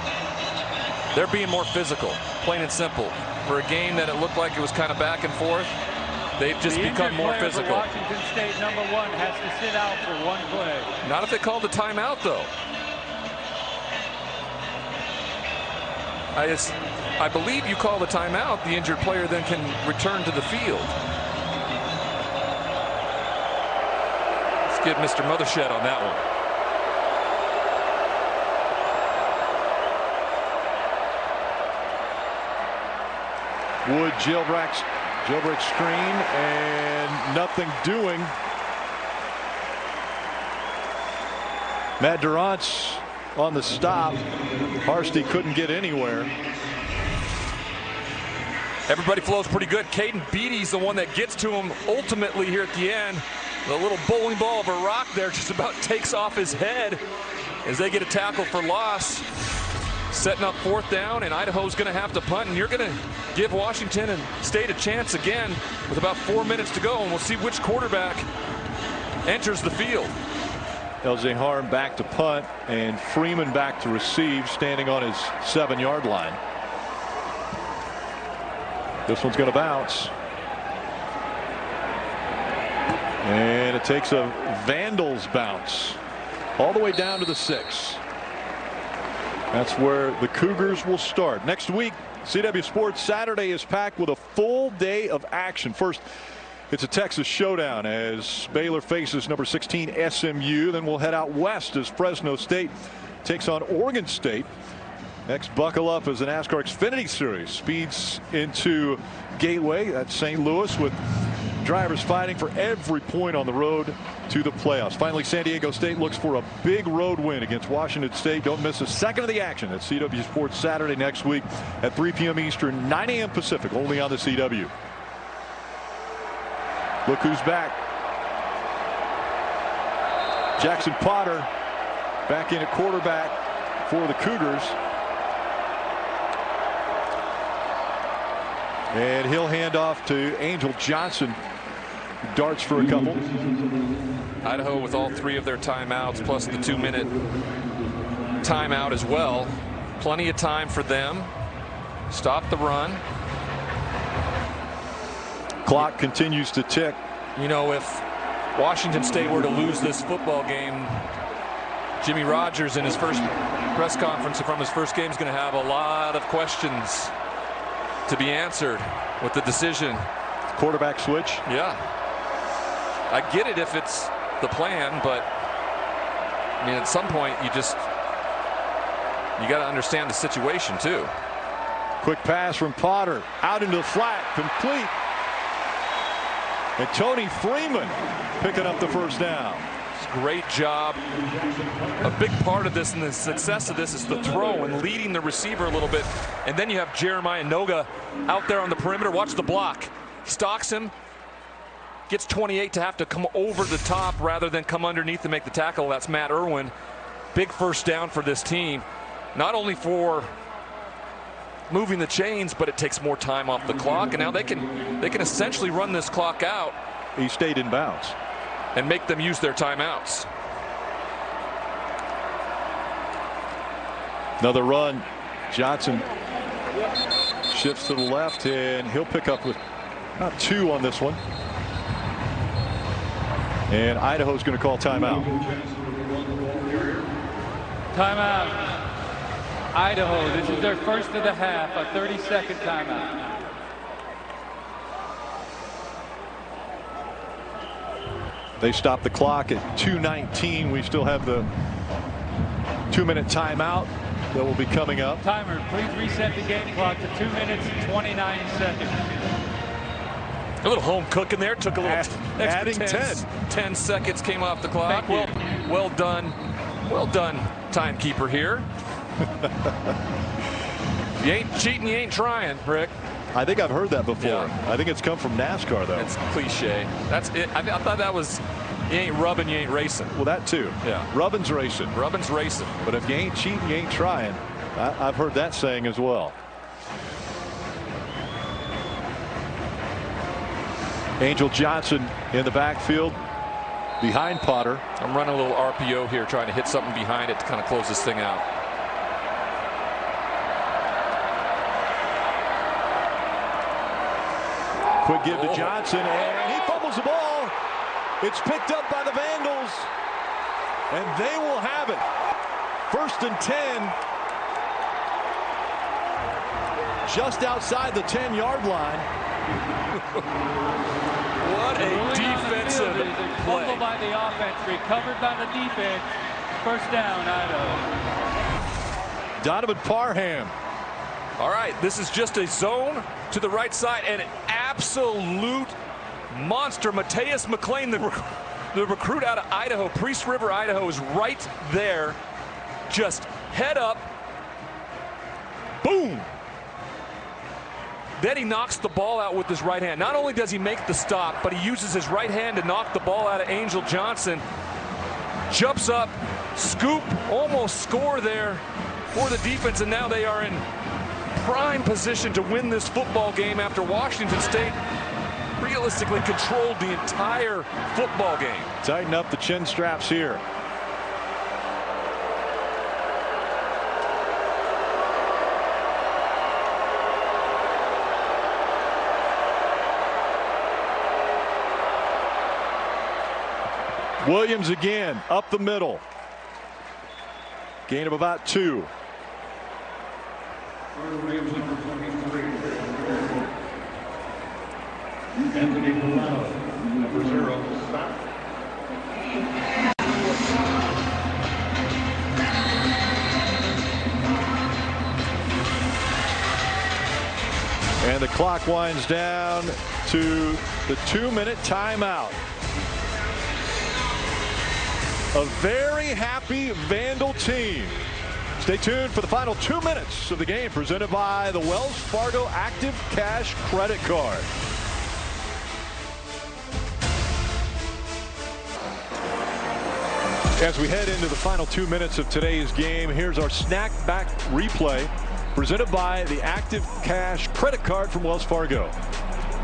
they're being more physical, plain and simple. For a game that it looked like it was kind of back and forth, they've just become more physical. Washington State, number 1, has to sit out for 1 play. Not if they called the timeout, though. I believe you call the timeout, the injured player then can return to the field. Let's give Mr. Mothershed on that one. Wood jailbreak screen, and nothing doing. Matt Durant's on the stop. Harsty couldn't get anywhere. Everybody flows pretty good. Caden Beatty's the one that gets to him ultimately here at the end. The little bowling ball of a rock there just about takes off his head as they get a tackle for loss. Setting up 4th down, and Idaho's going to have to punt, and you're going to give Washington and State a chance again with about 4 minutes to go, and we'll see which quarterback enters the field. LJ Harm back to punt, and Freeman back to receive, standing on his 7-yard line. This one's going to bounce. And it takes a Vandals bounce all the way down to the 6. That's where the Cougars will start. Next week, CW Sports Saturday is packed with a full day of action. First, it's a Texas showdown as Baylor faces number 16 SMU. Then we'll head out west as Fresno State takes on Oregon State. Next, buckle up as the NASCAR Xfinity Series speeds into Gateway. That's St. Louis, with drivers fighting for every point on the road to the playoffs. Finally, San Diego State looks for a big road win against Washington State. Don't miss a second of the action at CW Sports Saturday next week at 3 p.m. Eastern, 9 a.m. Pacific, only on the CW. Look who's back. Jackson Potter back in at quarterback for the Cougars. And he'll hand off to Angel Johnson darts for a couple. Idaho with all 3 of their timeouts plus the 2-minute timeout as well. Plenty of time for them. Stop the run. Clock continues to tick. You know, if Washington State were to lose this football game, Jimmy Rogers in his first press conference from his first game is going to have a lot of questions to be answered with the decision. Quarterback switch. Yeah. I get it if it's the plan, but I mean, at some point you got to understand the situation too. Quick pass from Potter out into the flat, complete. And Tony Freeman picking up the first down. Great job. A big part of this and the success of this is the throw and leading the receiver a little bit. And then you have Jeremiah Noga out there on the perimeter. Watch the block. Stalks him. Gets 28 to have to come over the top rather than come underneath to make the tackle. That's Matt Irwin. Big first down for this team. Not only for moving the chains, but it takes more time off the clock. And now they can essentially run this clock out. He stayed in bounds. And make them use their timeouts. Another run. Johnson shifts to the left, and he'll pick up with about 2 on this one. And Idaho's going to call timeout. Timeout. Idaho, this is their first of the half, a 30-second timeout. They stop the clock at 2:19. We still have the 2-minute timeout that will be coming up. Timer, please reset the game clock to 2 minutes and 29 seconds. A little home cooking there. Took a little adding 10 seconds came off the clock. Well done. Well done, timekeeper here. You ain't cheating, you ain't trying, Rick. I think I've heard that before. Yeah. I think it's come from NASCAR, though. It's cliche. That's it. I thought that was, you ain't rubbing, you ain't racing. Well, that too. Yeah. Rubbin's racing. Rubbin's racing. But if you ain't cheating, you ain't trying. I've heard that saying as well. Angel Johnson in the backfield behind Potter. I'm running a little RPO here, trying to hit something behind it to kind of close this thing out. Quick give to Johnson, and he fumbles the ball. It's picked up by the Vandals, and they will have it. 1st and 10, just outside the 10-yard line. What a defensive play. Fumbled by the offense, recovered by the defense. First down, Idaho. Donovan Parham. All right, this is just a zone to the right side, and an absolute monster. Mateus McLean, the recruit out of Idaho, Priest River, Idaho, is right there. Just head up. Boom. Then he knocks the ball out with his right hand. Not only does he make the stop, but he uses his right hand to knock the ball out of Angel Johnson. Jumps up, scoop, almost score there for the defense, and now they are in prime position to win this football game after Washington State realistically controlled the entire football game. Tighten up the chin straps here. Williams again up the middle. Gain of about 2. Anthony Milano, number 0, stop. And the clock winds down to the 2-minute timeout. A very happy Vandal team. Stay tuned for the final 2 minutes of the game, presented by the Wells Fargo Active Cash Credit Card. As we head into the final 2 minutes of today's game, here's our snack back replay presented by the Active Cash Credit Card from Wells Fargo.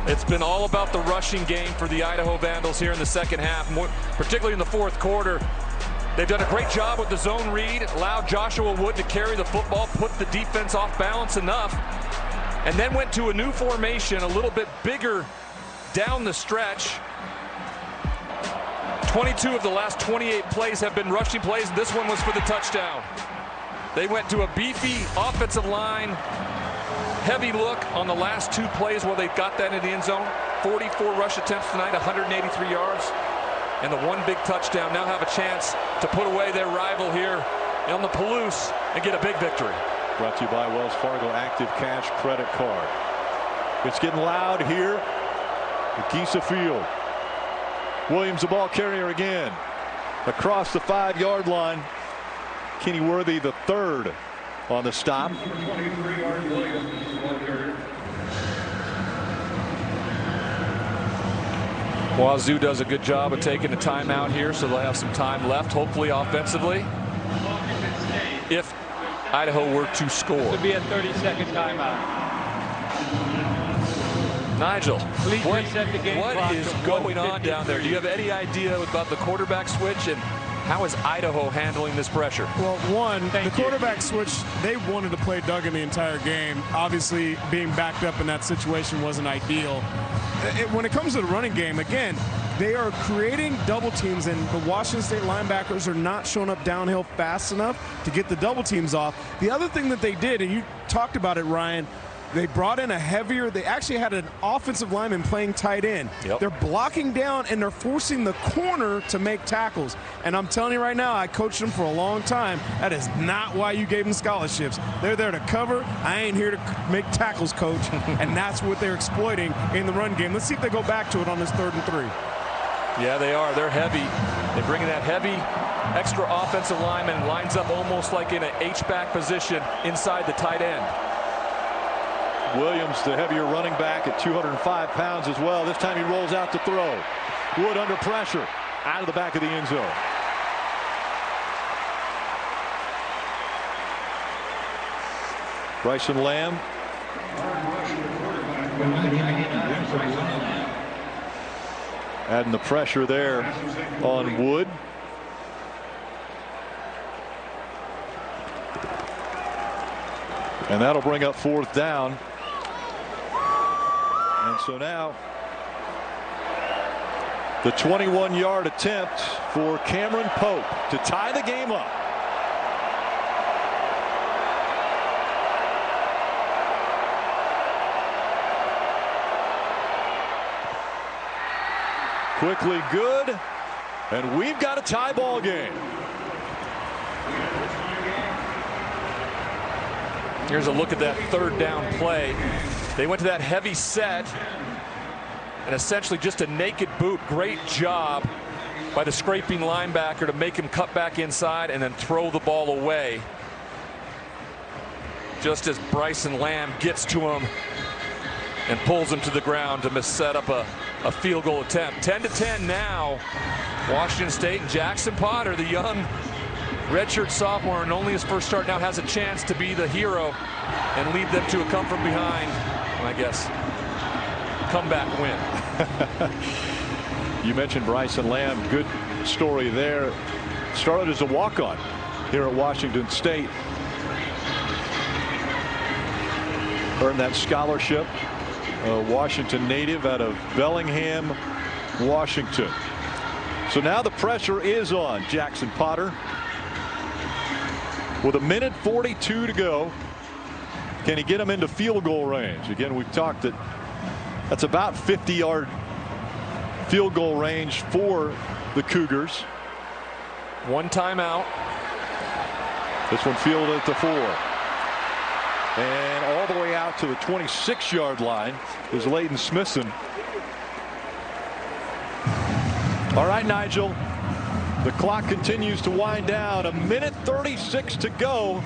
It's been all about the rushing game for the Idaho Vandals here in the second half, particularly in the fourth quarter. They've done a great job with the zone read, allowed Joshua Wood to carry the football, put the defense off balance enough, and then went to a new formation, a little bit bigger down the stretch. 22 of the last 28 plays have been rushing plays, and this one was for the touchdown. They went to a beefy offensive line, heavy look on the last 2 plays where they got that in the end zone. 44 rush attempts tonight, 183 yards, and the 1 big touchdown. Now have a chance to put away their rival here on the Palouse and get a big victory. Brought to you by Wells Fargo Active Cash Credit Card. It's getting loud here at Gisa Field. Williams, the ball carrier again. Across the 5-yard line. Kenny Worthy, the third on the stop. Wazoo does a good job of taking a timeout here, so they'll have some time left, hopefully offensively, if Idaho were to score. It would be a 30-second timeout. Nigel, what clock is going on down there? Do you have any idea about the quarterback switch, and how is Idaho handling this pressure? Well, one, the quarterback switch, they wanted to play Duggan the entire game. Obviously, being backed up in that situation wasn't ideal. When it comes to the running game, again, they are creating double teams, and the Washington State linebackers are not showing up downhill fast enough to get the double teams off. The other thing that they did, and you talked about it, Ryan, they brought in they actually had an offensive lineman playing tight end. Yep. They're blocking down, and they're forcing the corner to make tackles. And I'm telling you right now, I coached them for a long time. That is not why you gave them scholarships. They're there to cover. I ain't here to make tackles, coach. And that's what they're exploiting in the run game. Let's see if they go back to it on this 3rd and 3. Yeah, they are. They're heavy. They bring in that heavy extra offensive lineman, lines up almost like in an H-back position inside the tight end. Williams, the heavier running back at 205 pounds as well. This time he rolls out to throw. Wood under pressure, out of the back of the end zone. Bryson Lamb. Adding the pressure there on Wood. And that'll bring up 4th down. And so now the 21-yard attempt for Cameron Pope to tie the game up. Quickly good, and we've got a tie ball game. Here's a look at that 3rd down play. They went to that heavy set and essentially just a naked boot. Great job by the scraping linebacker to make him cut back inside and then throw the ball away. Just as Bryson Lamb gets to him and pulls him to the ground to set up a field goal attempt. 10-10 now. Washington State and Jackson Potter, the young redshirt sophomore and only his first start, now has a chance to be the hero and lead them to a come from behind, I guess, comeback win. You mentioned Bryson Lamb. Good story there. Started as a walk-on here at Washington State. Earned that scholarship. A Washington native out of Bellingham, Washington. So now the pressure is on Jackson Potter. With 1:42 to go, can he get him into field goal range? Again, we've talked that that's about 50-yard field goal range for the Cougars. 1 timeout. This one fielded at the 4. And all the way out to the 26-yard line is Leighton Smithson. All right, Nigel. The clock continues to wind down. 1:36 to go.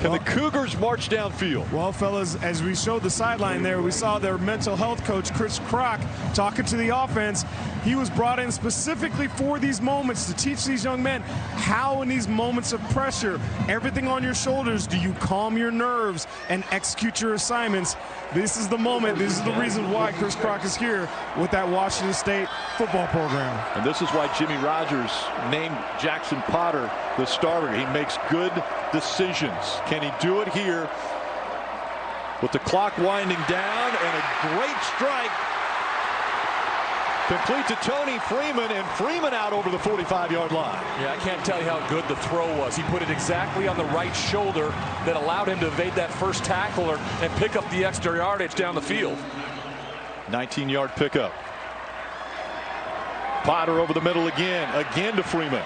Can the Cougars march downfield? Well, fellas, as we showed the sideline there, we saw their mental health coach, Chris Kroc, talking to the offense. He was brought in specifically for these moments to teach these young men how in these moments of pressure, everything on your shoulders, do you calm your nerves and execute your assignments. This is the moment. This is the reason why Chris Crock is here with that Washington State football program. And this is why Jimmy Rogers named Jackson Potter the starter. He makes good decisions. Can he do it here with the clock winding down, and a great strike complete to Tony Freeman, and Freeman out over the 45-yard line. Yeah, I can't tell you how good the throw was. He put it exactly on the right shoulder that allowed him to evade that first tackler and pick up the extra yardage down the field. 19-yard pickup. Potter over the middle again to Freeman.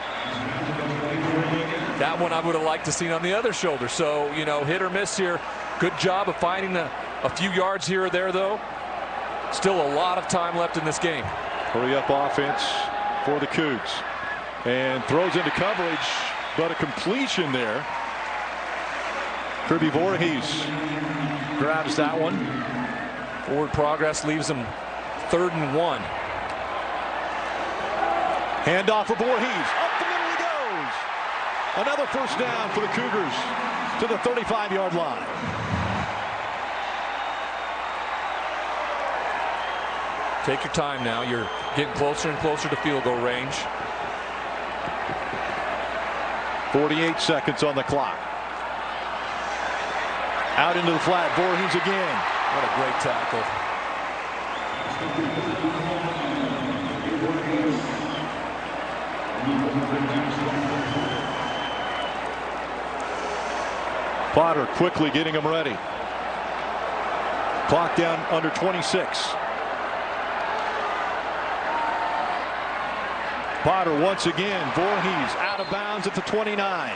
That one I would have liked to seen on the other shoulder. So, you know, hit or miss here. Good job of finding a few yards here or there, though. Still a lot of time left in this game. Hurry up offense for the Cougs. And throws into coverage, but a completion there. Kirby Voorhees grabs that one. Forward progress leaves him 3rd and 1. Handoff for Voorhees. Up the middle he goes. Another first down for the Cougars to the 35-yard line. Take your time now. You're getting closer and closer to field goal range. 48 seconds on the clock. Out into the flat. Voorhees again. What a great tackle. Potter quickly getting him ready. Clock down under 26. Potter once again. Voorhees out of bounds at the 29.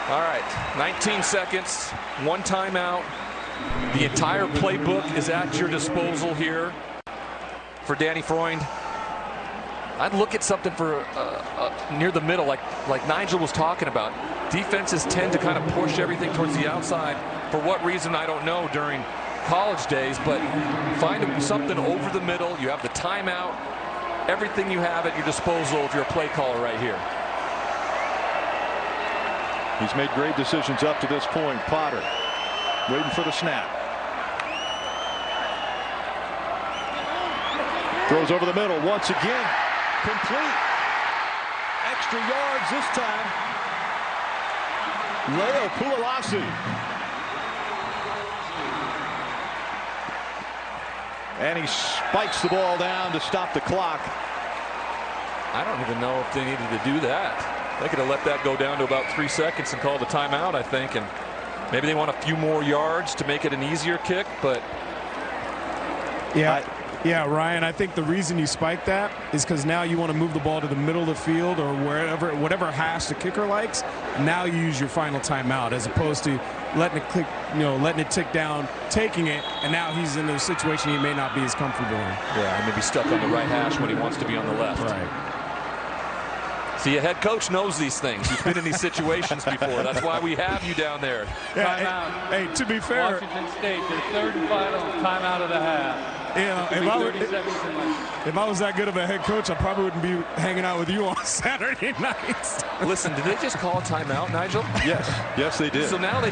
All right, 19 seconds, 1 timeout. The entire playbook is at your disposal here for Danny Freund. I'd look at something for near the middle, like Nigel was talking about. Defenses tend to kind of push everything towards the outside. For what reason, I don't know during college days, but find something over the middle. You have the timeout. Everything you have at your disposal if you're a play caller right here. He's made great decisions up to this point. Potter waiting for the snap. Throws over the middle once again. Complete. Extra yards this time. Leo Pulalasi. And he spikes the ball down to stop the clock. I don't even know if they needed to do that. They could have let that go down to about 3 seconds and called a timeout, I think. And maybe they want a few more yards to make it an easier kick, but yeah, Ryan, I think the reason you spike that is because now you want to move the ball to the middle of the field or whatever hash the kicker likes. Now you use your final timeout as opposed to letting it click, letting it tick down, taking it, and now he's in a situation he may not be as comfortable in. Yeah, he may be stuck on the right hash when he wants to be on the left. Right. See, a head coach knows these things. He's been in these situations before. That's why we have you down there. Yeah, Timeout. hey, to be fair, Washington State, their 3rd and final timeout of the half. If I was that good of a head coach, I probably wouldn't be hanging out with you on Saturday nights. Listen, did they just call a timeout, Nigel? Yes, they did. So now they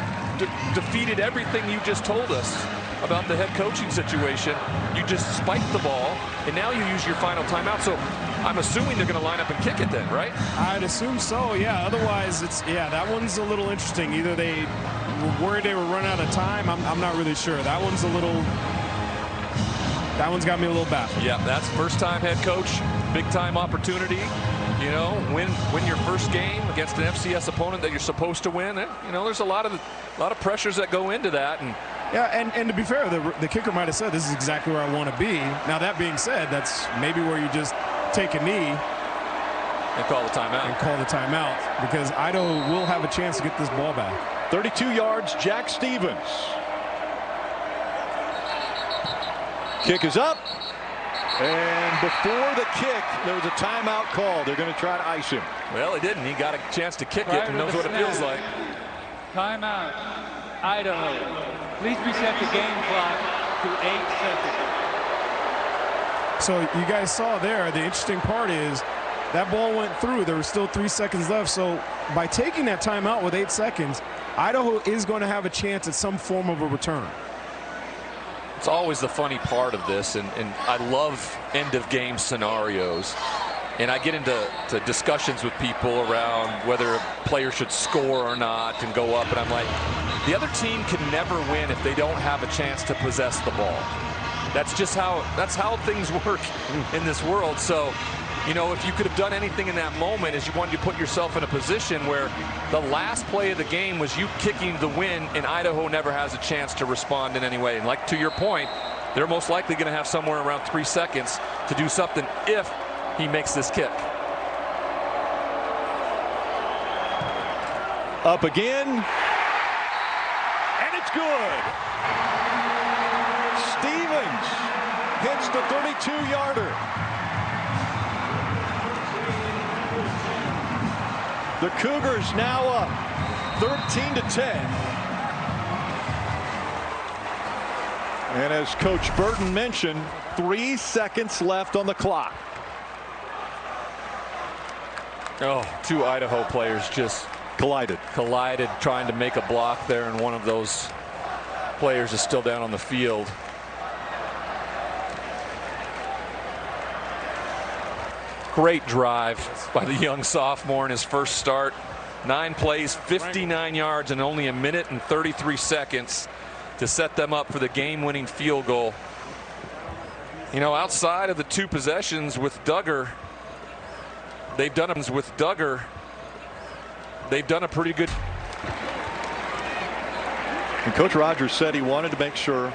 defeated everything you just told us about the head coaching situation. You just spiked the ball, and now you use your final timeout. So I'm assuming they're going to line up and kick it then, right? I'd assume so, yeah. Otherwise, that one's a little interesting. Either they were worried they were running out of time. I'm not really sure. That one's got me a little baffled. Yeah, that's first-time head coach, big-time opportunity. Win your first game against an FCS opponent that you're supposed to win. There's a lot of pressures that go into that. And to be fair, the kicker might have said this is exactly where I want to be. Now that being said, that's maybe where you just take a knee and call the timeout. Because Idaho will have a chance to get this ball back. 32 yards, Jack Stevens. Kick is up. And before the kick, there was a timeout call. They're going to try to ice him. Well, he didn't. He got a chance to kick it and knows what it feels like. Timeout. Idaho. Please reset the game clock to 8 seconds. So you guys saw there, the interesting part is that ball went through. There was still 3 seconds left. So by taking that timeout with 8 seconds, Idaho is going to have a chance at some form of a return. It's always the funny part of this, and I love end-of-game scenarios. And I get into discussions with people around whether a player should score or not and go up. And I'm like, the other team can never win if they don't have a chance to possess the ball. That's just how things work in this world. So, you know, if you could have done anything in that moment is you wanted to put yourself in a position where the last play of the game was you kicking the win, and Idaho never has a chance to respond in any way. And like to your point, they're most likely going to have somewhere around 3 seconds to do something if he makes this kick. Up again, and it's good. Stevens hits the 32-yarder. The Cougars now up 13-10. And as Coach Burton mentioned, 3 seconds left on the clock. Oh, 2 Idaho players just collided trying to make a block there, and one of those players is still down on the field. Great drive by the young sophomore in his first start. 9 plays, 59 yards, and only 1 minute and 33 seconds to set them up for the game-winning field goal. You know, outside of the 2 possessions with Duggar, they've done a pretty good. And Coach Rogers said he wanted to make sure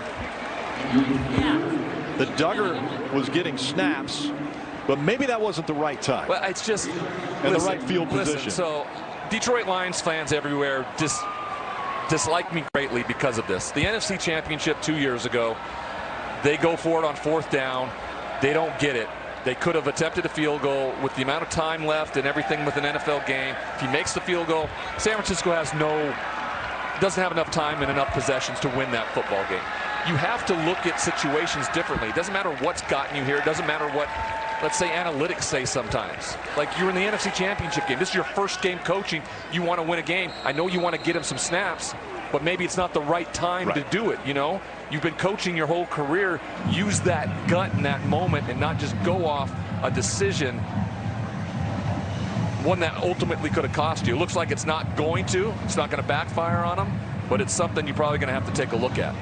that Duggar was getting snaps, but maybe that wasn't the right time. Well, it's just and the right field position. So Detroit Lions fans everywhere dislike me greatly because of this. The NFC Championship 2 years ago, they go for it on 4th down. They don't get it. They could have attempted a field goal with the amount of time left and everything with an NFL game. If he makes the field goal, San Francisco doesn't have enough time and enough possessions to win that football game. You have to look at situations differently. It doesn't matter what's gotten you here. It doesn't matter what, let's say, analytics say sometimes. Like, you're in the NFC Championship game. This is your first game coaching. You want to win a game. I know you want to get him some snaps, but maybe it's not the right time to do it, you know? You've been coaching your whole career. Use that gut in that moment and not just go off a decision, one that ultimately could have cost you. It looks like it's not going to. It's not going to backfire on them, but it's something you're probably going to have to take a look at.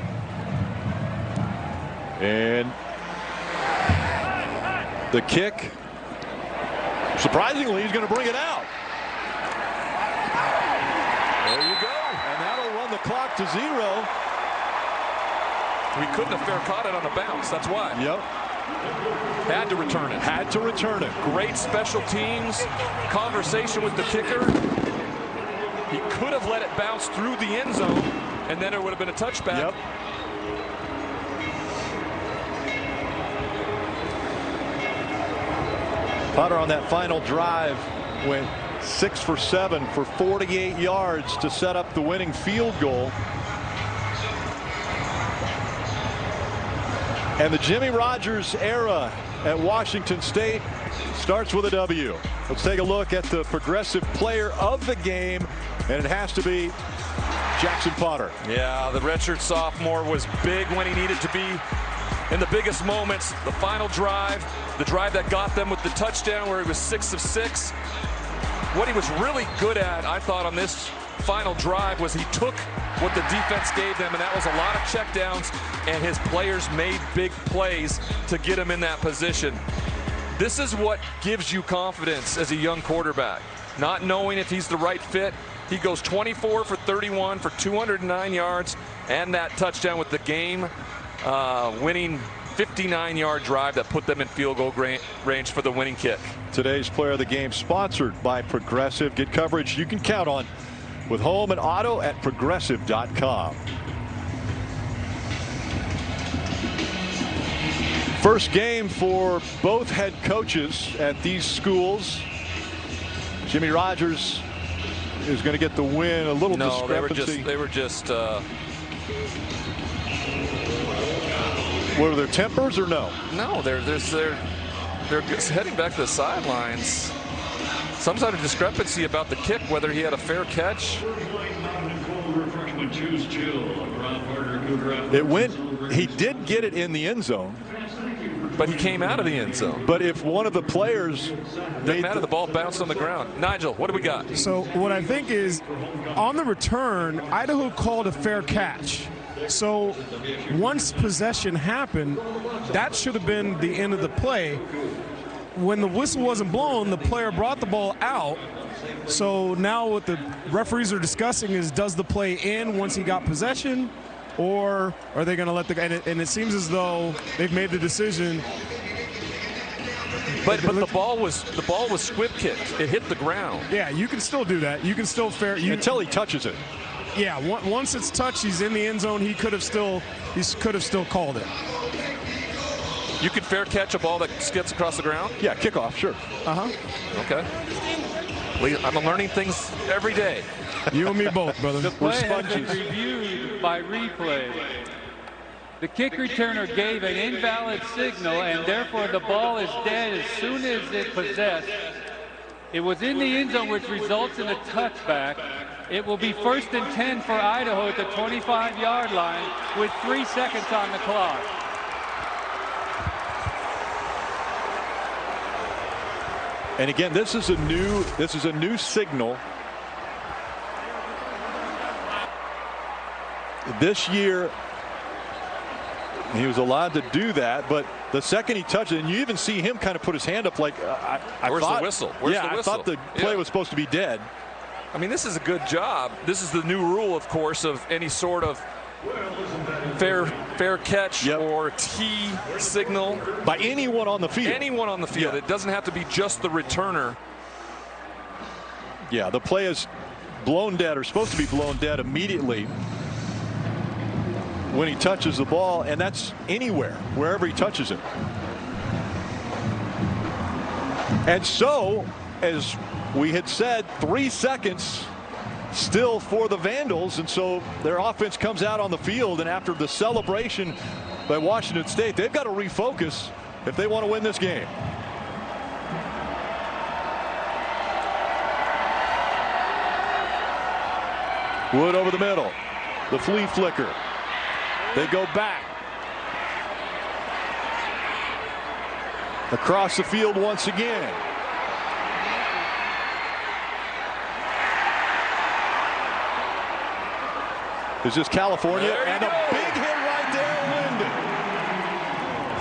And the kick, surprisingly, he's going to bring it out. There you go. And that'll run the clock to 0. We couldn't have fair caught it on a bounce. That's why. Yep. Had to return it. Had to return it. Great special teams conversation with the kicker. He could have let it bounce through the end zone, and then it would have been a touchback. Yep. Potter on that final drive went 6 for 7 for 48 yards to set up the winning field goal. And the Jimmy Rogers era at Washington State starts with a W. Let's take a look at the progressive player of the game, and it has to be Jackson Potter. Yeah, the redshirt sophomore was big when he needed to be in the biggest moments. The final drive, the drive that got them with the touchdown where he was 6 of 6. What he was really good at, I thought, on this final drive was he took what the defense gave them, and that was a lot of checkdowns, and his players made big plays to get him in that position. This is what gives you confidence as a young quarterback. Not knowing if he's the right fit. He goes 24 for 31 for 209 yards and that touchdown with the game winning 59-yard drive that put them in field goal range for the winning kick. Today's player of the game sponsored by Progressive. Get coverage you can count on with home and auto at progressive.com. First game for both head coaches at these schools. Jimmy Rogers is going to get the win. A little discrepancy. They were just Were there tempers or no? No, they're heading back to the sidelines. Some sort of discrepancy about the kick, whether he had a fair catch. It went. He did get it in the end zone, but he came out of the end zone. But if one of the players the ball bounced on the ground. Nigel, what do we got? So what I think is, on the return, Idaho called a fair catch. So once possession happened, that should have been the end of the play. When the whistle wasn't blown, the player brought the ball out. So now what the referees are discussing is, does the play end once he got possession, or are they going to let the and it seems as though they've made the decision. But the ball was squib kicked. It hit the ground. Yeah, you can still do that. You can still until he touches it. Yeah, once it's touched, he's in the end zone. He could have still called it. You could fair catch a ball that skips across the ground? Yeah, kickoff, sure. Okay. I'm learning things every day. You and me both, brother. The play has been reviewed by replay. The kick returner gave an invalid signal, and therefore the ball is dead as soon as it possessed. It was in the end zone, which results in a touchback. It will be 1st and 10 for Idaho at the 25-yard line with 3 seconds on the clock. And again, this is a new signal. This year, he was allowed to do that, but the second he touched it, and you even see him kind of put his hand up like, where's the whistle? Where's the whistle? I thought the play was supposed to be dead. I mean, this is a good job. This is the new rule, of course, of any sort of fair catch or T signal by anyone on the field. Anyone on the field. It doesn't have to be just the returner. Yeah, the play is blown dead, or supposed to be blown dead immediately when he touches the ball, and that's anywhere, wherever he touches it. And so, as we had said, 3 seconds still for the Vandals, and so their offense comes out on the field, and after the celebration by Washington State, they've got to refocus if they want to win this game. Wood over the middle, the flea flicker. They go back across the field once again. Is this California? And a big hit right there, Linden.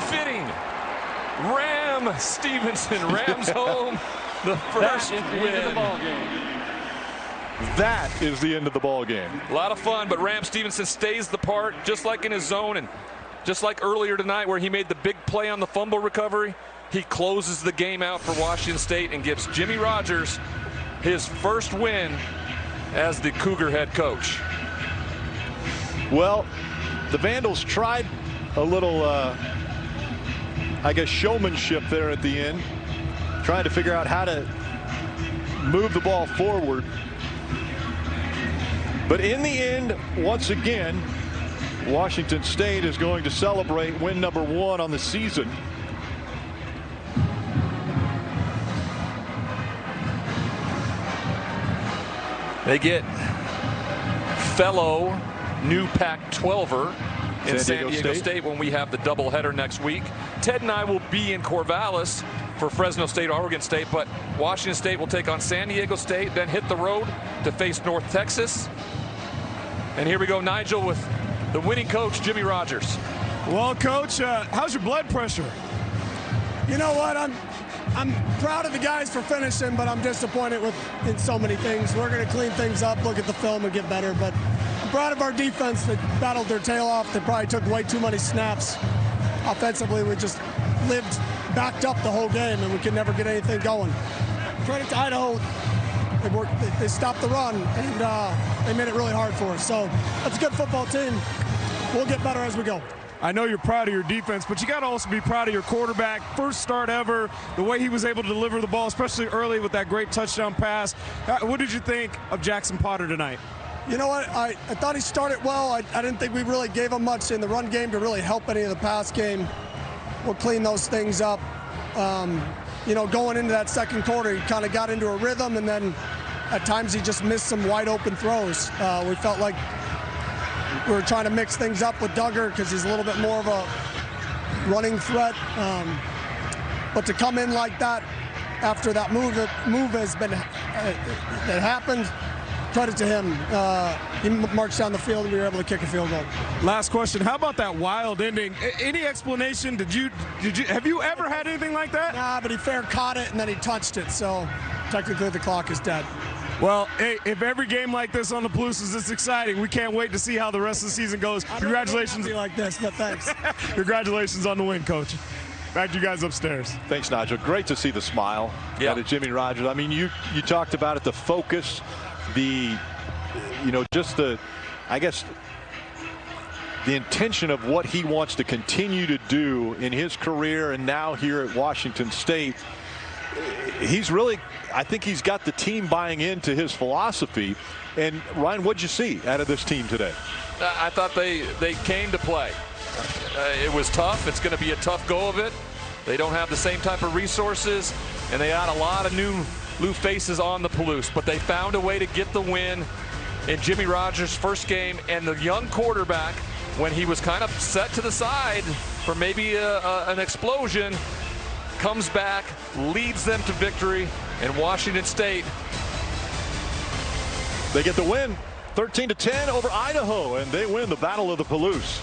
Fitting. Ram Stevenson rams home the first win. That is the end of the ball game. A lot of fun, but Ram Stevenson stays the part, just like in his zone, and just like earlier tonight where he made the big play on the fumble recovery. He closes the game out for Washington State and gives Jimmy Rogers his first win as the Cougar head coach. Well, the Vandals tried a little, I guess, showmanship there at the end, trying to figure out how to move the ball forward. But in the end, once again, Washington State is going to celebrate win number 1 on the season. They get fellow new Pac-12er in San Diego State when we have the doubleheader next week. Ted and I will be in Corvallis for Fresno State, Oregon State, but Washington State will take on San Diego State, then hit the road to face North Texas. And here we go, Nigel, with the winning coach, Jimmy Rogers. Well, Coach, how's your blood pressure? You know what? I'm proud of the guys for finishing, but I'm disappointed in so many things. We're going to clean things up, look at the film, and get better. But I'm proud of our defense that battled their tail off. They probably took way too many snaps. Offensively, we just lived backed up the whole game, and we could never get anything going. Credit to Idaho. They stopped the run, and they made it really hard for us. So that's a good football team. We'll get better as we go. I know you're proud of your defense, but you got to also be proud of your quarterback. First start ever, the way he was able to deliver the ball, especially early with that great touchdown pass. What did you think of Jackson Potter tonight? You know what? I thought he started well. I didn't think we really gave him much in the run game to really help any of the pass game. We'll clean those things up. You know, going into that second quarter, he kind of got into a rhythm, and then at times he just missed some wide open throws. We felt like we were trying to mix things up with Duggar because he's a little bit more of a running threat. But to come in like that after that move has been that happened, credit to him. He marched down the field and we were able to kick a field goal. Last question. How about that wild ending? Any explanation? Have you ever had anything like that? Nah, but he fair caught it and then he touched it. So technically the clock is dead. Well, hey, if every game like this on the Palouse is this exciting, we can't wait to see how the rest of the season goes. Congratulations. Like this, but thanks. Congratulations on the win, Coach. Back to you guys upstairs. Thanks, Nigel. Great to see the smile out of Jimmy Rogers. I mean, you talked about it, the focus, just I guess, the intention of what he wants to continue to do in his career and now here at Washington State. He's really, I think he's got the team buying into his philosophy. And Ryan, what'd you see out of this team today? I thought they came to play. It was tough. It's going to be a tough go of it. They don't have the same type of resources, and they got a lot of new faces on the Palouse, but they found a way to get the win in Jimmy Rogers' first game, and the young quarterback, when he was kind of set to the side for maybe an explosion, comes back, leads them to victory, and Washington State, they get the win 13-10 over Idaho, and they win the Battle of the Palouse.